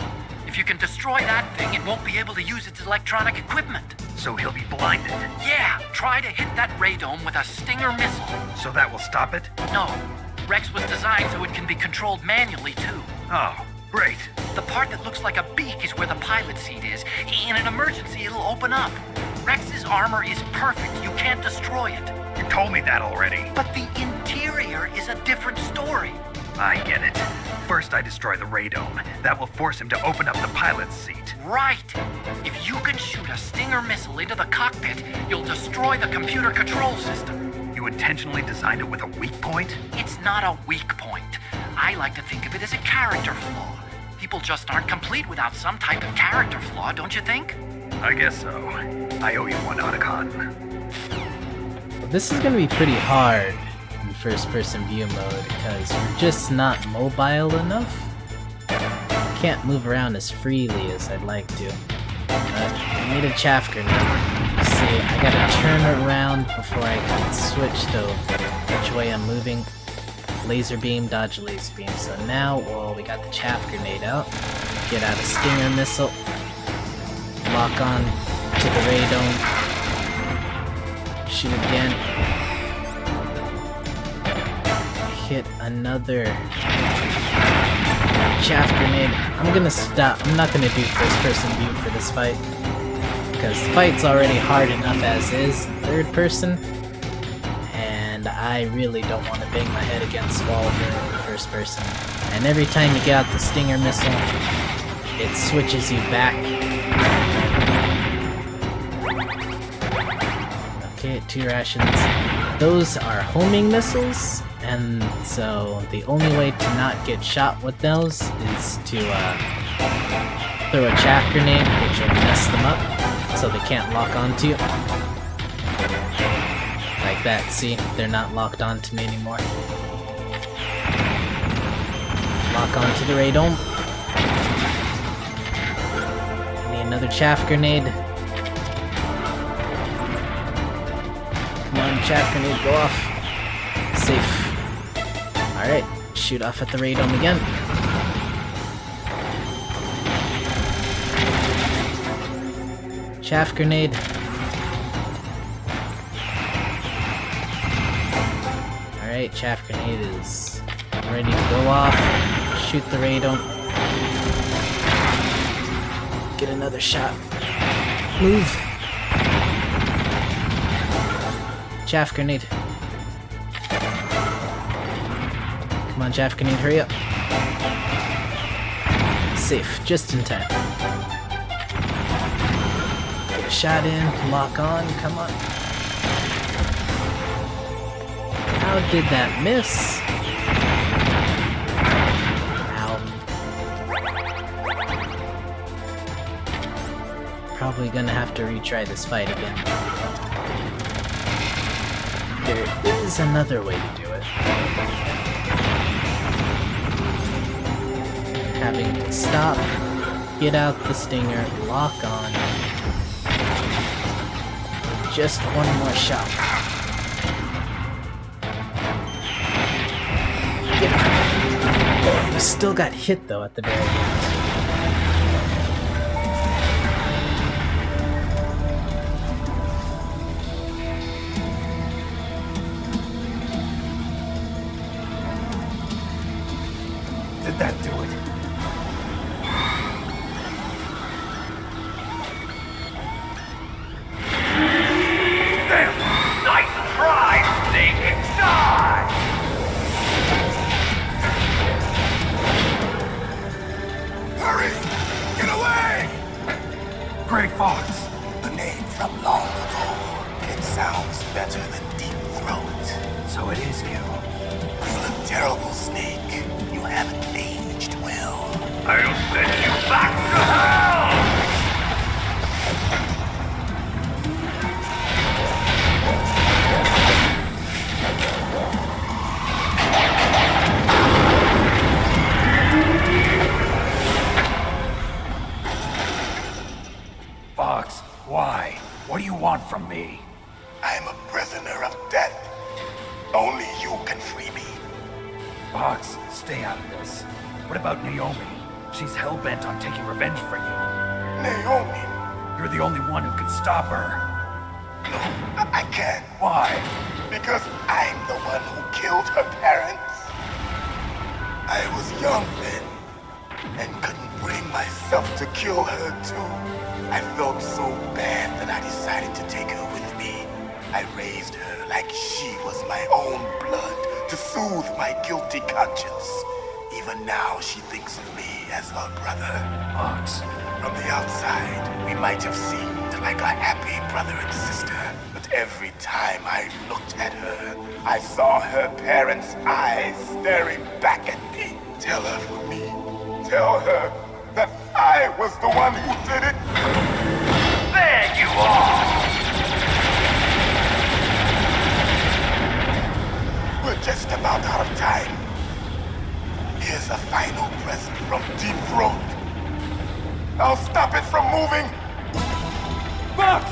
If you can destroy that thing, it won't be able to use its electronic equipment. So he'll be blinded. Yeah, try to hit that radome with a Stinger missile. So that will stop it? No. Rex was designed so it can be controlled manually, too. Oh, great. The part that looks like a beak is where the pilot seat is. In an emergency, it'll open up. Rex's armor is perfect. You can't destroy it. You told me that already. But the interior is a different story. I get it. First I destroy the radome. That will force him to open up the pilot's seat. Right. If you can shoot a Stinger missile into the cockpit, you'll destroy the computer control system. You intentionally designed it with a weak point? It's not a weak point. I like to think of it as a character flaw. People just aren't complete without some type of character flaw, don't you think? I guess so. I owe you one, Otacon. Well, this is gonna be pretty hard in first-person view mode because we're just not mobile enough. Can't move around as freely as I'd like to. I need a chaff grenade. See, I gotta turn around before I can switch to which way I'm moving. Laser beam, dodge laser beam. So now, well, we got the chaff grenade out. Get out a Stinger missile. Lock on to the radome. Shoot again. hit another chaff grenade. I'm gonna stop. I'm not gonna do first person view for this fight, because the fight's already hard enough as is in third person, and I really don't want to bang my head against the wall during the first person. And every time you get out the Stinger missile, it switches you back. Okay, 2 rations. Those are homing missiles, and so the only way to not get shot with those is to throw a chaff grenade, which will mess them up, so they can't lock onto you. Like that, see? They're not locked onto me anymore. Lock onto the radome. Need another chaff grenade. Come on, chaff grenade, go off. Safe. Alright, shoot off at the radome again. Chaff grenade. Alright, chaff grenade is ready to go off. Shoot the radome. Get another shot. Move. Chaff grenade. Come on, chaff grenade, hurry up. Safe, just in time. Get a shot in, lock on, come on. How did that miss? Ow. Probably gonna have to retry this fight again. There is another way to do it. Having to stop, get out the Stinger, lock on. Just one more shot. Get out. Oh, you still got hit though at the very end. Did that do it? Damn! Nice try, Snake! Die! Hurry! Get away! Great Fox! The name from long ago. It sounds better than Deep Throat. So it is you. You look terrible, Snake. You haven't aged well. I'll send you back to hell! Fox, why? What do you want from me? I'm a prisoner of death. Only you can free me. Fox, stay out of this. What about Naomi? She's hell-bent on taking revenge for you. Naomi? You're the only one who can stop her. No, I can't. Why? Because I'm the one who killed her parents. I was young then, and couldn't bring myself to kill her too. I felt so bad that I decided to take her with me. I raised her like she was my own blood to soothe my guilty conscience. Even now, she thinks of me as her brother. Fox. From the outside, we might have seemed like a happy brother and sister, but every time I looked at her, I saw her parents' eyes staring back at me. Tell her for me. Tell her that I was the one who did it. There you are! We're just about out of time. Here's a final present from Deep Throat. I'll stop it from moving. Fox!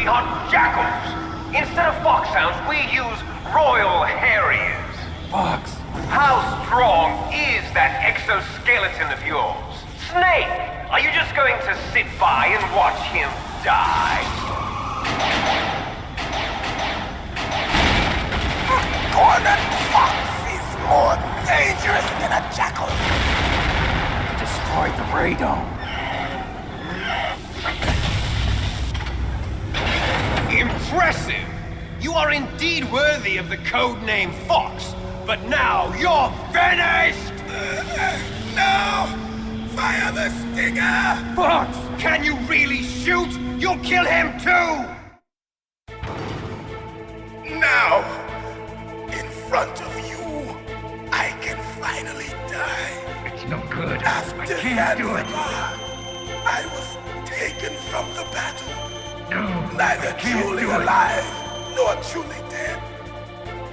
We are jackals! Instead of foxhounds, we use royal harriers. Fox! How strong is that exoskeleton of yours? Snake, are you just going to sit by and watch him die? Cornered fox is more dangerous than a jackal. He destroyed the radome. Impressive! You are indeed worthy of the codename Fox, but now you're finished! No! Fire the stinger! Fox, can you really shoot? You'll kill him too! Now, in front of you, I can finally die. It's no good. After I can't do it. I was taken from the battle. No, Neither I can't truly do it. alive, nor truly dead.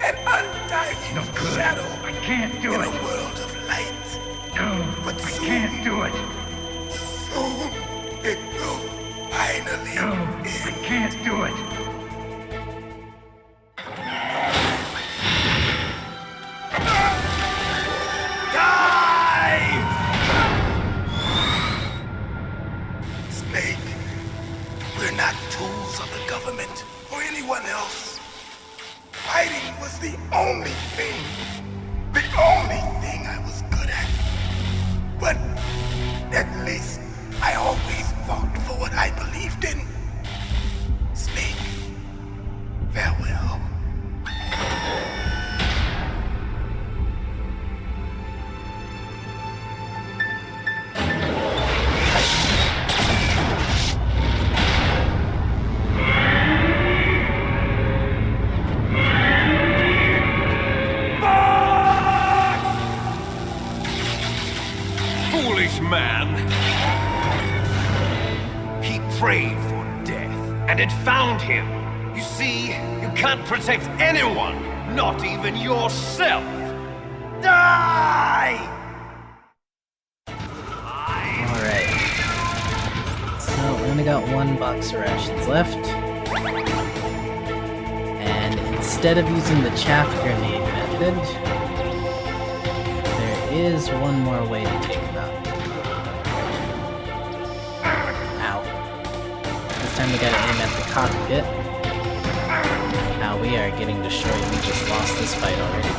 An undying No good. shadow I can't do in it. a world of light. No, But I soon, can't do it. soon, it will finally No, end. I can't do it. Die! Snake, we're not tools of the government or anyone else. Fighting was the only thing I was good at. But at least I always fought for what I believed in. Snake, farewell. Foolish man! He prayed for death, and it found him. You see, you can't protect anyone, not even yourself. Die! Alright. So, we only got one box of rations left. And instead of using the chaff grenade method, there is one more way to take them out. Ow. This time we gotta aim at the cockpit. Now we are getting destroyed. We just lost this fight already.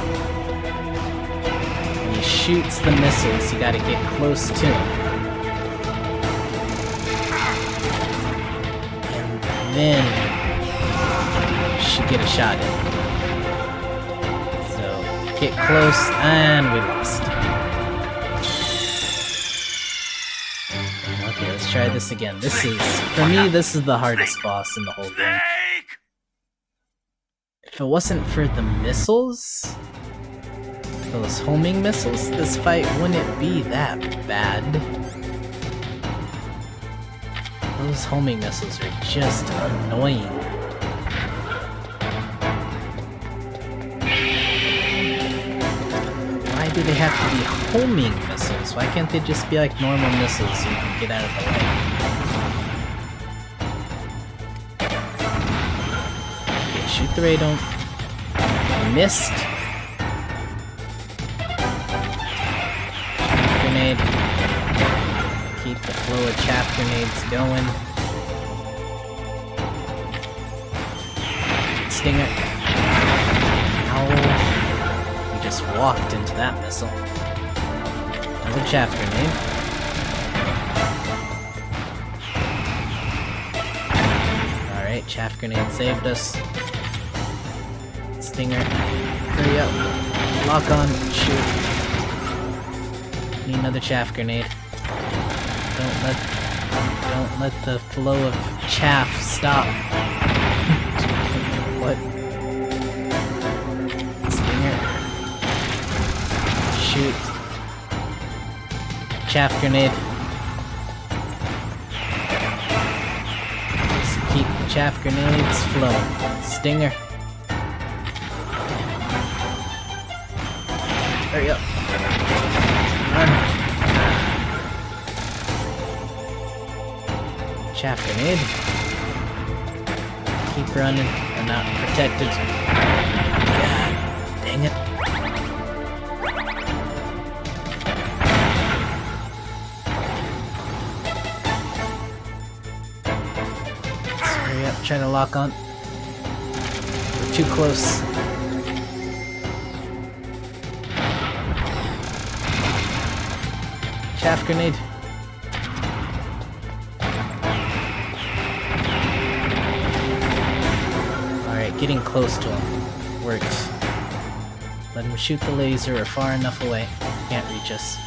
When he shoots the missiles, you gotta get close to him. And then you should get a shot in. So, get close, and we lost. Okay, let's try this again. This is, for me, this is the hardest boss in the whole game. If it wasn't for the missiles, those homing missiles, this fight wouldn't be that bad. Those homing missiles are just annoying. Why do they have to be homing missiles? Why can't they just be like normal missiles so you can get out of the way? Okay, shoot the radome. Missed. Chaff grenade. Keep the flow of chaff grenades going. Stinger. Ow. We just walked into that missile. Another chaff grenade. Alright, chaff grenade saved us. Stinger. Hurry up. Lock on. Shoot. Need another chaff grenade. Don't let the flow of chaff stop. What? Stinger. Shoot. Chaff grenade. Just keep the chaff grenades flowing. Stinger. Hurry up. Run. Chaff grenade. Keep running. I'm not protected. God dang it. Let's hurry up, try to lock on. We're too close. Chaff grenade. Alright, getting close to him. Works. Let him shoot the laser or far enough away. Can't reach us.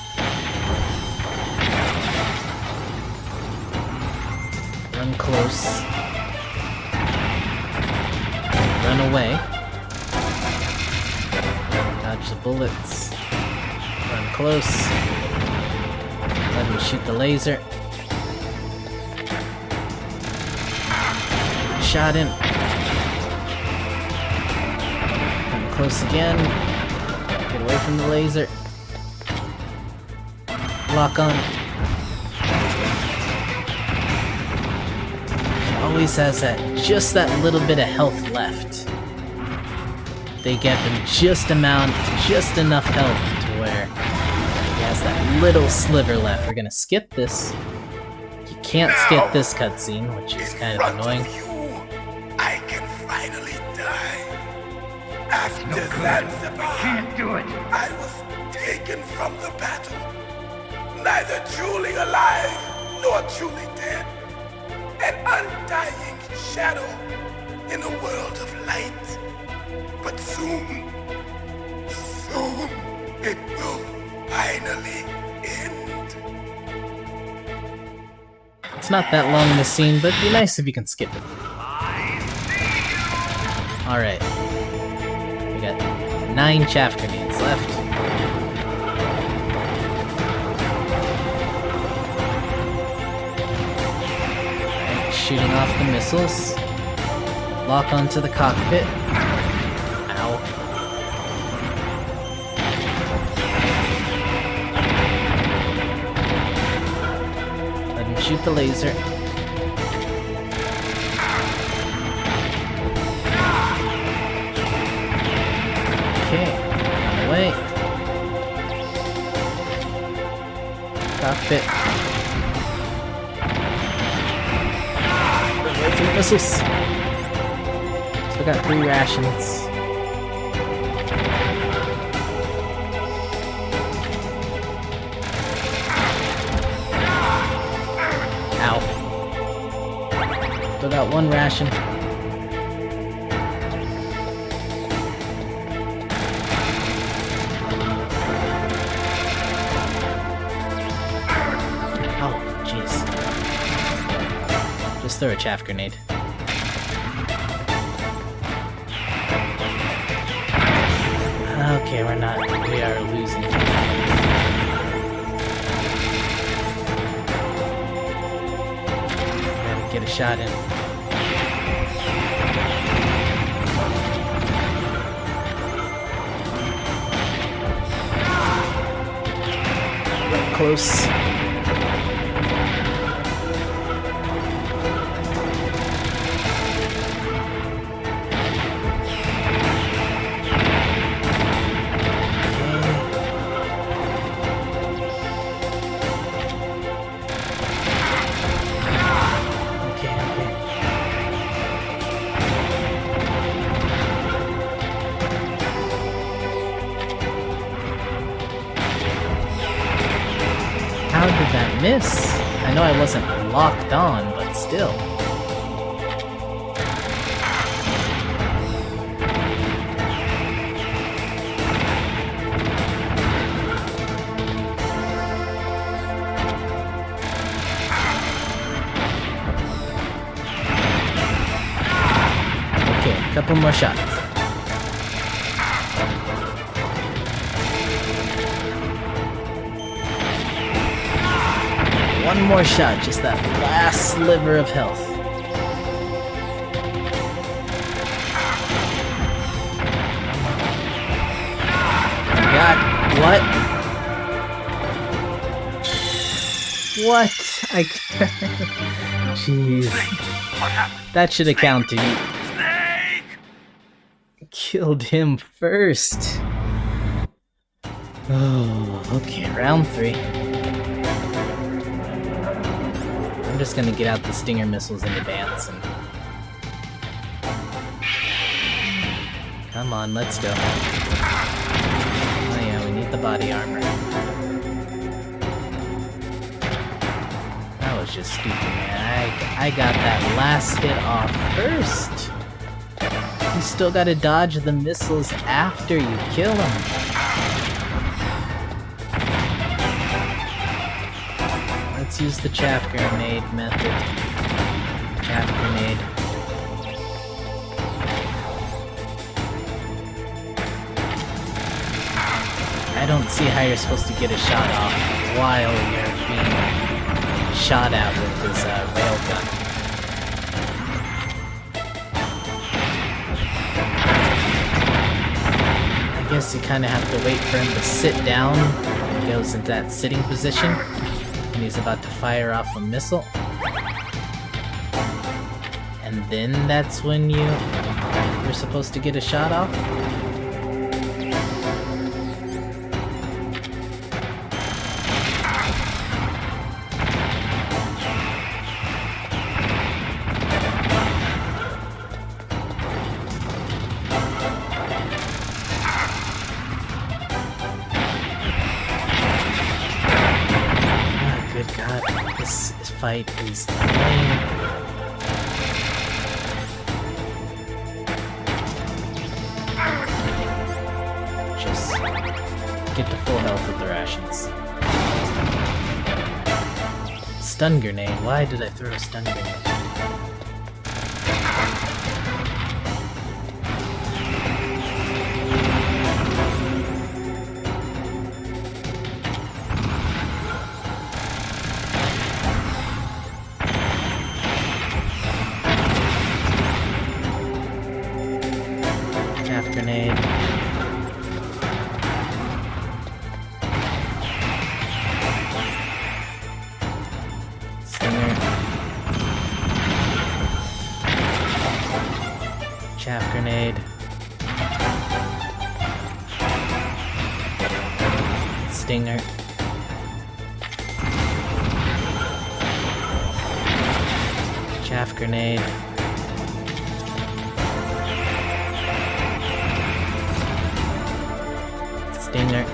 Run close. Run away. Dodge the bullets. Run close. Let him shoot the laser. Shot him. Come close again. Get away from the laser. Lock on. He always has just that little bit of health left. They get him just enough health to where he has that little sliver left. We're gonna skip this. You can't skip this cutscene, which is kind of annoying. I can finally die. After Zanzibar, Can't do it. I was taken from the battle, neither truly alive nor truly dead. An undying shadow in a world of light. But soon it will finally end. It's not that long in the scene, but it'd be nice if you can skip it. Alright. We got 9 chaff grenades left. Alright, shooting off the missiles. Lock onto the cockpit. Ow. Let him shoot the laser. Okay, run away. Cockpit. Run away from the missiles. Still got 3 rations. Ow. Still got 1 ration. Oh, jeez. Just throw a chaff grenade. Okay, we are losing. Gotta get a shot in. Get close. How did that miss? I know I wasn't locked on, but still. Okay, a couple more shots. One more shot, just that last sliver of health. God, what? What? Jeez. That should have counted. killed him first. Oh, okay, round 3. I'm just gonna get out the Stinger missiles in advance and... Come on, let's go. Oh yeah, we need the body armor. That was just stupid, man. I got that last hit off first. You still gotta dodge the missiles after you kill them. Let's use the chaff grenade method. Chaff grenade. I don't see how you're supposed to get a shot off while you're being shot at with this railgun. I guess you kind of have to wait for him to sit down. He goes into that sitting position, and he's about to fire off a missile. And then that's when you're supposed to get a shot off. Fight is annoying. Just get to full health with the rations. Stun grenade. Why did I throw a stun grenade? Grenade. Stinger. Chaff grenade. Stinger. Chaff grenade. Stinger.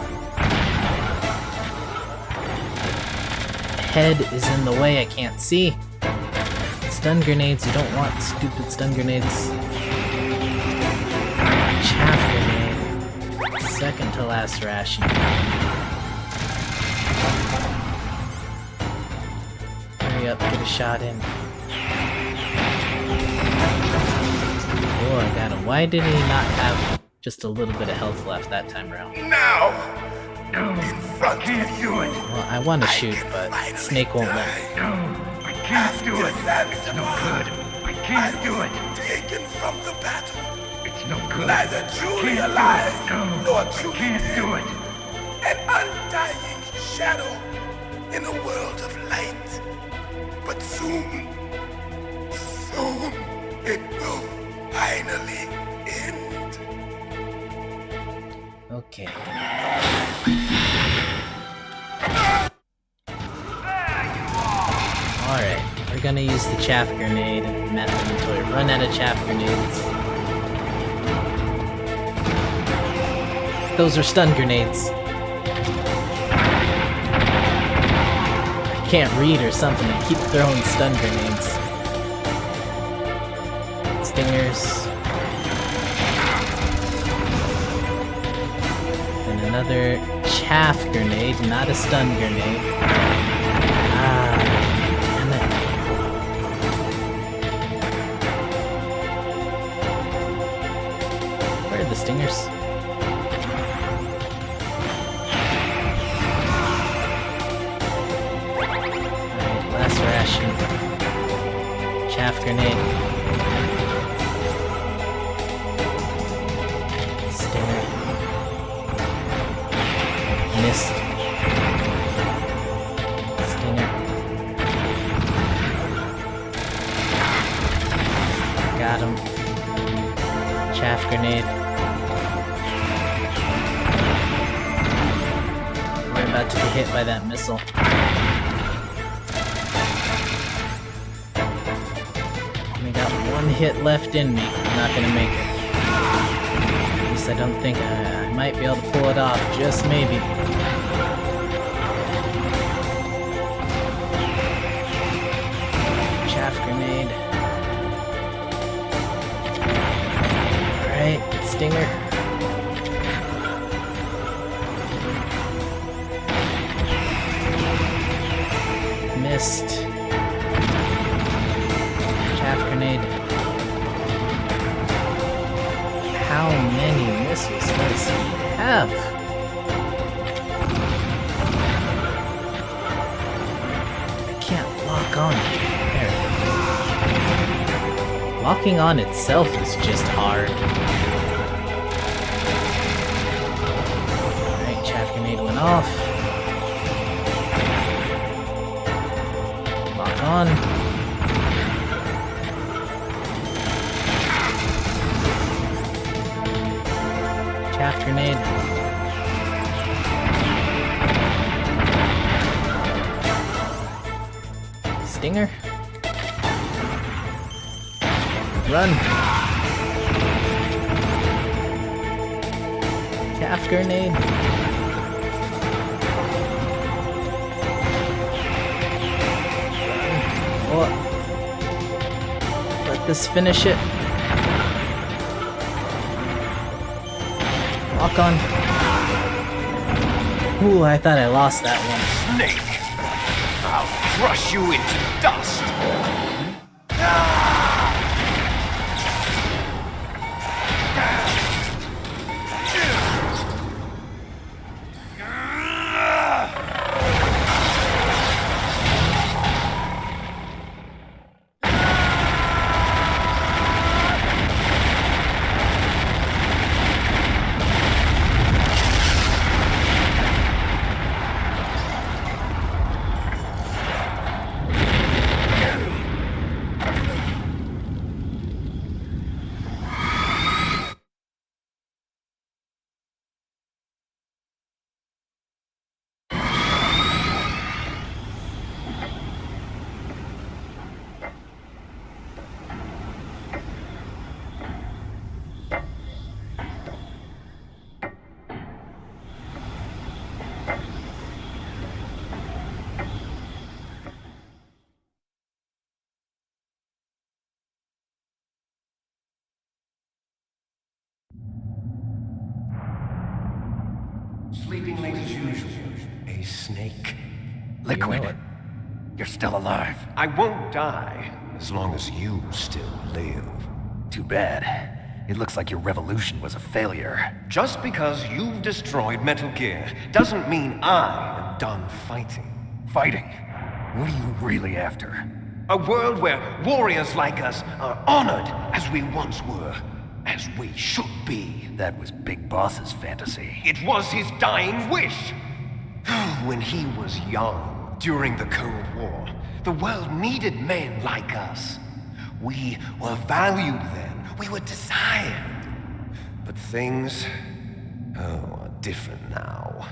Head is in the way, I can't see. Stun grenades, you don't want stupid stun grenades. Chaff grenade. Second to last ration. Hurry up, get a shot in. Oh, I got him. Why did he not have just a little bit of health left that time around? Now! In front of you! Well, I want to shoot, but Snake won't let me. I can't do it! It's no good! I can't do it! Taken from the battle! It's no good! Neither truly alive, nor truly dead! Do it! An undying shadow in a world of light. But soon, it will finally end. Okay. Alright, we're gonna use the chaff grenade method until we run out of chaff grenades. Those are stun grenades. I can't read or something, I keep throwing stun grenades. Stingers. Another chaff grenade, not a stun grenade. Ah, damn it. Where are the stingers? Alright, last ration. Chaff grenade. Stinger. Missed. Stinger. Got him. Chaff grenade. about to be hit by that missile. Only got one hit left in me. I'm not gonna make it. At least I don't think I might be able to pull it off. Just maybe. Chaff grenade. Alright, stinger. Missed. Chaff grenade. How many missiles does he have? I can't lock on it. There. Locking on itself is just hard. Alright, chaff grenade went off. On. Chaff grenade. Stinger. Run. Chaff grenade. Let this finish it. Lock on. Ooh, I thought I lost that one. Snake! I'll crush you into dust! Sleeping late as usual. A snake. Liquid. You know it. You're still alive. I won't die as long as you still live. Too bad. It looks like your revolution was a failure. Just because you've destroyed Metal Gear doesn't mean I am done fighting. Fighting? What are you really after? A world where warriors like us are honored as we once were, as we should be. That was Big Boss's fantasy. It was his dying wish. When he was young, during the Cold War, the world needed men like us. We were valued then. We were desired. But things, are different now.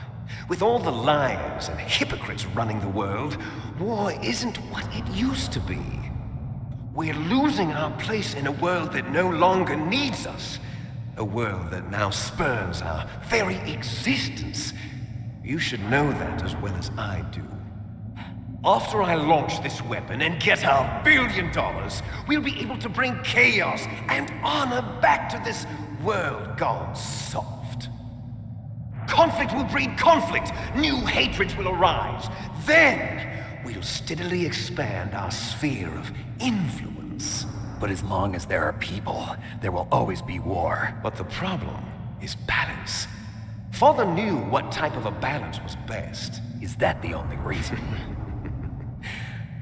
With all the liars and hypocrites running the world, war isn't what it used to be. We're losing our place in a world that no longer needs us. A world that now spurns our very existence. You should know that as well as I do. After I launch this weapon and get our $1 billion, we'll be able to bring chaos and honor back to this world gone soft. Conflict will breed conflict. New hatreds will arise. Then we'll steadily expand our sphere of influence. But as long as there are people, there will always be war. But the problem is balance. Father knew what type of a balance was best. Is that the only reason?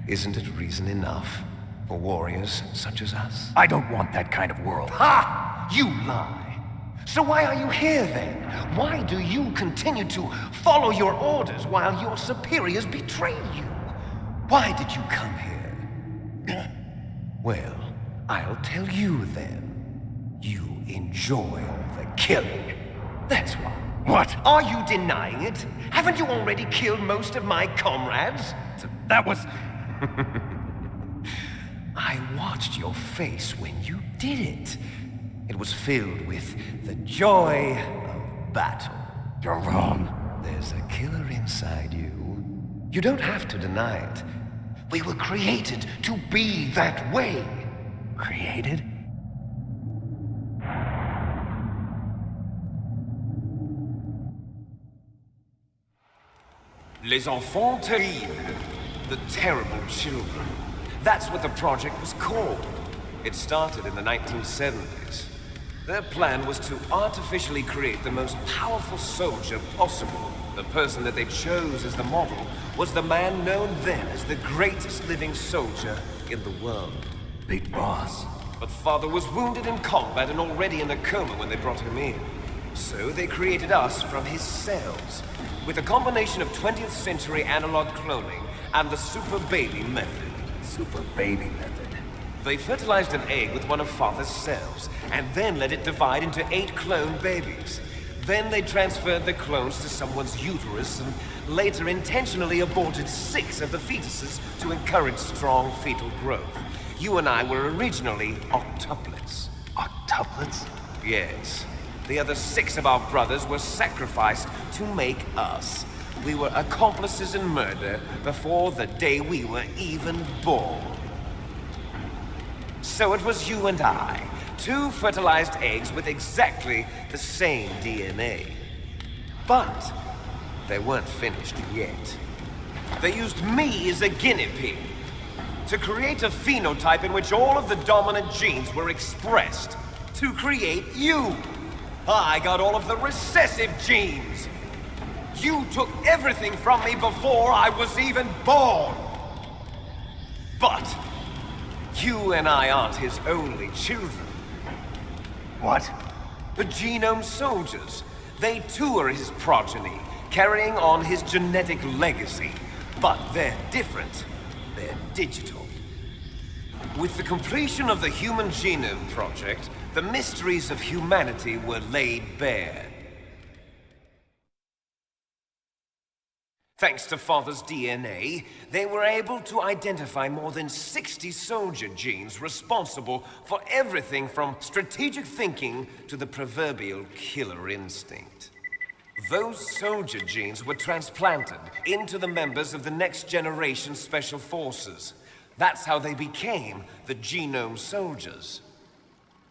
Isn't it reason enough for warriors such as us? I don't want that kind of world. Ha! You lie! So why are you here then? Why do you continue to follow your orders while your superiors betray you? Why did you come here? Well, I'll tell you then. You enjoy all the killing. That's why. What? Are you denying it? Haven't you already killed most of my comrades? That was... I watched your face when you did it. It was filled with the joy of battle. You're wrong. There's a killer inside you. You don't have to deny it. We were created to be that way. Created? Les enfants terribles. The terrible children. That's what the project was called. It started in the 1970s. Their plan was to artificially create the most powerful soldier possible. The person that they chose as the model was the man known then as the greatest living soldier in the world. Big Boss. But Father was wounded in combat and already in a coma when they brought him in. So they created us from his cells, with a combination of 20th century analog cloning and the super baby method. Super baby method. They fertilized an egg with one of Father's cells, and then let it divide into 8 clone babies. Then they transferred the clones to someone's uterus and later intentionally aborted 6 of the fetuses to encourage strong fetal growth. You and I were originally octuplets. Octuplets? Yes. The other 6 of our brothers were sacrificed to make us. We were accomplices in murder before the day we were even born. So it was you and I, 2 fertilized eggs with exactly the same DNA. But they weren't finished yet. They used me as a guinea pig to create a phenotype in which all of the dominant genes were expressed. To create you. I got all of the recessive genes. You took everything from me before I was even born. But you and I aren't his only children. What? The Genome Soldiers. They too are his progeny, carrying on his genetic legacy. But they're different. They're digital. With the completion of the Human Genome Project, the mysteries of humanity were laid bare. Thanks to Father's DNA, they were able to identify more than 60 soldier genes responsible for everything from strategic thinking to the proverbial killer instinct. Those soldier genes were transplanted into the members of the next generation Special Forces. That's how they became the Genome Soldiers.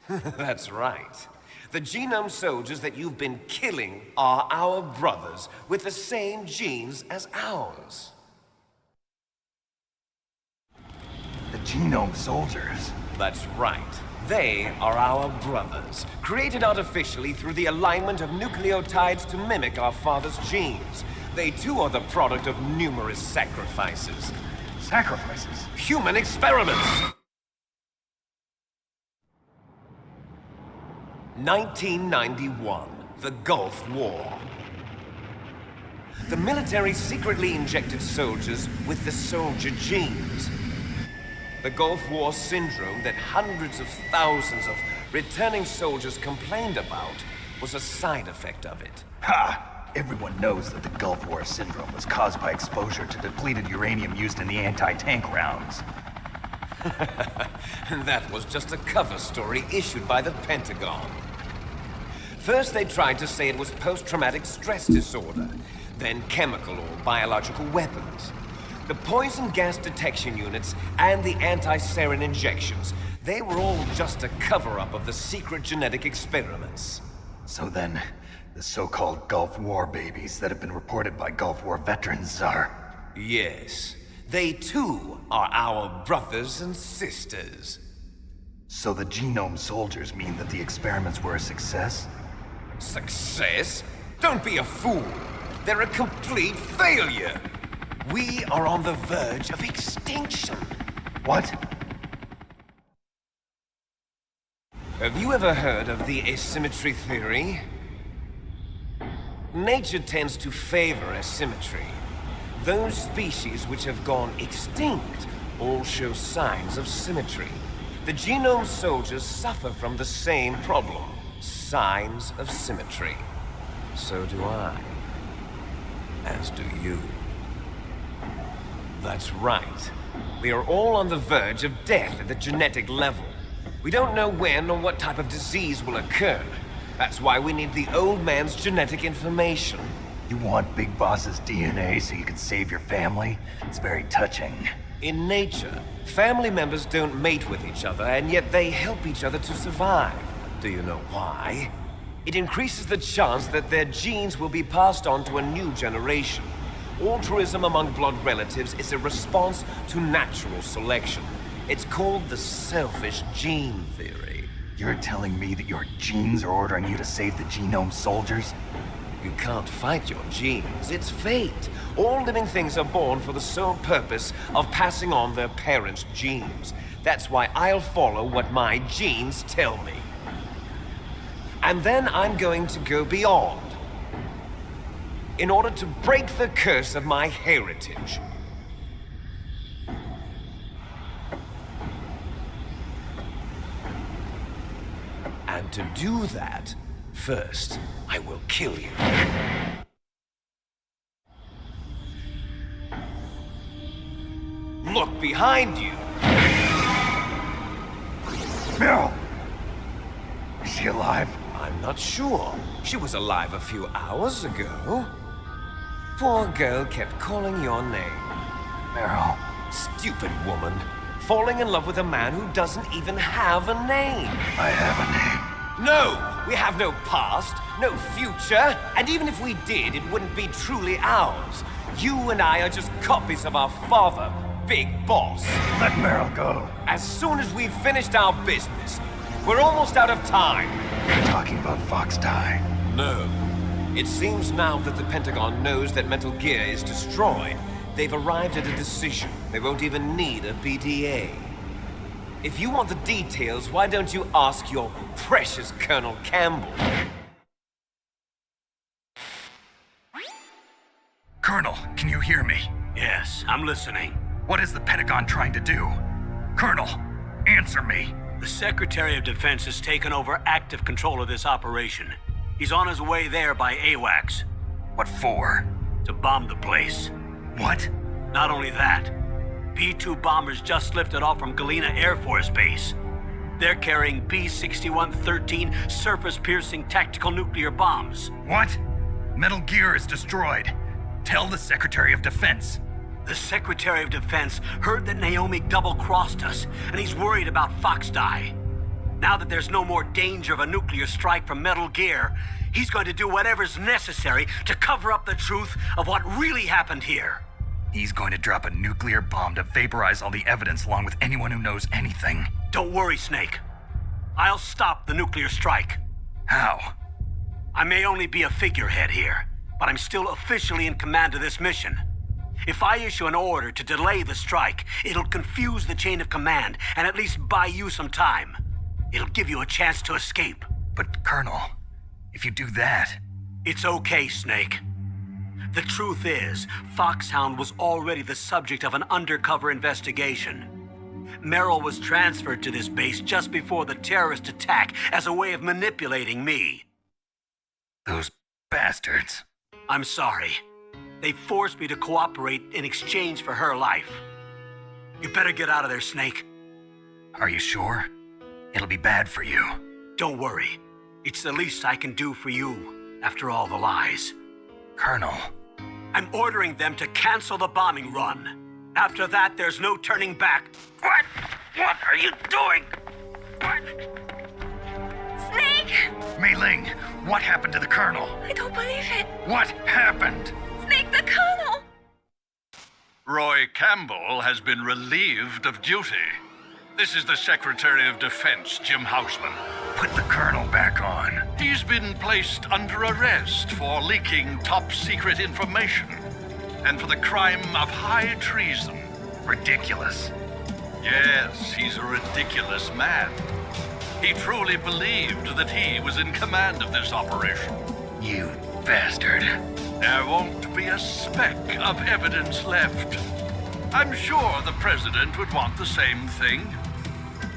That's right. The Genome Soldiers that you've been killing are our brothers with the same genes as ours. The Genome Soldiers? That's right. They are our brothers, created artificially through the alignment of nucleotides to mimic our father's genes. They too are the product of numerous sacrifices. Sacrifices? Human experiments! 1991, the Gulf War. The military secretly injected soldiers with the soldier genes. The Gulf War syndrome that hundreds of thousands of returning soldiers complained about was a side effect of it. Ha! Everyone knows that the Gulf War syndrome was caused by exposure to depleted uranium used in the anti-tank rounds. That was just a cover story issued by the Pentagon. First, they tried to say it was post-traumatic stress disorder, then chemical or biological weapons. The poison gas detection units and the anti-sarin injections, they were all just a cover-up of the secret genetic experiments. So then, the so-called Gulf War babies that have been reported by Gulf War veterans are... Yes. They too are our brothers and sisters. So the Genome Soldiers mean that the experiments were a success? Success? Don't be a fool. They're a complete failure. We are on the verge of extinction. What? Have you ever heard of the asymmetry theory? Nature tends to favor asymmetry. Those species which have gone extinct all show signs of symmetry. The Genome Soldiers suffer from the same problem, signs of symmetry. So do I. As do you. That's right. We are all on the verge of death at the genetic level. We don't know when or what type of disease will occur. That's why we need the old man's genetic information. You want Big Boss's DNA so you can save your family? It's very touching. In nature, family members don't mate with each other, and yet they help each other to survive. Do you know why? It increases the chance that their genes will be passed on to a new generation. Altruism among blood relatives is a response to natural selection. It's called the selfish gene theory. You're telling me that your genes are ordering you to save the genome soldiers? You can't fight your genes. It's fate. All living things are born for the sole purpose of passing on their parents' genes. That's why I'll follow what my genes tell me. And then I'm going to go beyond. In order to break the curse of my heritage. And to do that, first, I will kill you. Look behind you! Meryl! Is she alive? I'm not sure. She was alive a few hours ago. Poor girl kept calling your name. Meryl. Stupid woman. Falling in love with a man who doesn't even have a name. I have a name. No! We have no past, no future, and even if we did, it wouldn't be truly ours. You and I are just copies of our father, Big Boss. Let Meryl go. As soon as we've finished our business, we're almost out of time. You're talking about Fox Die. No. It seems now that the Pentagon knows that Metal Gear is destroyed, they've arrived at a decision. They won't even need a PTA. If you want the details, why don't you ask your precious Colonel Campbell? Colonel, can you hear me? Yes, I'm listening. What is the Pentagon trying to do? Colonel, answer me. The Secretary of Defense has taken over active control of this operation. He's on his way there by AWACS. What for? To bomb the place. What? Not only that, B-2 bombers just lifted off from Galena Air Force Base. They're carrying B-6113 surface-piercing tactical nuclear bombs. What? Metal Gear is destroyed. Tell the Secretary of Defense. The Secretary of Defense heard that Naomi double-crossed us, and he's worried about Fox Die. Now that there's no more danger of a nuclear strike from Metal Gear, he's going to do whatever's necessary to cover up the truth of what really happened here. He's going to drop a nuclear bomb to vaporize all the evidence along with anyone who knows anything. Don't worry, Snake. I'll stop the nuclear strike. How? I may only be a figurehead here, but I'm still officially in command of this mission. If I issue an order to delay the strike, it'll confuse the chain of command and at least buy you some time. It'll give you a chance to escape. But, Colonel, if you do that... It's okay, Snake. The truth is, Foxhound was already the subject of an undercover investigation. Merrill was transferred to this base just before the terrorist attack as a way of manipulating me. Those bastards. I'm sorry. They forced me to cooperate in exchange for her life. You better get out of there, Snake. Are you sure? It'll be bad for you. Don't worry. It's the least I can do for you, after all the lies. Colonel. I'm ordering them to cancel the bombing run. After that, there's no turning back. What? What are you doing? What? Snake! Mei Ling, what happened to the Colonel? I don't believe it. What happened? Snake, the Colonel! Roy Campbell has been relieved of duty. This is the Secretary of Defense, Jim Houseman. Put the Colonel back on. He's been placed under arrest for leaking top-secret information and for the crime of high treason. Ridiculous. Yes, he's a ridiculous man. He truly believed that he was in command of this operation. You bastard. There won't be a speck of evidence left. I'm sure the President would want the same thing.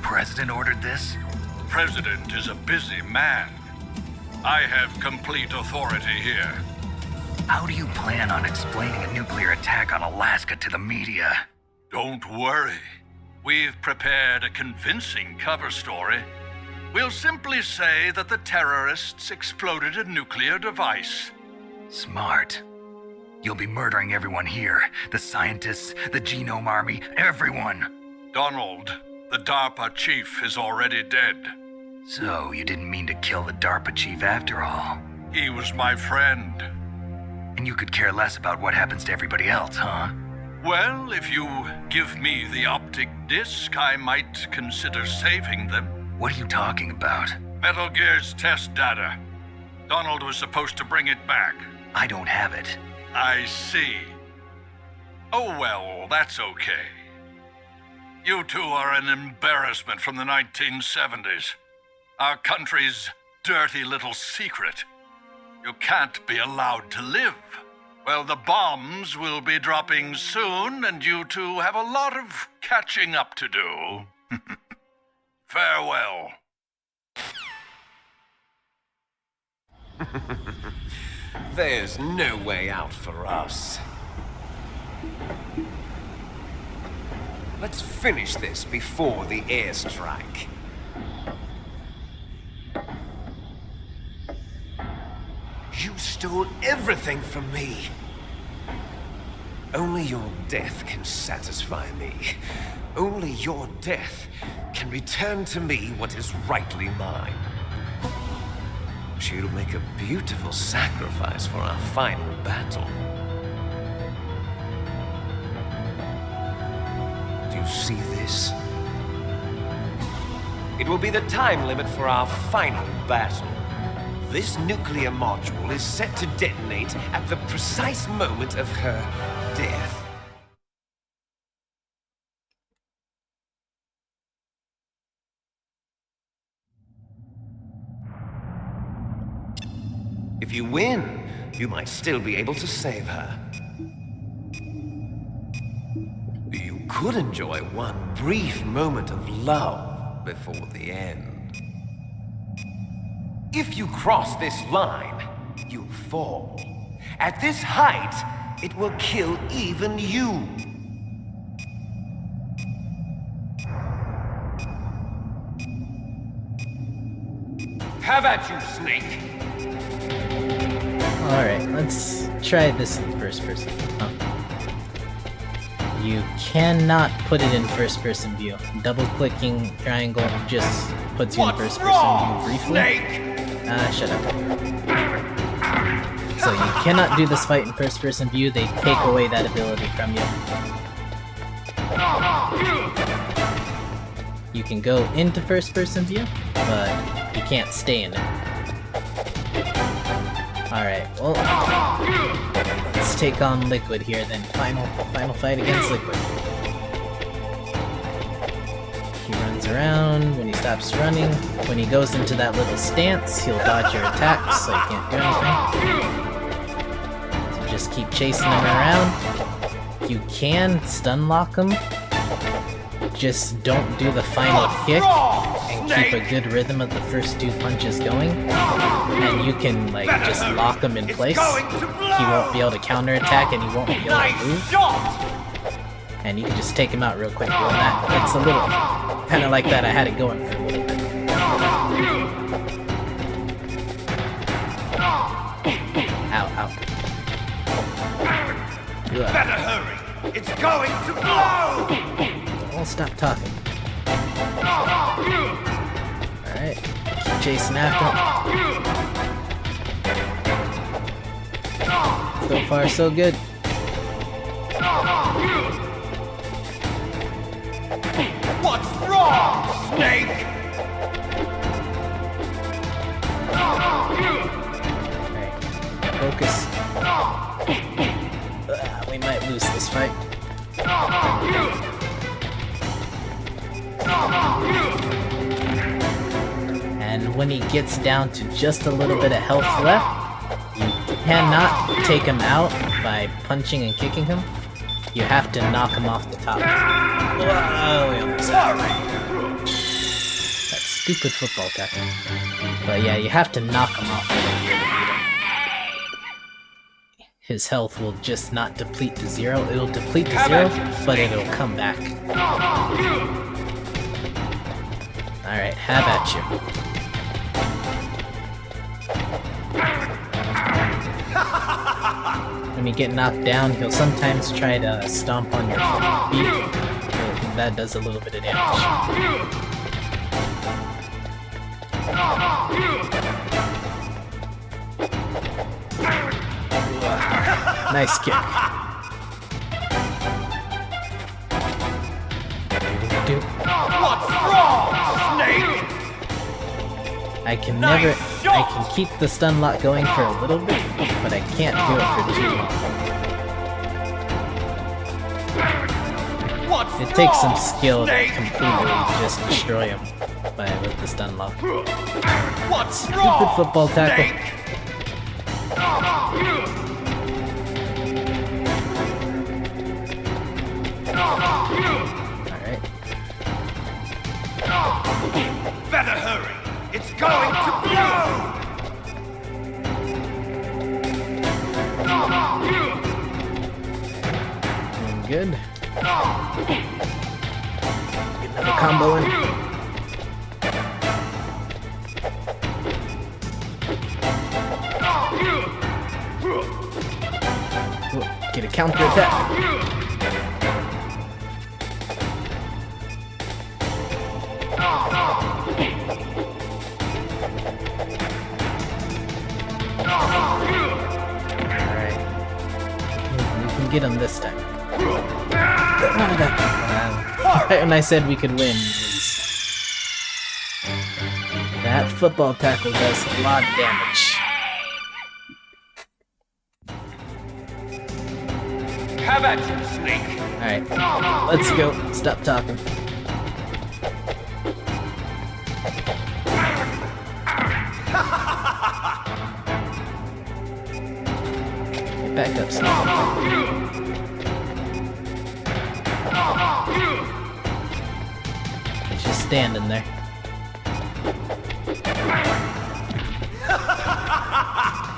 President ordered this? The President is a busy man. I have complete authority here. How do you plan on explaining a nuclear attack on Alaska to the media? Don't worry. We've prepared a convincing cover story. We'll simply say that the terrorists exploded a nuclear device. Smart. You'll be murdering everyone here. The scientists, the Genome Army, everyone. Donald, the DARPA chief, is already dead. So, you didn't mean to kill the DARPA chief after all. He was my friend. And you could care less about what happens to everybody else, huh? Well, if you give me the optic disc, I might consider saving them. What are you talking about? Metal Gear's test data. Donald was supposed to bring it back. I don't have it. I see. Oh well, that's okay. You two are an embarrassment from the 1970s. Our country's dirty little secret. You can't be allowed to live. Well, the bombs will be dropping soon, and you two have a lot of catching up to do. Farewell. There's no way out for us. Let's finish this before the airstrike. You stole everything from me. Only your death can satisfy me. Only your death can return to me what is rightly mine. She'll make a beautiful sacrifice for our final battle. Do you see this? It will be the time limit for our final battle. This nuclear module is set to detonate at the precise moment of her death. If you win, you might still be able to save her. You could enjoy one brief moment of love before the end. If you cross this line, you fall. At this height, it will kill even you. Have at you, Snake. Alright, let's try this in first person. You cannot put it in first person view. Double clicking triangle just puts you in first person view briefly. Shut up. So you cannot do this fight in first person view, they take away that ability from you. You can go into first person view, but you can't stay in it. Alright, well, let's take on Liquid here then. Final fight against Liquid. He runs around. When he stops running, when he goes into that little stance, he'll dodge your attacks, so you can't do anything. So just keep chasing him around. You can stun lock him. Just don't do the final kick and keep a good rhythm of the first two punches going. And you can like just lock him in place. He won't be able to counterattack and he won't be able to move. And you can just take him out real quick doing that. It's a little kind of like that. I had it going for a little bit. Ow, ow. Ugh. Better hurry! It's going to blow! Don't stop talking. Alright, keep chasing after him. So far, so good. What's wrong, Snake? Alright, focus. We might lose this fight. And when he gets down to just a little bit of health left, you cannot take him out by punching and kicking him. You have to knock him off the top. Whoa, we almost had it. That stupid football tackle. But yeah, you have to knock him off Metal Gear to beat him. His health will just not deplete to 0. It'll deplete to 0, but it'll come back. Alright, have at you. When you get knocked down, he'll sometimes try to stomp on your feet. That does a little bit of damage. Nice kick. What's wrong, Snake? I can keep the stun lock going for a little bit, but I can't do it for too long. It takes some skill to completely just destroy him with the stun lock. Stupid football tackle. Alright. Better hurry. It's going to blow! Doing good. Get another combo in. Ooh, get a counter attack. Alright. We can get him this time. And I said we could win. That football tackle does a lot of damage. Have at you, Snake. Alright, let's go. Stop talking. Get back up, Snake. He's just standing there.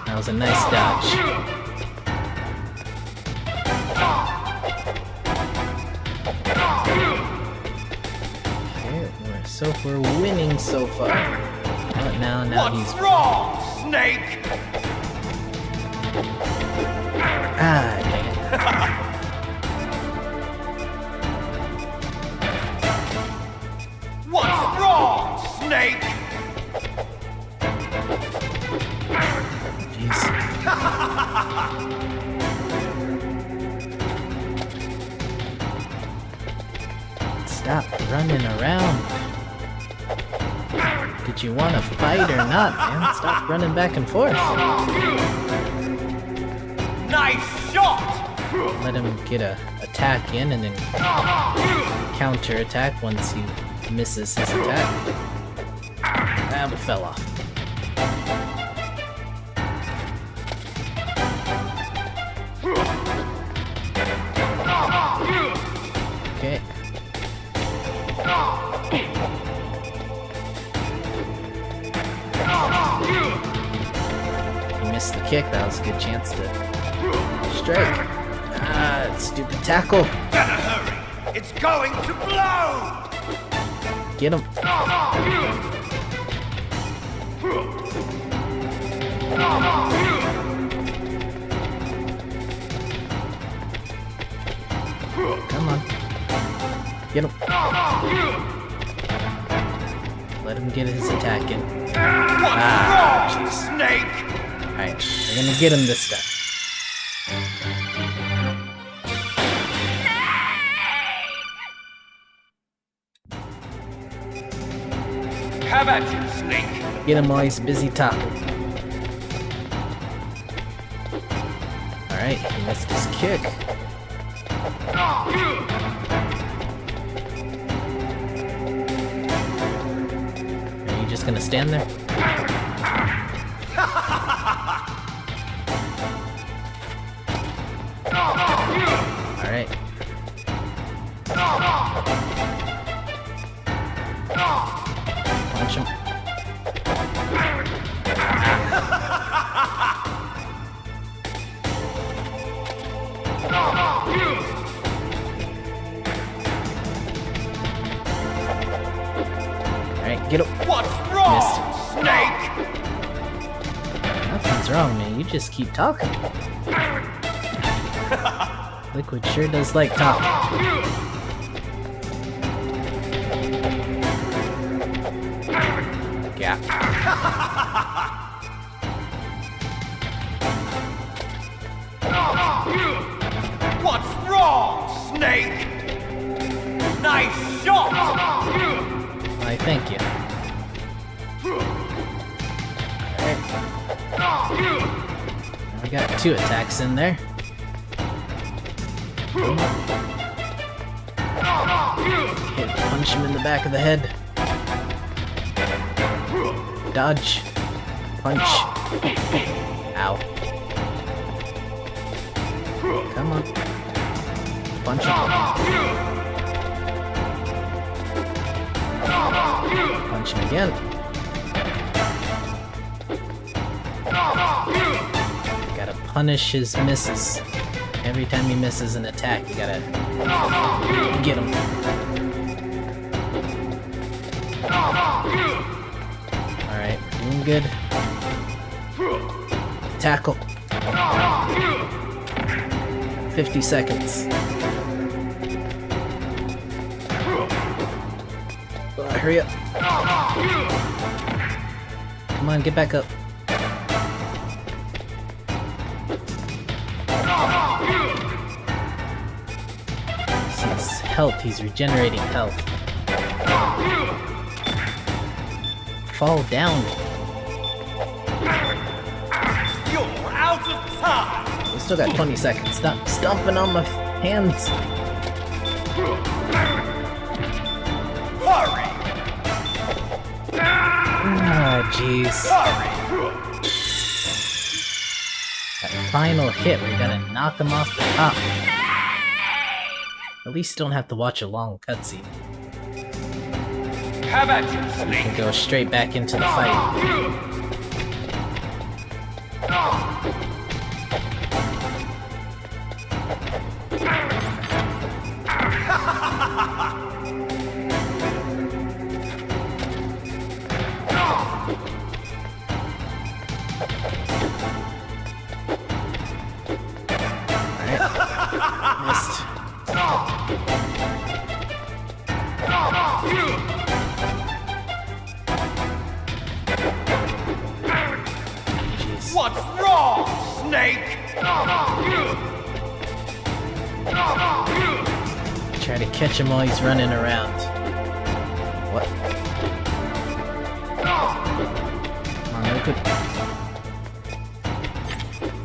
That was a nice dodge. Okay, we're winning so far. But now What's wrong, Snake? Ah, dang it. What's wrong, Snake? Jeez. Stop running around. Did you want to fight or not, man? Stop running back and forth. Nice shot! Let him get a attack in and then counter attack once he misses his attack. Ah, we fell off. Okay. He missed the kick. That was a good chance to strike. Ah, stupid tackle. Better hurry! It's going to blow! Get him. Come on. Get him. Let him get his attack in. Ah, jeez. Snake! Alright, we're gonna get him this time. Have at you, Snake! Get him while he's busy talking. Alright, he missed his kick. Are you just gonna stand there? Alright. Punch him. Nothing's wrong, man. You just keep talking. Liquid sure does like talking. Yeah. What's wrong, Snake? Nice shot! Why, thank you. Alright. We got 2 attacks in there. Hit, punch him in the back of the head. Dodge. Punch. Ow. Come on. Punch him. Punch him again. Gotta punish his misses. Every time he misses an attack, you gotta get him. Alright, we're doing good. Tackle. 50 seconds. Hurry up. Come on, get back up. His health, he's regenerating health. Fall down. You're out of time! We still got 20 seconds. Stop stomping on my hands. Hurry! Ah, jeez. That final hit where you gotta knock him off the top. At least you don't have to watch a long cutscene. Have at you, You can go straight back into the fight. Missed. Jeez. What's wrong, Snake? Try to catch him while he's running around. What? Come on, Liquid.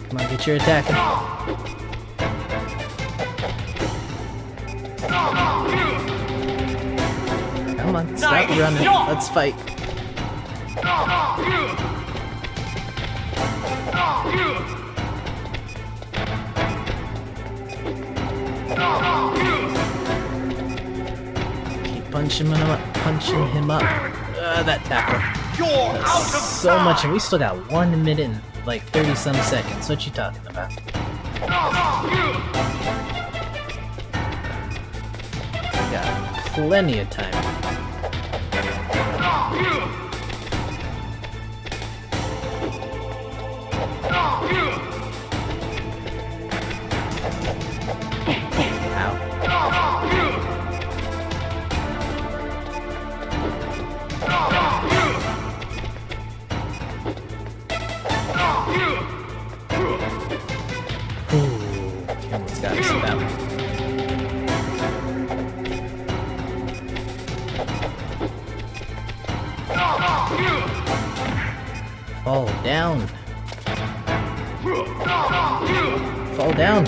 Come on, get your attack. Come on, stop running. Let's fight. Keep punching him up. That tackle. You're out of So much, and we still got 1 minute and like 30 some seconds. What you talking about? We got plenty of time. Cameron's got us about. Fall down. Fall down.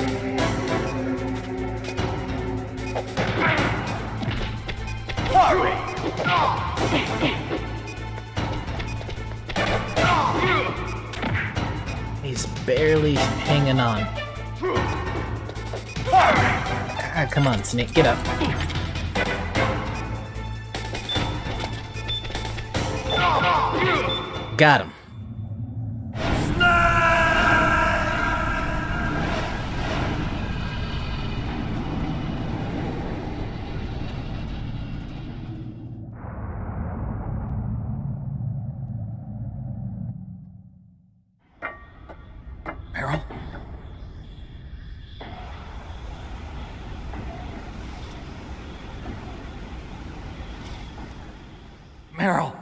hurry! He's barely hanging on. Ah, come on, Snake, get up. Got him. Meryl.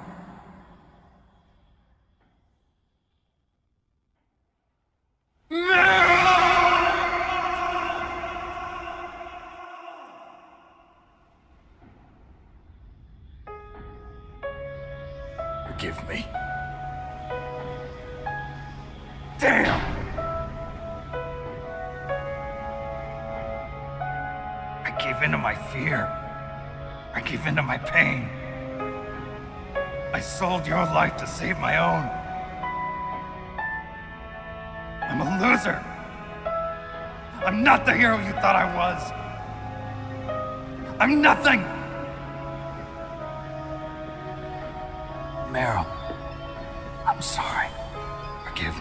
Forgive me. Damn! I gave in to my fear. I gave in to my pain. I sold your life to save my own. I'm a loser. I'm not the hero you thought I was. I'm nothing. Meryl, I'm sorry. Forgive me.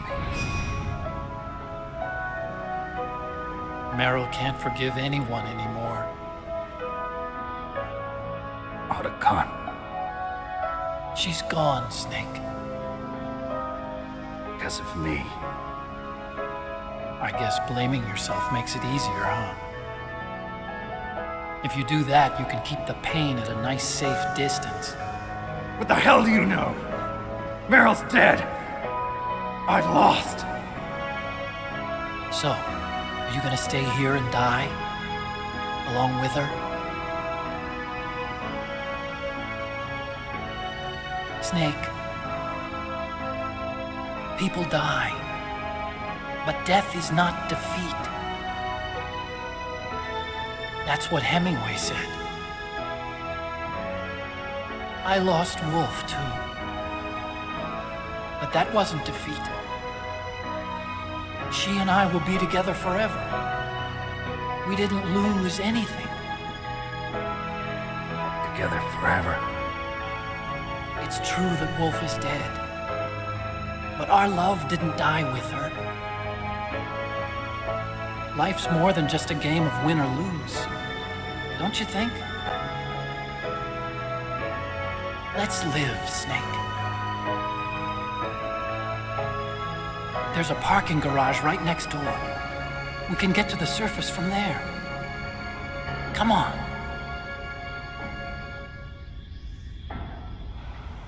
Meryl can't forgive anyone anymore. Otacon. She's gone, Snake. Because of me. I guess blaming yourself makes it easier, huh? If you do that, you can keep the pain at a nice, safe distance. What the hell do you know? Meryl's dead. I lost. So, are you gonna stay here and die? Along with her? Snake. People die. But death is not defeat. That's what Hemingway said. I lost Wolf, too. But that wasn't defeat. She and I will be together forever. We didn't lose anything. Together forever. It's true that Wolf is dead. But our love didn't die with her. Life's more than just a game of win or lose. Don't you think? Let's live, Snake. There's a parking garage right next door. We can get to the surface from there. Come on.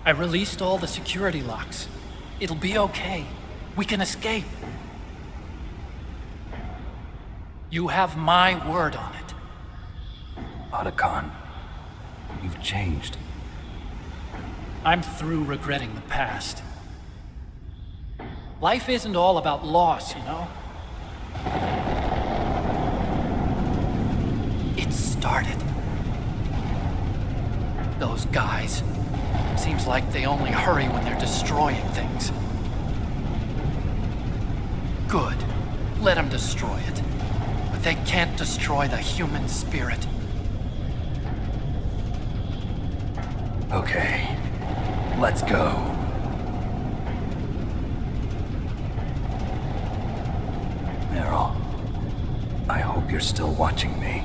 I released all the security locks. It'll be okay. We can escape. You have my word on it. Otacon, you've changed. I'm through regretting the past. Life isn't all about loss, you know? It started. Those guys. Seems like they only hurry when they're destroying things. Good. Let them destroy it. But they can't destroy the human spirit. Okay, let's go. Meryl, I hope you're still watching me.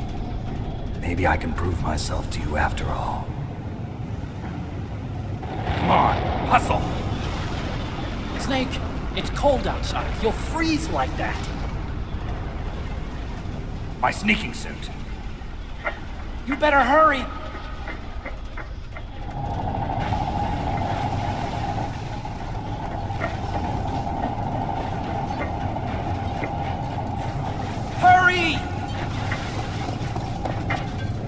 Maybe I can prove myself to you after all. Come on, hustle! Snake, it's cold outside. You'll freeze like that. My sneaking suit. You better hurry. Hurry!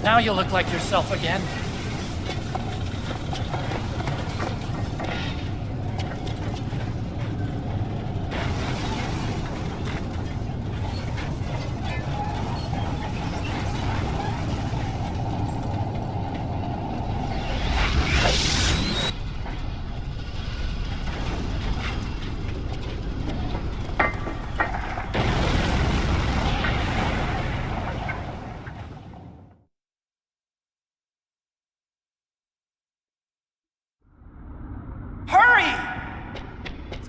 Now you look like yourself again.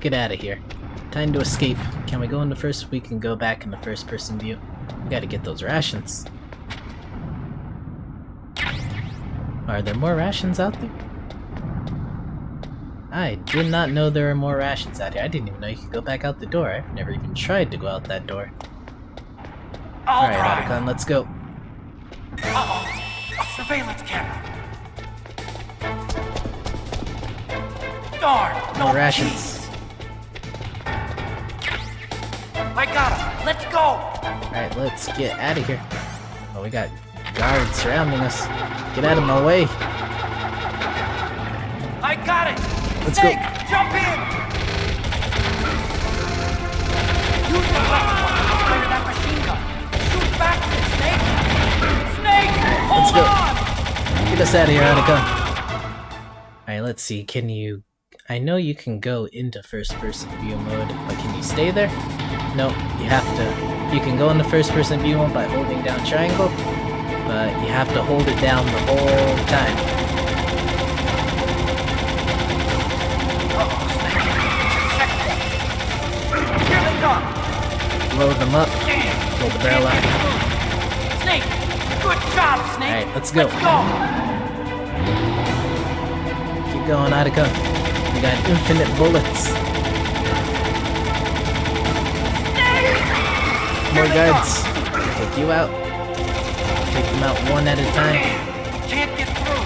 Get out of here. Time to escape. Can we go in the first? We can go back in the first person view. We gotta get those rations. Are there more rations out there? I did not know there were more rations out here. I didn't even know you could go back out the door. I've never even tried to go out that door. Alright, Otacon, let's go. Uh-oh! A surveillance camera! Darn! No rations. I got him. Let's go. Alright, let's get out of here. Oh, we got guards surrounding us. Get out of my way. I got it. Let's Snake, go. jump in. Use your weapon. Fire that machine gun. Shoot back at it, Snake. Snake, Let's hold go. on. Get us out of here, Otacon. Alright, let's see. Can you... I know you can go into first-person view mode, but can you stay there? No, you have to... You can go into first-person view mode by holding down triangle, but you have to hold it down the whole time. Here they come. Load them up. Pull the barrel out. Snake, good job, Snake. Alright, let's go. Let's go. Keep going, Otacon. We got infinite bullets. More guards. Take you out. Take them out one at a time. Can't get through.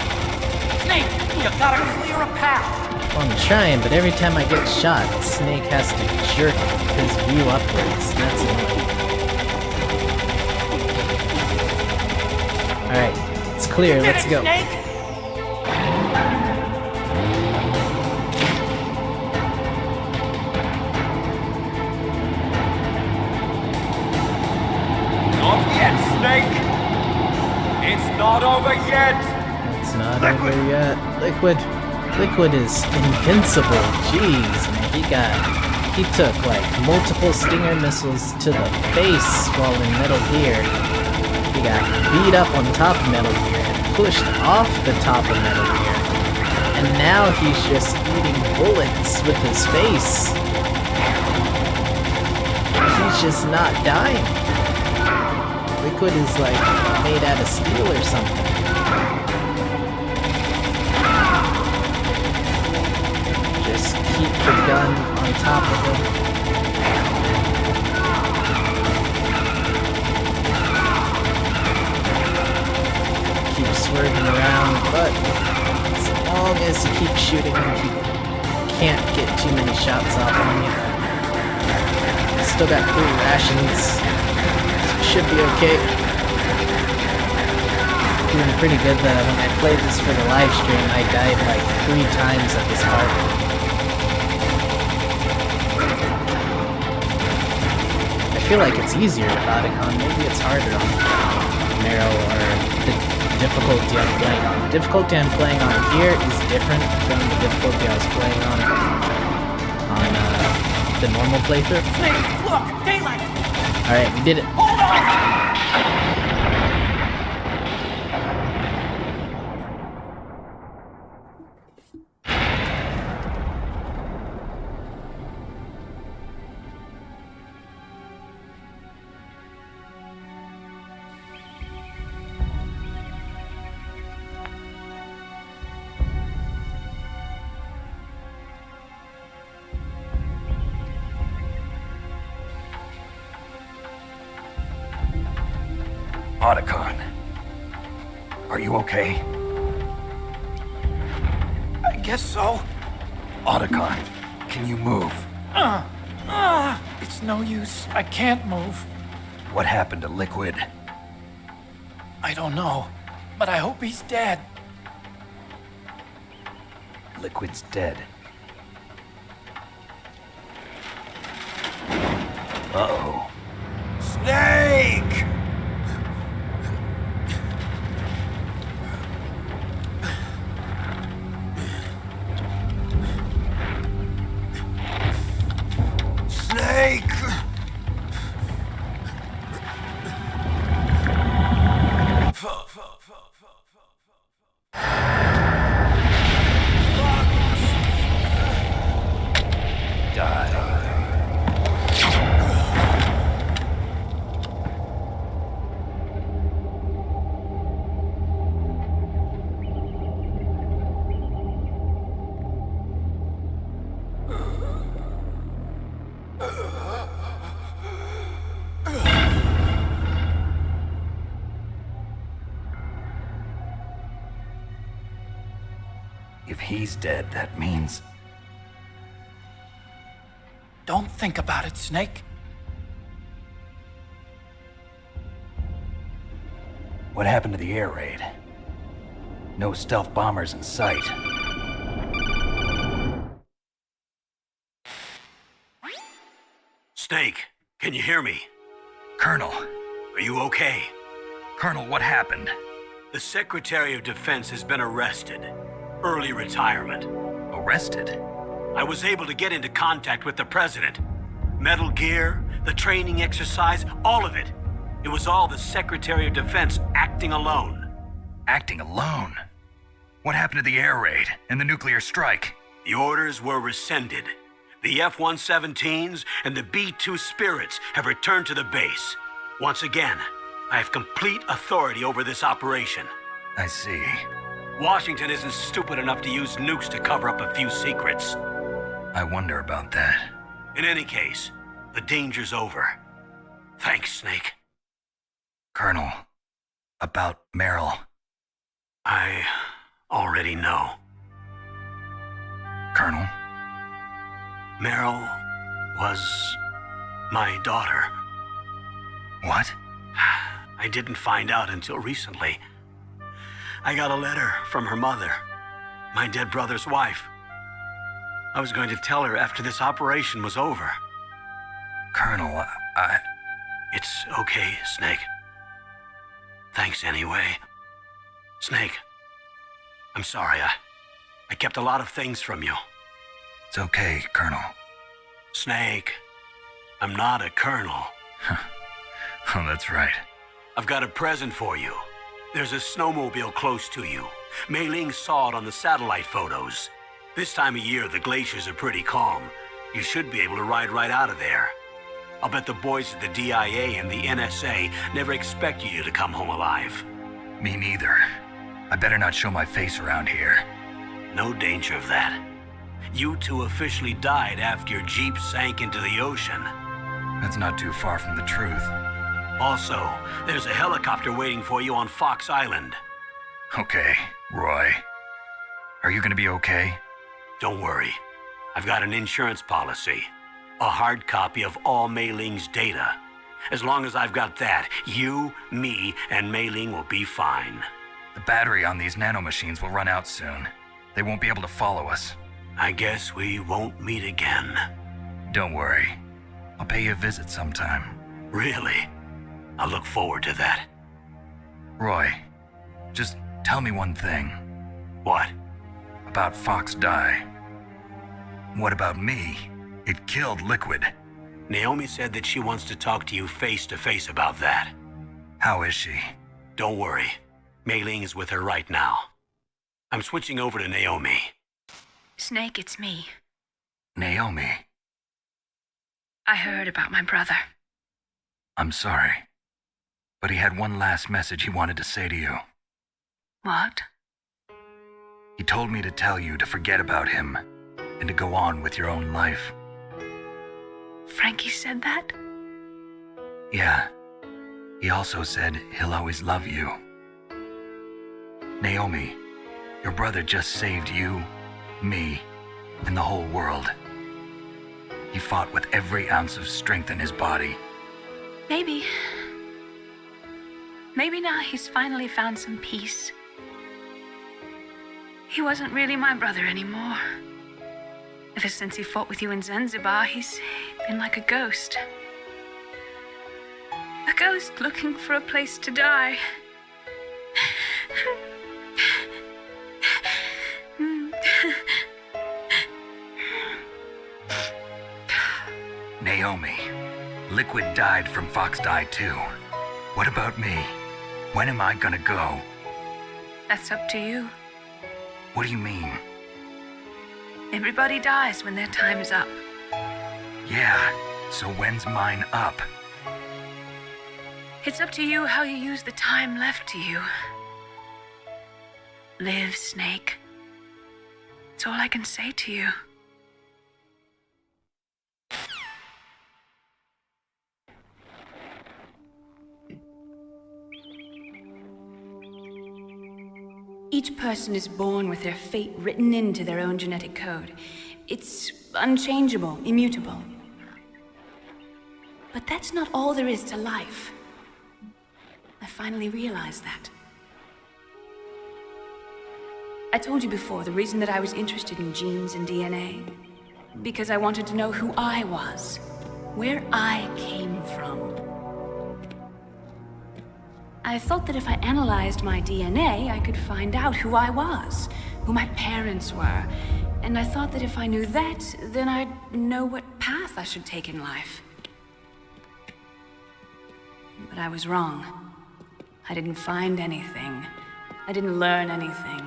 Snake, you gotta clear a path. Well, I'm trying, but every time I get shot, Snake has to jerk his view upwards. That's annoying. Alright, it's clear. Let's go. Snake. Not yet, Snake! It's not over yet! It's not over yet. Liquid is invincible. Jeez, man, he took like multiple Stinger missiles to the face while in Metal Gear. He got beat up on top of Metal Gear and pushed off the top of Metal Gear. And now he's just eating bullets with his face. He's just not dying. Liquid is like made out of steel or something. Just keep the gun on top of him. Keep swerving around, but as long as you keep shooting him, you can't get too many shots off on you. Still got 3 rations. Should be okay. Doing pretty good though. When I played this for the live stream, I died like 3 times at this part. I feel like it's easier with Otacon. Maybe it's harder on Marrow or the difficulty I'm playing on. The difficulty I'm playing on here is different from the difficulty I was playing on the normal playthrough. Snake, look, daylight. Alright, we did it. Hold on. Otacon. Are you okay? I guess so. Otacon, can you move? It's no use. I can't move. What happened to Liquid? I don't know, but I hope he's dead. Liquid's dead. Uh-oh. Snake! Snake! If he's dead, that means... Don't think about it, Snake. What happened to the air raid? No stealth bombers in sight. Snake, can you hear me? Colonel. Are you okay? Colonel, what happened? The Secretary of Defense has been arrested. Early retirement. Arrested? I was able to get into contact with the President. Metal Gear, the training exercise, all of it. It was all the Secretary of Defense acting alone. Acting alone? What happened to the air raid and the nuclear strike? The orders were rescinded. The F-117s and the B-2 Spirits have returned to the base. Once again, I have complete authority over this operation. I see. Washington isn't stupid enough to use nukes to cover up a few secrets. I wonder about that. In any case, the danger's over. Thanks, Snake. Colonel, about Meryl. I already know. Colonel? Meryl was my daughter. What? I didn't find out until recently. I got a letter from her mother, my dead brother's wife. I was going to tell her after this operation was over. Colonel, It's okay, Snake. Thanks anyway. Snake, I'm sorry. I kept a lot of things from you. It's okay, Colonel. Snake, I'm not a colonel. Oh, that's right. I've got a present for you. There's a snowmobile close to you. Mei Ling saw it on the satellite photos. This time of year, the glaciers are pretty calm. You should be able to ride right out of there. I'll bet the boys at the DIA and the NSA never expected you to come home alive. Me neither. I better not show my face around here. No danger of that. You two officially died after your Jeep sank into the ocean. That's not too far from the truth. Also, there's a helicopter waiting for you on Fox Island. Okay, Roy. Are you gonna be okay? Don't worry. I've got an insurance policy. A hard copy of all Mei Ling's data. As long as I've got that, you, me, and Mei Ling will be fine. The battery on these nanomachines will run out soon. They won't be able to follow us. I guess we won't meet again. Don't worry. I'll pay you a visit sometime. Really? I look forward to that. Roy, just tell me one thing. What? About Fox Die. What about me? It killed Liquid. Naomi said that she wants to talk to you face to face about that. How is she? Don't worry. Mei Ling is with her right now. I'm switching over to Naomi. Snake, it's me. Naomi. I heard about my brother. I'm sorry. But he had one last message he wanted to say to you. What? He told me to tell you to forget about him and to go on with your own life. Frankie said that? Yeah. He also said he'll always love you. Naomi, your brother just saved you, me, and the whole world. He fought with every ounce of strength in his body. Maybe now he's finally found some peace. He wasn't really my brother anymore. Ever since he fought with you in Zanzibar, he's been like a ghost. A ghost looking for a place to die. Naomi, Liquid died from Fox Die too. What about me? When am I gonna go? That's up to you. What do you mean? Everybody dies when their time is up. Yeah, so when's mine up? It's up to you how you use the time left to you. Live, Snake. That's all I can say to you. Each person is born with their fate written into their own genetic code. It's unchangeable, immutable. But that's not all there is to life. I finally realized that. I told you before the reason that I was interested in genes and DNA. Because I wanted to know who I was, where I came from. I thought that if I analyzed my DNA, I could find out who I was, who my parents were. And I thought that if I knew that, then I'd know what path I should take in life. But I was wrong. I didn't find anything. I didn't learn anything.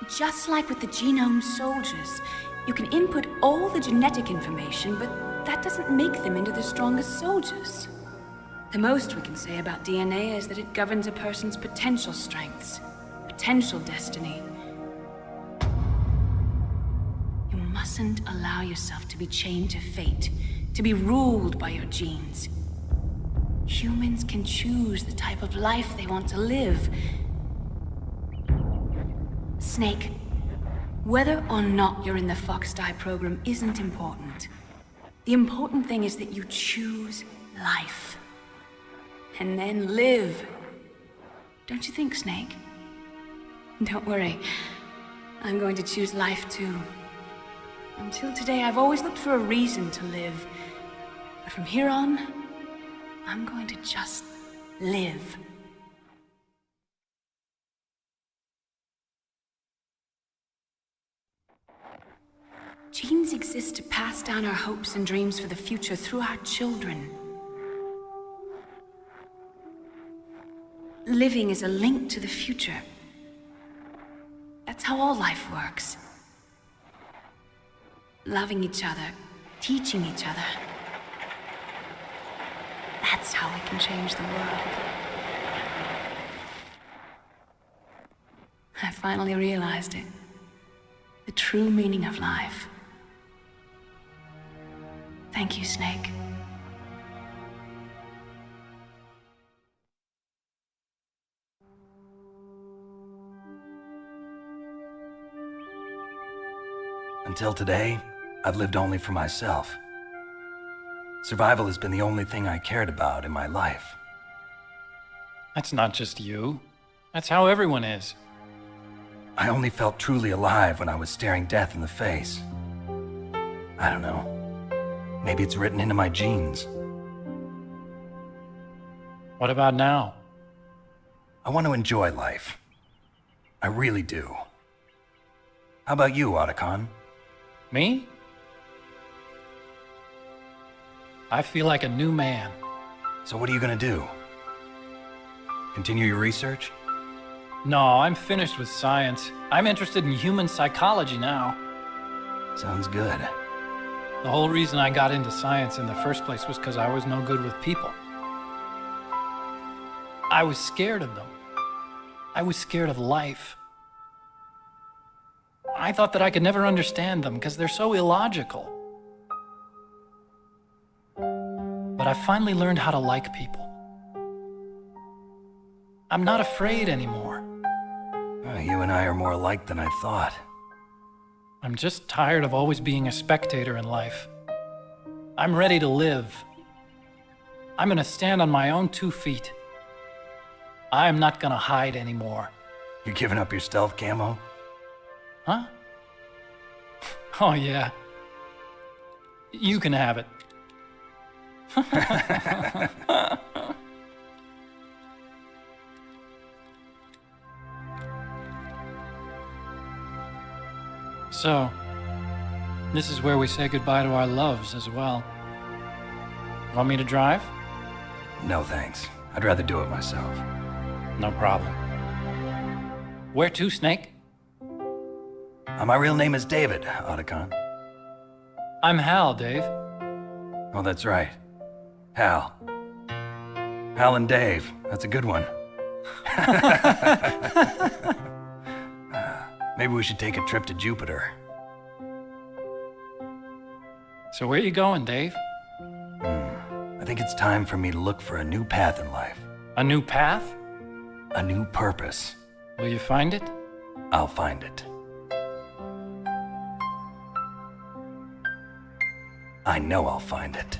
Just like with the genome soldiers, you can input all the genetic information, but that doesn't make them into the strongest soldiers. The most we can say about DNA is that it governs a person's potential strengths, potential destiny. You mustn't allow yourself to be chained to fate, to be ruled by your genes. Humans can choose the type of life they want to live. Snake, whether or not you're in the Fox-Die program isn't important. The important thing is that you choose life. And then live. Don't you think, Snake? Don't worry. I'm going to choose life too. Until today, I've always looked for a reason to live. But from here on, I'm going to just live. Genes exist to pass down our hopes and dreams for the future through our children. Living is a link to the future. That's how all life works. Loving each other, teaching each other. That's how we can change the world. I finally realized it. The true meaning of life. Thank you, Snake. Until today, I've lived only for myself. Survival has been the only thing I cared about in my life. That's not just you. That's how everyone is. I only felt truly alive when I was staring death in the face. I don't know. Maybe it's written into my genes. What about now? I want to enjoy life. I really do. How about you, Otacon? Me? I feel like a new man. So what are you gonna do? Continue your research? No, I'm finished with science. I'm interested in human psychology now. Sounds good. The whole reason I got into science in the first place was because I was no good with people. I was scared of them. I was scared of life. I thought that I could never understand them because they're so illogical. But I finally learned how to like people. I'm not afraid anymore. You and I are more alike than I thought. I'm just tired of always being a spectator in life. I'm ready to live. I'm gonna stand on my own 2 feet. I'm not gonna hide anymore. You giving up your stealth camo? Huh? Oh yeah. You can have it. So, this is where we say goodbye to our loves as well. Want me to drive? No thanks. I'd rather do it myself. No problem. Where to, Snake? My real name is David, Otacon. I'm Hal, Dave. Oh, that's right. Hal. Hal and Dave. That's a good one. Maybe we should take a trip to Jupiter. So where you going, Dave? I think it's time for me to look for a new path in life. A new path? A new purpose. Will you find it? I'll find it. I know I'll find it.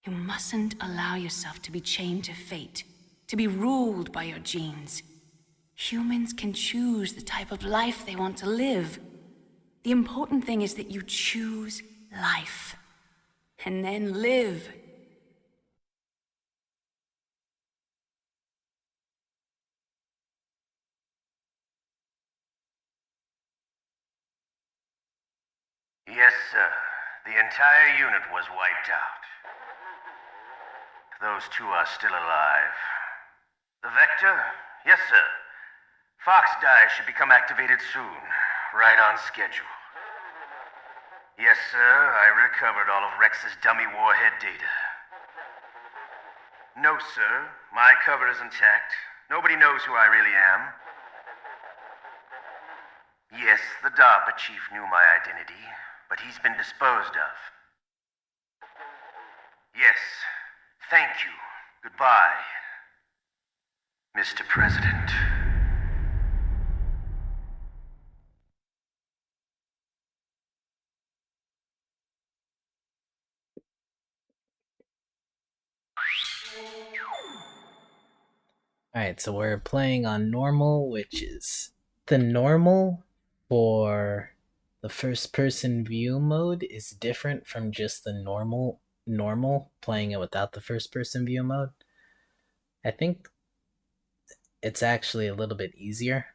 You mustn't allow yourself to be chained to fate, to be ruled by your genes. Humans can choose the type of life they want to live. The important thing is that you choose life. And then live. Yes, sir. The entire unit was wiped out. Those two are still alive. The Vector? Yes, sir. Fox Die should become activated soon. Right on schedule. Yes, sir. I recovered all of Rex's dummy warhead data. No, sir. My cover is intact. Nobody knows who I really am. Yes, the DARPA chief knew my identity, but he's been disposed of. Yes. Thank you. Goodbye, Mr. President. Alright, so we're playing on normal, which is the normal for the first person view mode is different from just the normal playing it without the first person view mode. I think it's actually a little bit easier,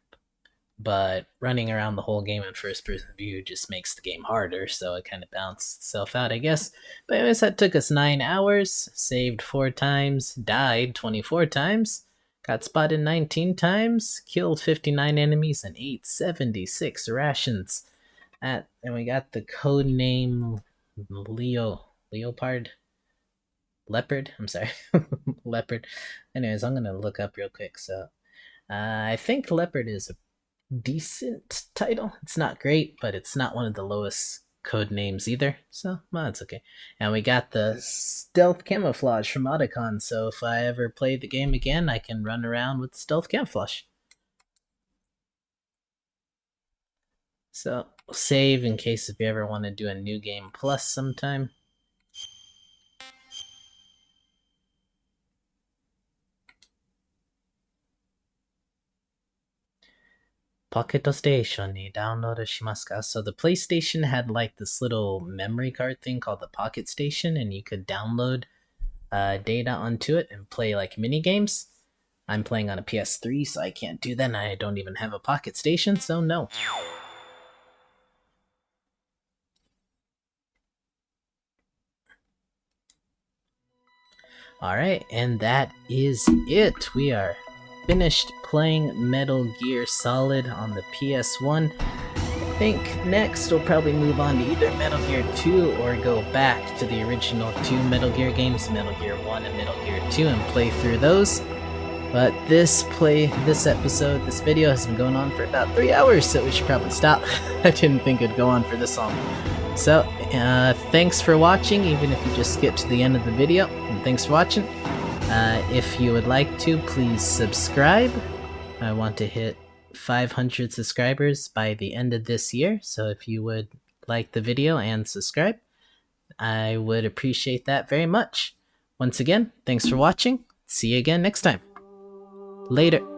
but running around the whole game in first person view just makes the game harder, so it kind of balanced itself out, I guess. But anyways, that took us 9 hours, saved 4 times, died 24 times, got spotted 19 times, killed 59 enemies, and ate 76 rations. And we got the code name Leopard? Leopard? I'm sorry. Leopard. Anyways, I'm gonna look up real quick. So, I think Leopard is a decent title. It's not great, but it's not one of the lowest code names either. So, well, it's okay. And we got the stealth camouflage from Otacon. So if I ever play the game again, I can run around with stealth camouflage. So, we'll save in case if you ever want to do a new game plus sometime. Pocket Station ni download shimasu ka? So the PlayStation had like this little memory card thing called the Pocket Station, and you could download data onto it and play like mini games. I'm playing on a PS3, so I can't do that, and I don't even have a Pocket Station, so no. Alright, and that is it. We are finished playing Metal Gear Solid on the PS1. I think next we'll probably move on to either Metal Gear 2 or go back to the original 2 Metal Gear games, Metal Gear 1 and Metal Gear 2, and play through those. But this video has been going on for about 3 hours, so we should probably stop. I didn't think it'd go on for this long. So, thanks for watching, even if you just skipped to the end of the video, and thanks for watching. If you would like to, please subscribe. I want to hit 500 subscribers by the end of this year, so if you would like the video and subscribe, I would appreciate that very much. Once again, thanks for watching. See you again next time. Later.